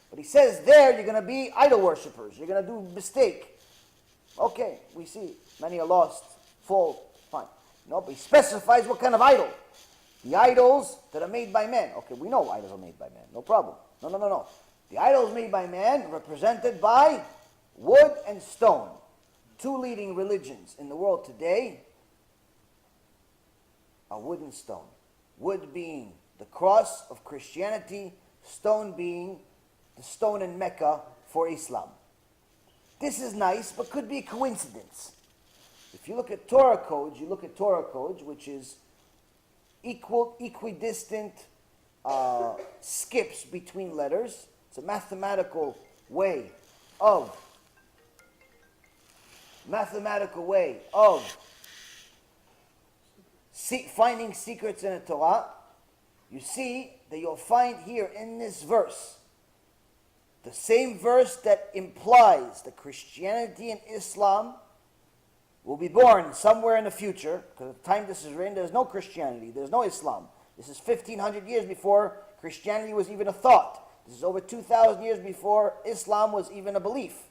But he says there you're going to be idol worshippers. You're going to do mistake. Okay, we see. Many are lost, fall, fine. No, but he specifies what kind of idol. The idols that are made by men. Okay, we know idols are made by men. No problem. No. The idols made by man represented by wood and stone. Two leading religions in the world today are wood and stone. Wood being the cross of Christianity, stone being the stone in Mecca for Islam. This is nice, but could be a coincidence. If you look at Torah codes, which is equidistant skips between letters. It's a mathematical way of finding secrets in a Torah. You see that you'll find here in this verse the same verse that implies that Christianity and Islam will be born somewhere in the future, because at the time this is written, there's no Christianity, there's no Islam. This is 1,500 years before Christianity was even a thought. This is over 2,000 years before Islam was even a belief.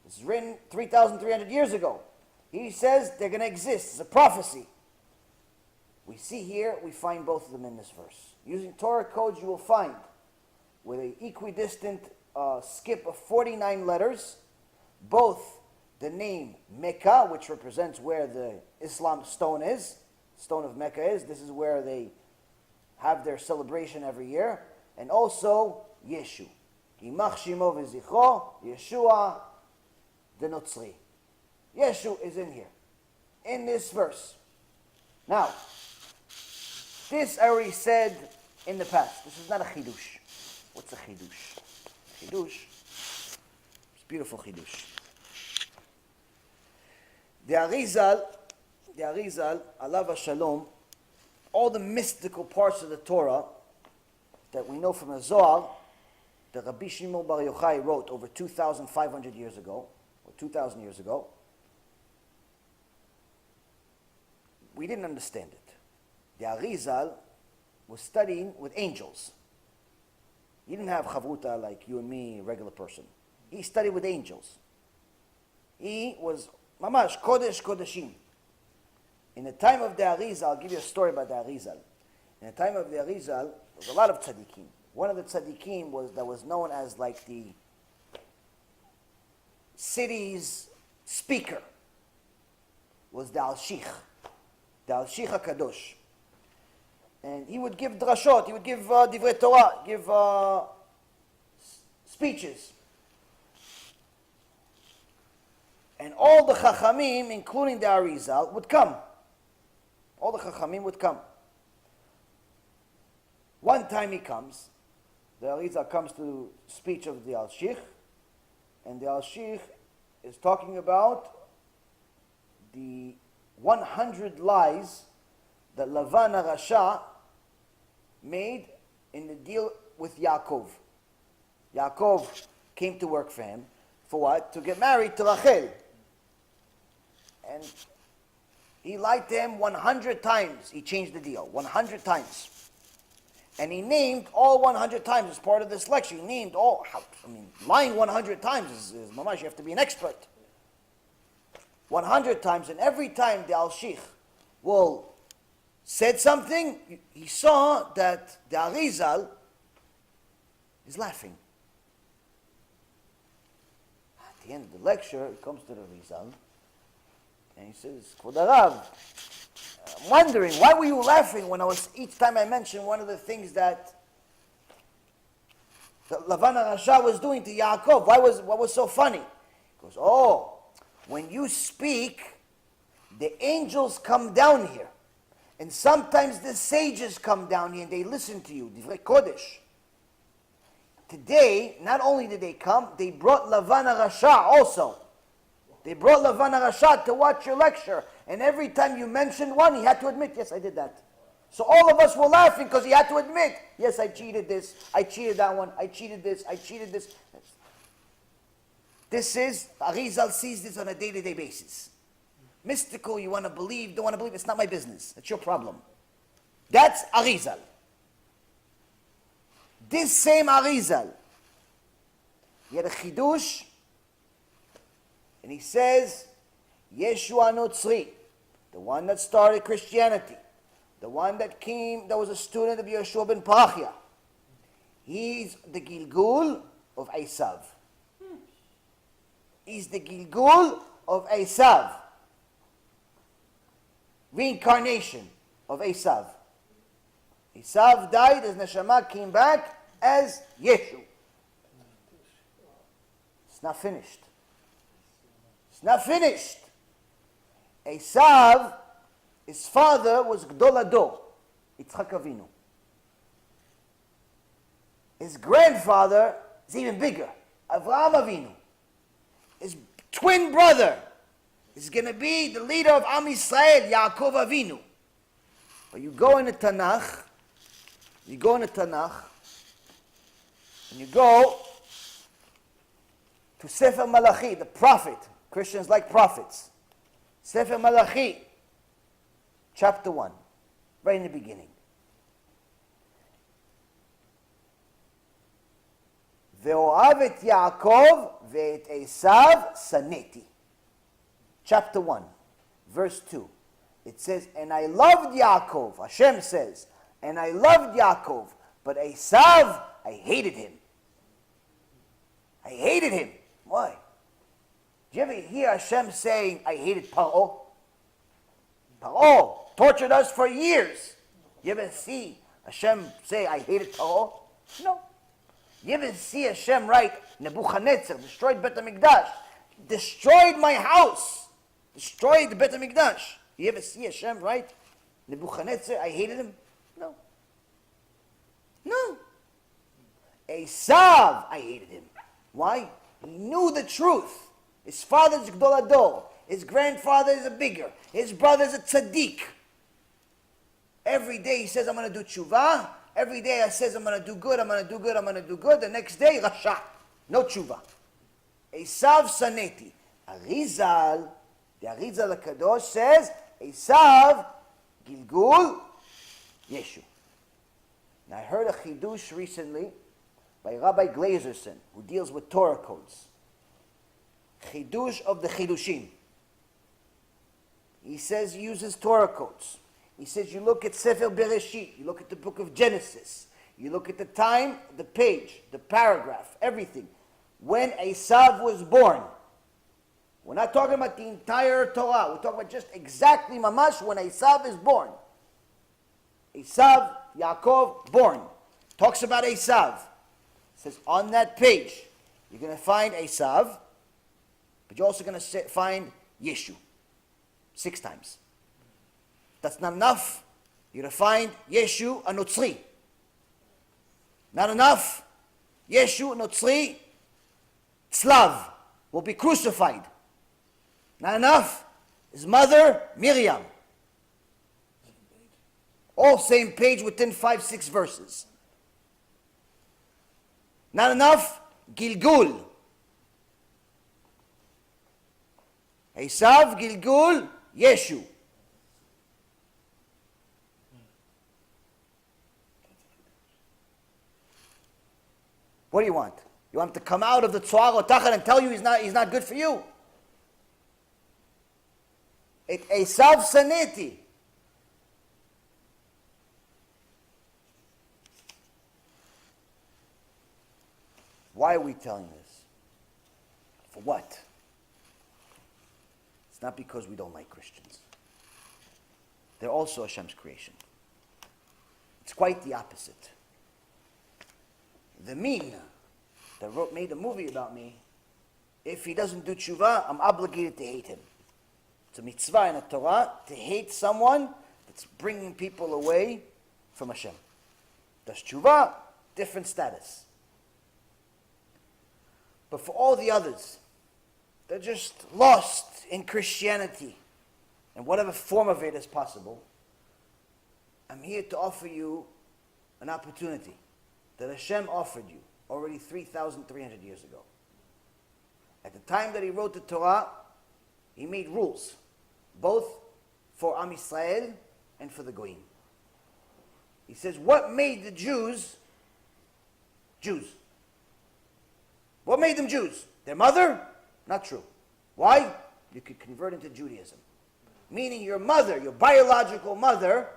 This is written 3,300 years ago. He says they're going to exist. It's a prophecy. We see here, we find both of them in this verse. Using Torah codes, you will find with an equidistant skip of 49 letters, both the name Mecca, which represents where the Islam stone is, stone of Mecca is. This is where they have their celebration every year. And also Yeshua. Yimach Shimo v'zichro, Yeshua the Notzri. Yeshua is in here, in this verse. Now, this I already said in the past. This is not a chidush. What's a chidush? Chidush. It's beautiful chidush. The Arizal, alav shalom, all the mystical parts of the Torah that we know from the Zohar, that Rabbi Shimon Bar Yochai wrote over 2,500 years ago, or 2,000 years ago, we didn't understand it. The Arizal was studying with angels. He didn't have chavruta like you and me, a regular person. He studied with angels. He was mamash, kodesh kodeshim. In the time of the Arizal, I'll give you a story about the Arizal. In the time of the Arizal, there was a lot of tzaddikim. One of the tzaddikim was known as like the city's speaker, was the Al-Shich HaKadosh. And he would give drashot, he would give divrei Torah, give speeches. And all the chachamim, including the Arizal, would come. All the chachamim would come. One time he comes, the Arizal comes to the speech of the Al-Shich, and the Al-Shich is talking about the 100 lies that Lavan HaRasha made in the deal with Yaakov. Yaakov came to work for him. For what? To get married to Rachel. And he lied to him 100 times. He changed the deal 100 times. And he named all 100 times as part of this lecture. He named all. Lying 100 times is mamash, you have to be an expert. 100 times, and every time the Al-Shich said something, he saw that the Arizal is laughing. the end of the lecture, he comes to the Rizal, and he says, Kvod Harav, I'm wondering, why were you laughing when each time I mentioned one of the things that Lavan HaRasha was doing to Yaakov? What was so funny? He goes, oh, when you speak, the angels come down here. And sometimes the sages come down here and they listen to you. Divrei Kodesh. Today, not only did they come, they brought Lavan HaRasha also. They brought Lavan HaRasha to watch your lecture. And every time you mentioned one, he had to admit, yes, I did that. So all of us were laughing because he had to admit, yes, I cheated this, I cheated that one, I cheated this, I cheated this. This is, Arizal sees this on a day-to-day basis. Mystical, you want to believe, don't want to believe, it's not my business. It's your problem. That's Arizal. This same Arizal, he had a chidush, and he says, Yeshua Notzri, the one that started Christianity, the one that was a student of Yeshua ben Parachia, he's the Gilgul of Esav. He's the Gilgul of Esav. Reincarnation of Esav. Esav died, his neshama came back as Yeshua. It's not finished. It's not finished. Esav, his father was Gdol Ador, Yitzchak Avinu. His grandfather is even bigger, Avraham Avinu. His twin brother is going to be the leader of Am Yisrael, Yaakov Avinu. But you go in the Tanakh, and you go to Sefer Malachi, the prophet. Christians like prophets. Sefer Malachi, chapter 1, right in the beginning. Ve'oav et Yaakov ve'et Esav saneti. Chapter 1, verse 2. It says, and I loved Yaakov, Hashem says, and I loved Yaakov, but Esav, I hated him. I hated him. Why? Do you ever hear Hashem saying, I hated Paro? Paro tortured us for years. You ever see Hashem say, I hated Paro? No. You ever see Hashem write, Nebuchadnezzar destroyed Bet HaMikdash, destroyed my house, destroyed the Bet HaMikdash? You ever see Hashem write, Nebuchadnezzar, I hated him? No. No. Esav, I hated him. Why? He knew the truth. His father's Gdol Ador. His grandfather is a bigger. His brother's a tzaddik. Every day he says, I'm going to do tshuva. Every day he says, I'm going to do good, I'm going to do good, I'm going to do good. The next day, Rasha. No tshuva. Esav saneti. Arizal, the Arizal HaKadosh says, Esav, Gilgul, Yeshu. Now I heard a chidush recently by Rabbi Glazerson, who deals with Torah codes. Chidush of the chidushim. He says he uses Torah codes. He says you look at Sefer Bereshit, you look at the book of Genesis, you look at the time, the page, the paragraph, everything. When Esav was born. We're not talking about the entire Torah. We're talking about just exactly mamash when Esav is born. Esav, Yaakov, born. Talks about Esav. It says on that page, you're going to find Esav, but you're also going to find Yeshu. 6 times. That's not enough. You're going to find Yeshu, a Notzri. Not enough. Yeshu, Notzri, Slav, will be crucified. Not enough. His mother, Miriam. All same page within 5-6 verses. Not enough. Gilgul. Esav, Gilgul, Yeshu. What do you want? You want him to come out of the Tzohar Otachar and tell you he's not good for you? Esav saneti. Why are we telling this? For what? It's not because we don't like Christians. They're also Hashem's creation. It's quite the opposite. The mean that made a movie about me, if he doesn't do tshuva, I'm obligated to hate him. It's a mitzvah in the Torah to hate someone that's bringing people away from Hashem. Does tshuva, different status. But for all the others, they're just lost in Christianity, in whatever form of it is possible. I'm here to offer you an opportunity that Hashem offered you already 3,300 years ago. At the time that he wrote the Torah, he made rules, both for Am Yisrael and for the Goyim. He says, what made the Jews Jews? What made them Jews? Their mother? Not true. Why? You could convert into Judaism. Meaning your mother, your biological mother,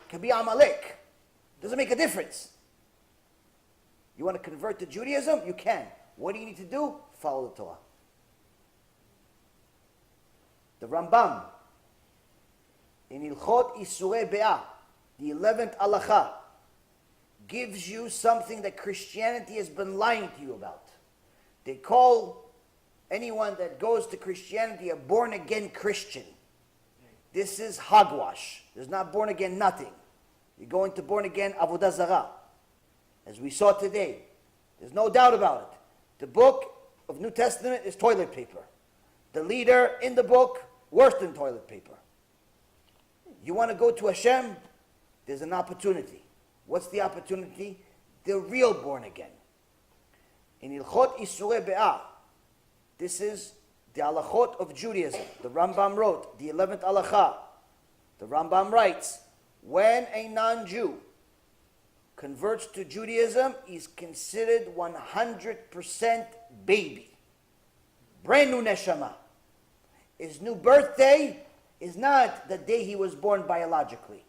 can be Amalek. Doesn't make a difference. You want to convert to Judaism? You can. What do you need to do? Follow the Torah. The Rambam, in Ilchot Isurei Be'ah, the 11th halacha, gives you something that Christianity has been lying to you about. They call anyone that goes to Christianity a born-again Christian. This is hogwash. There's not born-again nothing. You're going to born-again Avodah Zarah. As we saw today. There's no doubt about it. The book of New Testament is toilet paper. The leader in the book, worse than toilet paper. You want to go to Hashem? There's an opportunity. What's the opportunity? The real born again. In Ilchot Isurei Be'ah, this is the halachot of Judaism. The Rambam wrote, the 11th halacha. The Rambam writes, when a non-Jew converts to Judaism, he's considered 100% baby. Brand new neshama. His new birthday is not the day he was born biologically.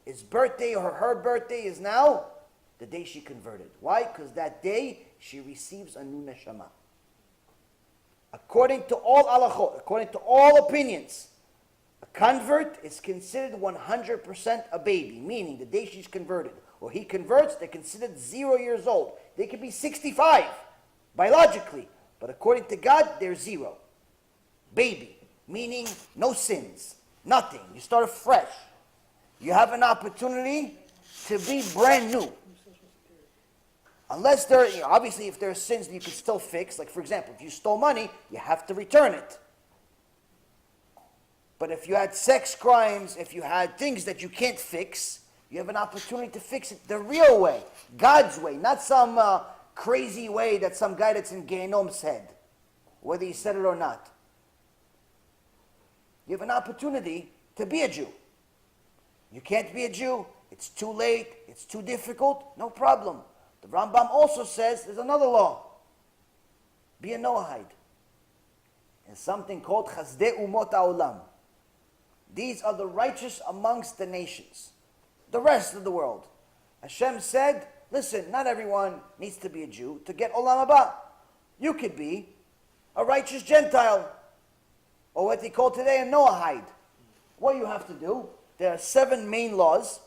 His birthday or her birthday is now the day she converted. Why? Because that day she receives a new neshama. According to all halachot, according to all opinions, a convert is considered 100% a baby, meaning the day she's converted or he converts, they're considered 0 years old. They could be 65 biologically, but according to God, they're 0. Baby, meaning no sins, nothing. You start afresh. You have an opportunity to be brand new. Unless there, obviously if there are sins that you can still fix, like for example, if you stole money, you have to return it. But if you had sex crimes, if you had things that you can't fix, you have an opportunity to fix it the real way, God's way, not some crazy way that some guy that's in Gehenom said, whether he said it or not. You have an opportunity to be a Jew. You can't be a Jew, it's too late, it's too difficult, no problem. The Rambam also says there's another law. Be a Noahide. And something called Chazdei Umot HaOlam. These are the righteous amongst the nations. The rest of the world. Hashem said, listen, not everyone needs to be a Jew to get Olam Haba. You could be a righteous Gentile. Or what they call today a Noahide. What you have to do, there are 7 main laws.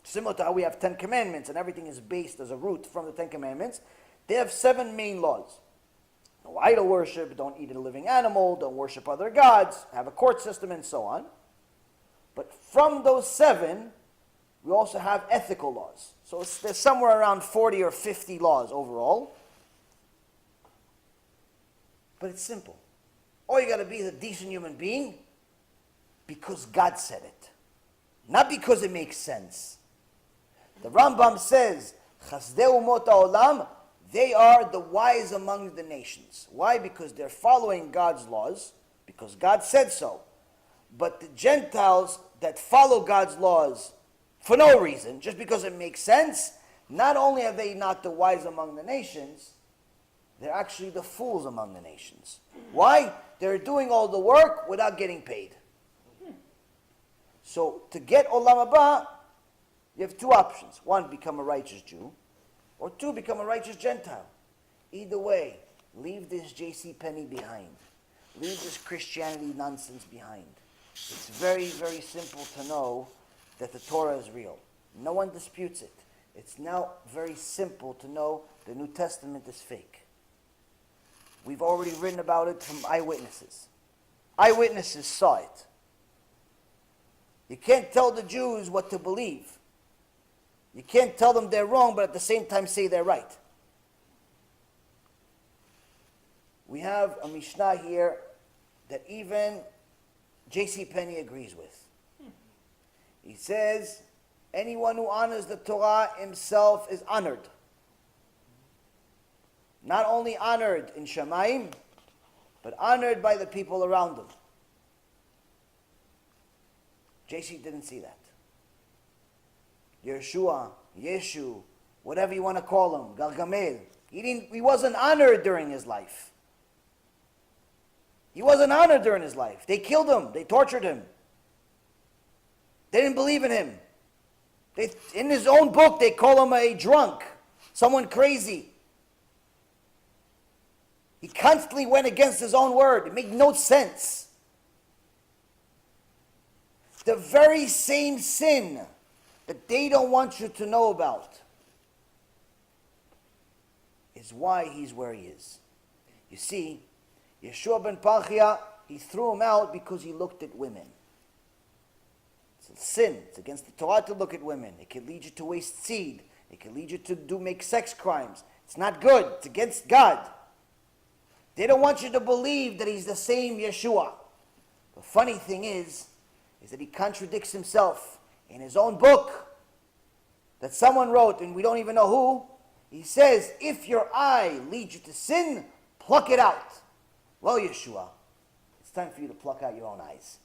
Similar to how we have 10 commandments and everything is based as a root from the 10 commandments. They have 7 main laws. No idol worship, don't eat a living animal, don't worship other gods, have a court system and so on. But from those 7, we also have ethical laws. So there's somewhere around 40 or 50 laws overall. But it's simple. All you got to be is a decent human being because God said it. Not because it makes sense. The Rambam says, Chazdei Umot HaOlam, they are the wise among the nations. Why? Because they're following God's laws, because God said so. But the Gentiles that follow God's laws for no reason, just because it makes sense, not only are they not the wise among the nations, they're actually the fools among the nations. Why? They're doing all the work without getting paid. So to get Olam Haba, you have 2 options. 1, become a righteous Jew, or 2, become a righteous Gentile. Either way, Leave this J.C. Penney behind. Leave this Christianity nonsense behind. It's very, very simple to know that the Torah is real. No one disputes it. It's now very simple to know the New Testament is fake. We've already written about it from eyewitnesses. Eyewitnesses saw it. You can't tell the Jews what to believe. You can't tell them they're wrong, but at the same time say they're right. We have a Mishnah here that even J.C. Penney agrees with. He says, anyone who honors the Torah himself is honored. Not only honored in Shamayim, but honored by the people around him. J.C. didn't see that. Yeshua, Yeshu, whatever you want to call him, Gargamel, he wasn't honored during his life. He wasn't honored during his life. They killed him. They tortured him. They didn't believe in him. In his own book, they call him a drunk, someone crazy. He constantly went against his own word. It made no sense. The very same sin that they don't want you to know about is why he's where he is. You see, Yeshua ben Parchia, he threw him out because he looked at women. It's a sin. It's against the Torah to look at women. It can lead you to waste seed. It can lead you to make sex crimes. It's not good. It's against God. They don't want you to believe that he's the same Yeshua. The funny thing is that he contradicts himself in his own book that someone wrote, and we don't even know who. He says, if your eye leads you to sin, pluck it out. Well, Yeshua, it's time for you to pluck out your own eyes.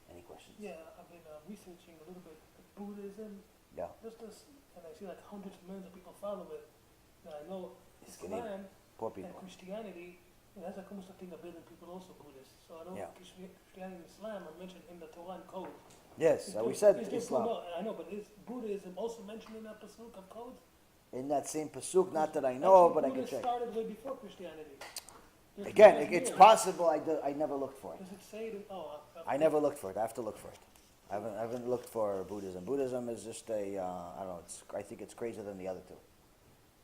Any questions? Yeah, I've been researching a little bit of Buddhism. Yeah. And I see like hundreds of millions of people follow it. Now I know Islam Poor and people. Christianity, it has like almost, I think, 1 billion people also Buddhists. So I know Yeah. Christianity and Islam are mentioned in the Torah and code. Yes, Is we there- said is there- Islam. No, I know, but is Buddhism also mentioned in that pasuk of code? In that same pasuk, not that I know, Actually, but I can Buddha check. started way before Christianity. Again, There's it's years. possible. I never looked for it. Does it say it? I never looked for it. I have to look for it. I haven't looked for Buddhism. Buddhism is just I don't know. I think it's crazier than the other two.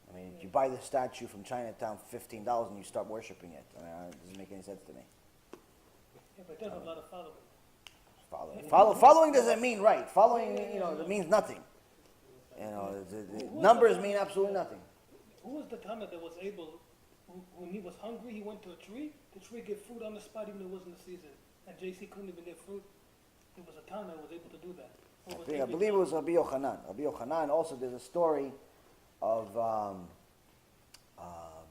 I mean, if you buy the statue from Chinatown for $15 and you start worshiping it, it doesn't make any sense to me. Yeah, but it does have a lot of following. Following doesn't mean right. Following, it means nothing. The numbers mean absolutely nothing. Who was the Tana that was able, when he was hungry, he went to a tree, the tree gave fruit on the spot even though it wasn't the season. And JC couldn't even get fruit. There was a Tana that was able to do that. I believe it was Rabbi Yochanan. Rabbi Yochanan, also there's a story of Bar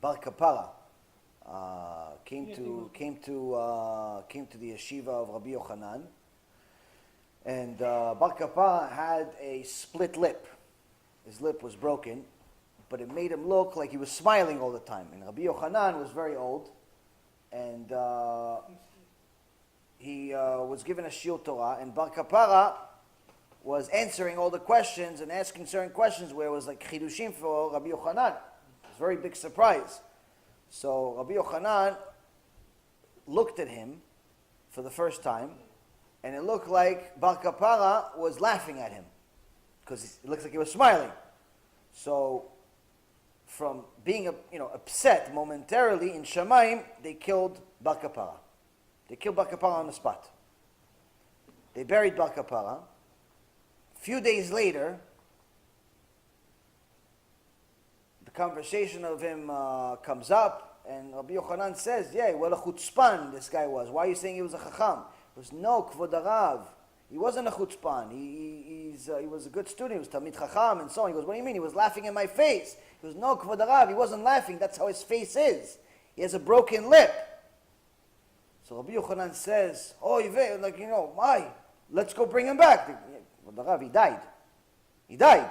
Kapara. Came to the yeshiva of Rabbi Yochanan. And Bar Kapara had a split lip. His lip was broken, but it made him look like he was smiling all the time. And Rabbi Yochanan was very old, and he was given a shiur Torah, and Bar Kapara was answering all the questions and asking certain questions where it was like chidushim for Rabbi Yochanan. It was a very big surprise. So Rabbi Yochanan looked at him for the first time, and it looked like Bar Kapara was laughing at him, because it looks like he was smiling. So, from being upset momentarily in Shamayim, they killed Bar Kapara. They killed Bar Kapara on the spot. They buried Bar Kapara. A few days later, the conversation of him comes up, and Rabbi Yochanan says, "Yeah, what a chutzpan this guy was. Why are you saying he was a chacham?" It was, "No, Kvod Harav. He wasn't a chutzpan. He was a good student. He was Talmid Chacham and so on." He goes, "What do you mean? He was laughing in my face." He goes, "No, Kvod Harav. He wasn't laughing. That's how his face is. He has a broken lip." So Rabbi Yochanan says, "Oh, why? Let's go bring him back." Kvod Harav, he died. He died.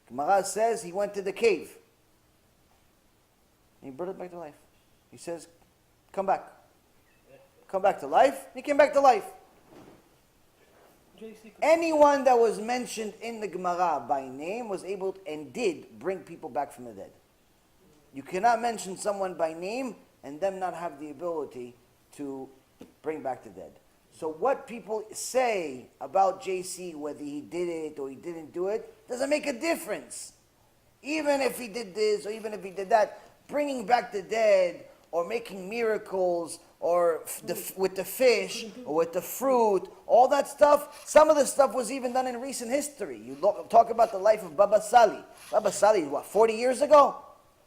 Gemara says he went to the cave. And he brought it back to life. He says, "Come back. Come back to life." And he came back to life. Anyone that was mentioned in the Gemara by name was able and did bring people back from the dead. You cannot mention someone by name and them not have the ability to bring back the dead. So what people say about JC, whether he did it or he didn't do it, doesn't make a difference. Even if he did this or even if he did that, bringing back the dead or making miracles or with the fish or with the fruit, all that stuff, some of the stuff was even done in recent history. You talk about the life of Baba Sali. Baba Sali, what, 40 years ago?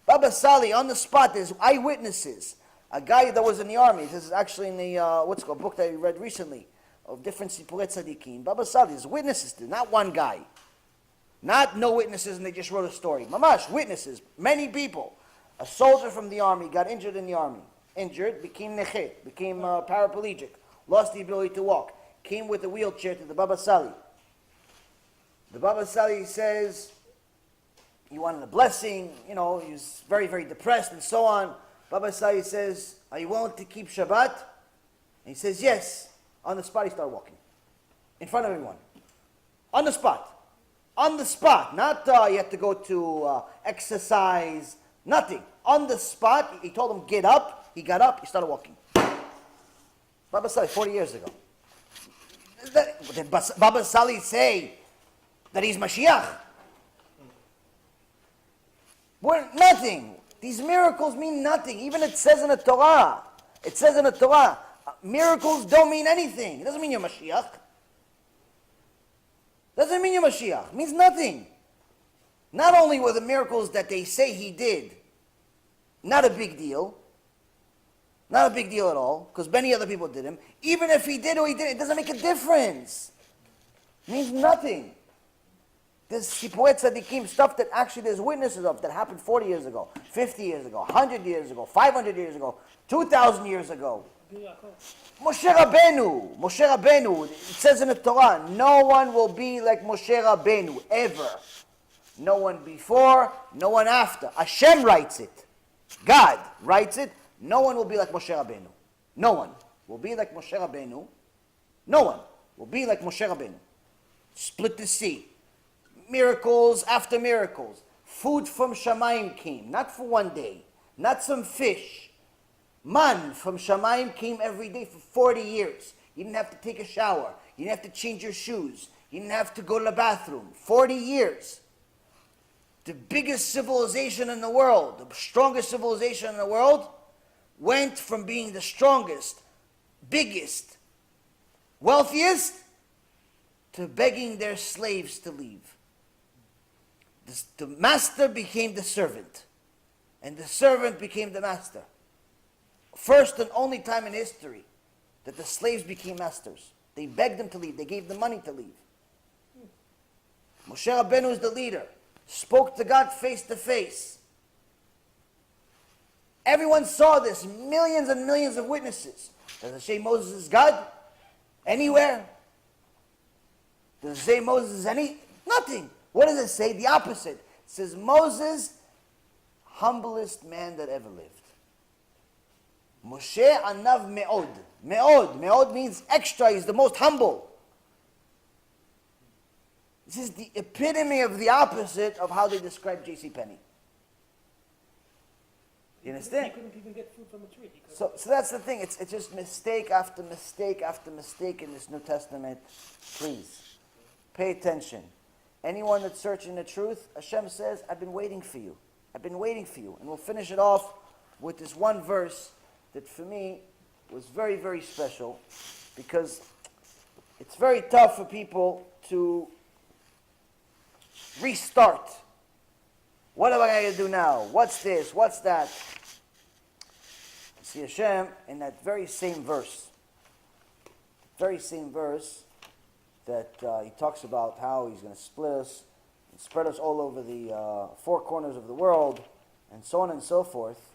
Baba Sali, on the spot, there's eyewitnesses. A guy that was in the army, this is actually in the, what's it called, book that I read recently, of different Sipurei Tzadikim. Baba Sali, there's witnesses to, not one guy. Not no witnesses and they just wrote a story. Mamash, witnesses, many people. A soldier from the army got injured in the army. Injured, became neche, became paraplegic, lost the ability to walk. Came with a wheelchair to the Baba Sali. The Baba Sali says he wanted a blessing, he was very, very depressed and so on. Baba Sali says, are you willing to keep Shabbat? And he says, yes. On the spot, he started walking. In front of everyone. On the spot. On the spot. Not you have to go to exercise. Nothing. On the spot, he told him, get up. He got up, he started walking. Baba Sali, 40 years ago. Did Baba Sali say that he's Mashiach? Nothing. These miracles mean nothing. Even it says in the Torah. It says in the Torah, miracles don't mean anything. It doesn't mean you're Mashiach. Doesn't mean you're Mashiach. It means nothing. Not only were the miracles that they say he did not a big deal, not a big deal at all, because many other people did him. Even if he did or he didn't, it doesn't make a difference. It means nothing. There's Sipurei Tzadikim, stuff that actually there's witnesses of that happened 40 years ago, 50 years ago, 100 years ago, 500 years ago, 2,000 years ago. Moshe Rabbeinu, it says in the Torah, no one will be like Moshe Rabbeinu, ever. No one before, no one after. Hashem writes it. God writes it. No one will be like Moshe Rabbeinu. No one will be like Moshe Rabbeinu. No one will be like Moshe Rabbeinu. Split the sea. Miracles after miracles. Food from Shamayim came, not for one day. Not some fish. Man from Shamayim came every day for 40 years. You didn't have to take a shower. You didn't have to change your shoes. You didn't have to go to the bathroom. 40 years. The biggest civilization in the world, the strongest civilization in the world, went from being the strongest, biggest, wealthiest, to begging their slaves to leave. The master became the servant, and the servant became the master. First and only time in history that the slaves became masters. They begged them to leave. They gave them money to leave. Moshe Rabbeinu is the leader. Spoke to God face to face. Everyone saw this. Millions and millions of witnesses. Does it say Moses is God? Anywhere? Does it say Moses is nothing. What does it say? The opposite. It says Moses, humblest man that ever lived. Moshe anav me'od. Me'od means extra. He's the most humble. This is the epitome of the opposite of how they describe J.C. Penney. You understand? He couldn't even get food from a tree. So that's the thing. It's just mistake after mistake after mistake in this New Testament. Please, pay attention. Anyone that's searching the truth, Hashem says, I've been waiting for you. I've been waiting for you. And we'll finish it off with this one verse that for me was very, very special, because it's very tough for people to restart. What am I going to do now? What's this? What's that? See Hashem in that very same verse that he talks about how he's going to split us and spread us all over the four corners of the world and so on and so forth.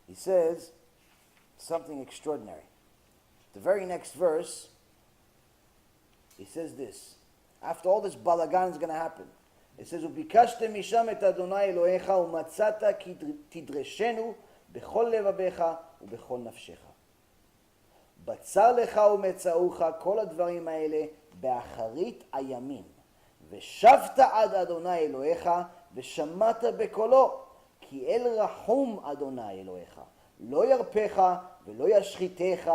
He says something extraordinary. The very next verse, he says this. After all this balagan is going to happen, it says, "Ubikashte misham et Adonai Elohecha umatzata ki tidreshenu bechol levabecha ubechol nafshecha. בצר לך ומצאוך כל הדברים האלה באחרית הימים. ושבת עד אדוני אלוהיך ושמעת בקולו, כי אל רחום אדוני אלוהיך, לא ירפך ולא ישחיתך,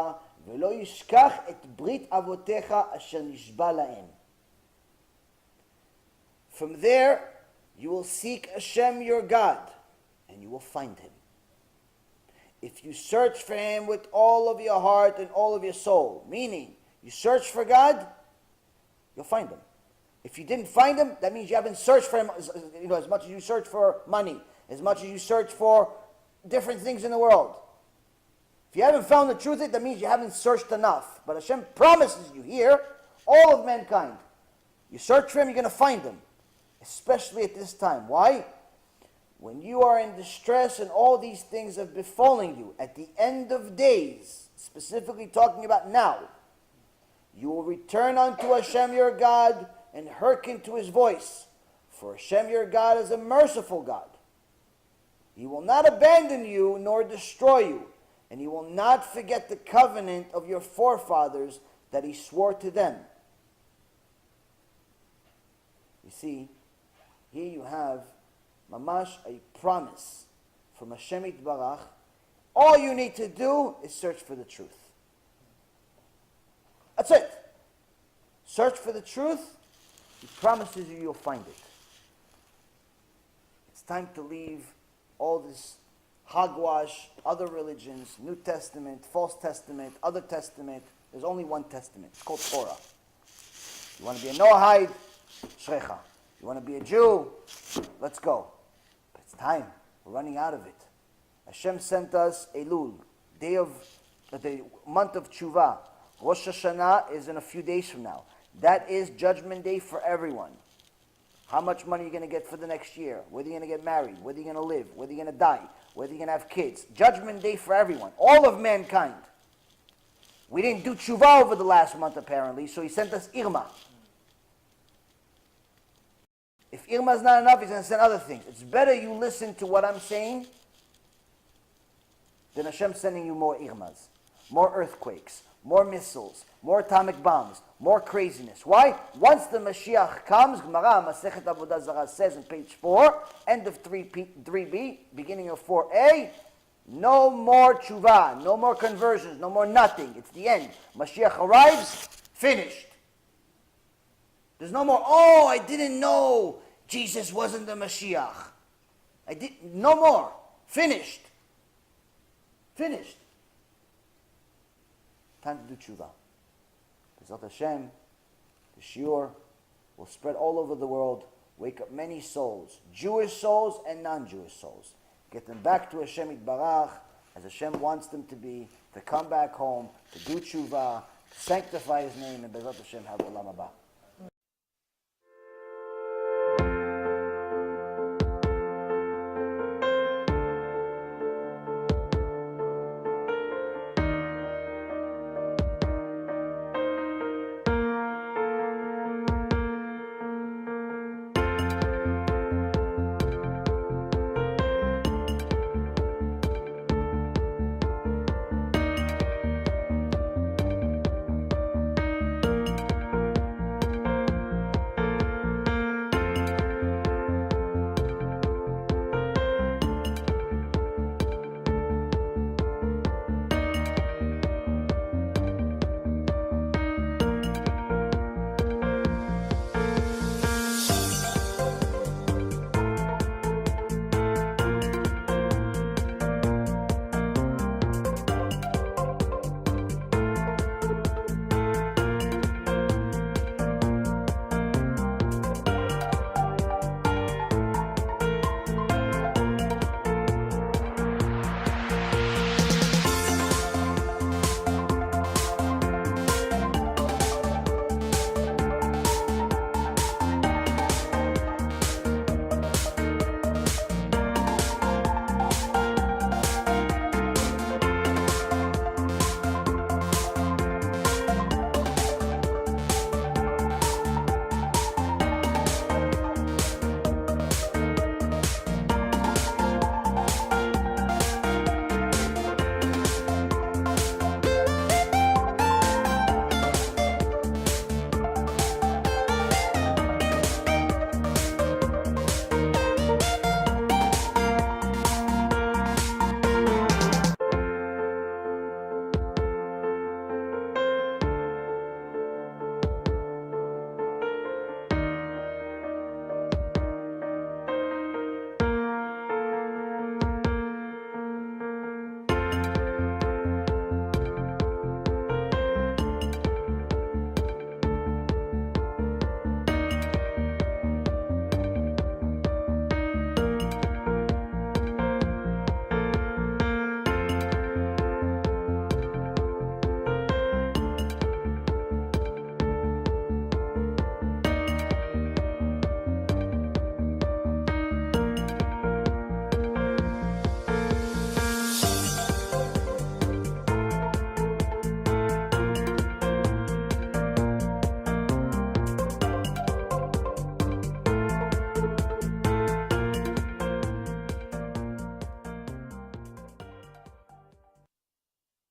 ולא ישכח את ברית אבותיך אשר נשבע להם. From there, you will seek Hashem your God, and you will find him. If you search for him with all of your heart and all of your soul, meaning you search for God, you'll find him. If you didn't find him, that means you haven't searched for him as much as you search for money, as much as you search for different things in the world. If you haven't found the truth, that means you haven't searched enough. But Hashem promises you here, all of mankind. You search for him, you're going to find him. Especially at this time. Why? When you are in distress and all these things have befallen you, at the end of days, specifically talking about now, you will return unto Hashem your God and hearken to his voice. For Hashem your God is a merciful God. He will not abandon you nor destroy you, and he will not forget the covenant of your forefathers that he swore to them. You see, here you have mamash, a promise from Hashem Yitbarach. All you need to do is search for the truth. That's it. Search for the truth. He promises you you'll find it. It's time to leave all this hogwash, other religions, New Testament, False Testament, other Testament. There's only one Testament. It's called Torah. You want to be a Noahide? Shrecha. You want to be a Jew? Let's go. But it's time. We're running out of it. Hashem sent us Elul, the month of Tshuva. Rosh Hashanah is in a few days from now. That is Judgment Day for everyone. How much money are you going to get for the next year? Whether you're going to get married, whether you're going to live, whether you're going to die, whether you're going to have kids. Judgment Day for everyone. All of mankind. We didn't do Tshuva over the last month apparently, so he sent us Irma. If Irma is not enough, he's going to send other things. It's better you listen to what I'm saying than Hashem sending you more Irmas, more earthquakes, more missiles, more atomic bombs, more craziness. Why? Once the Mashiach comes, Gemara Masechet Avodah Zarah says in page 4, end of 3b, beginning of 4a, no more tshuva, no more conversions, no more nothing. It's the end. Mashiach arrives, finished. There's no more, oh, I didn't know Jesus wasn't the Mashiach. No more. Finished. Finished. Time to do tshuva. B'ezrat Hashem, the shiur will spread all over the world, wake up many souls, Jewish souls and non-Jewish souls. Get them back to Hashem Yitbarach, as Hashem wants them to be, to come back home, to do tshuva, to sanctify his name, and B'ezrat Hashem have Olam Haba.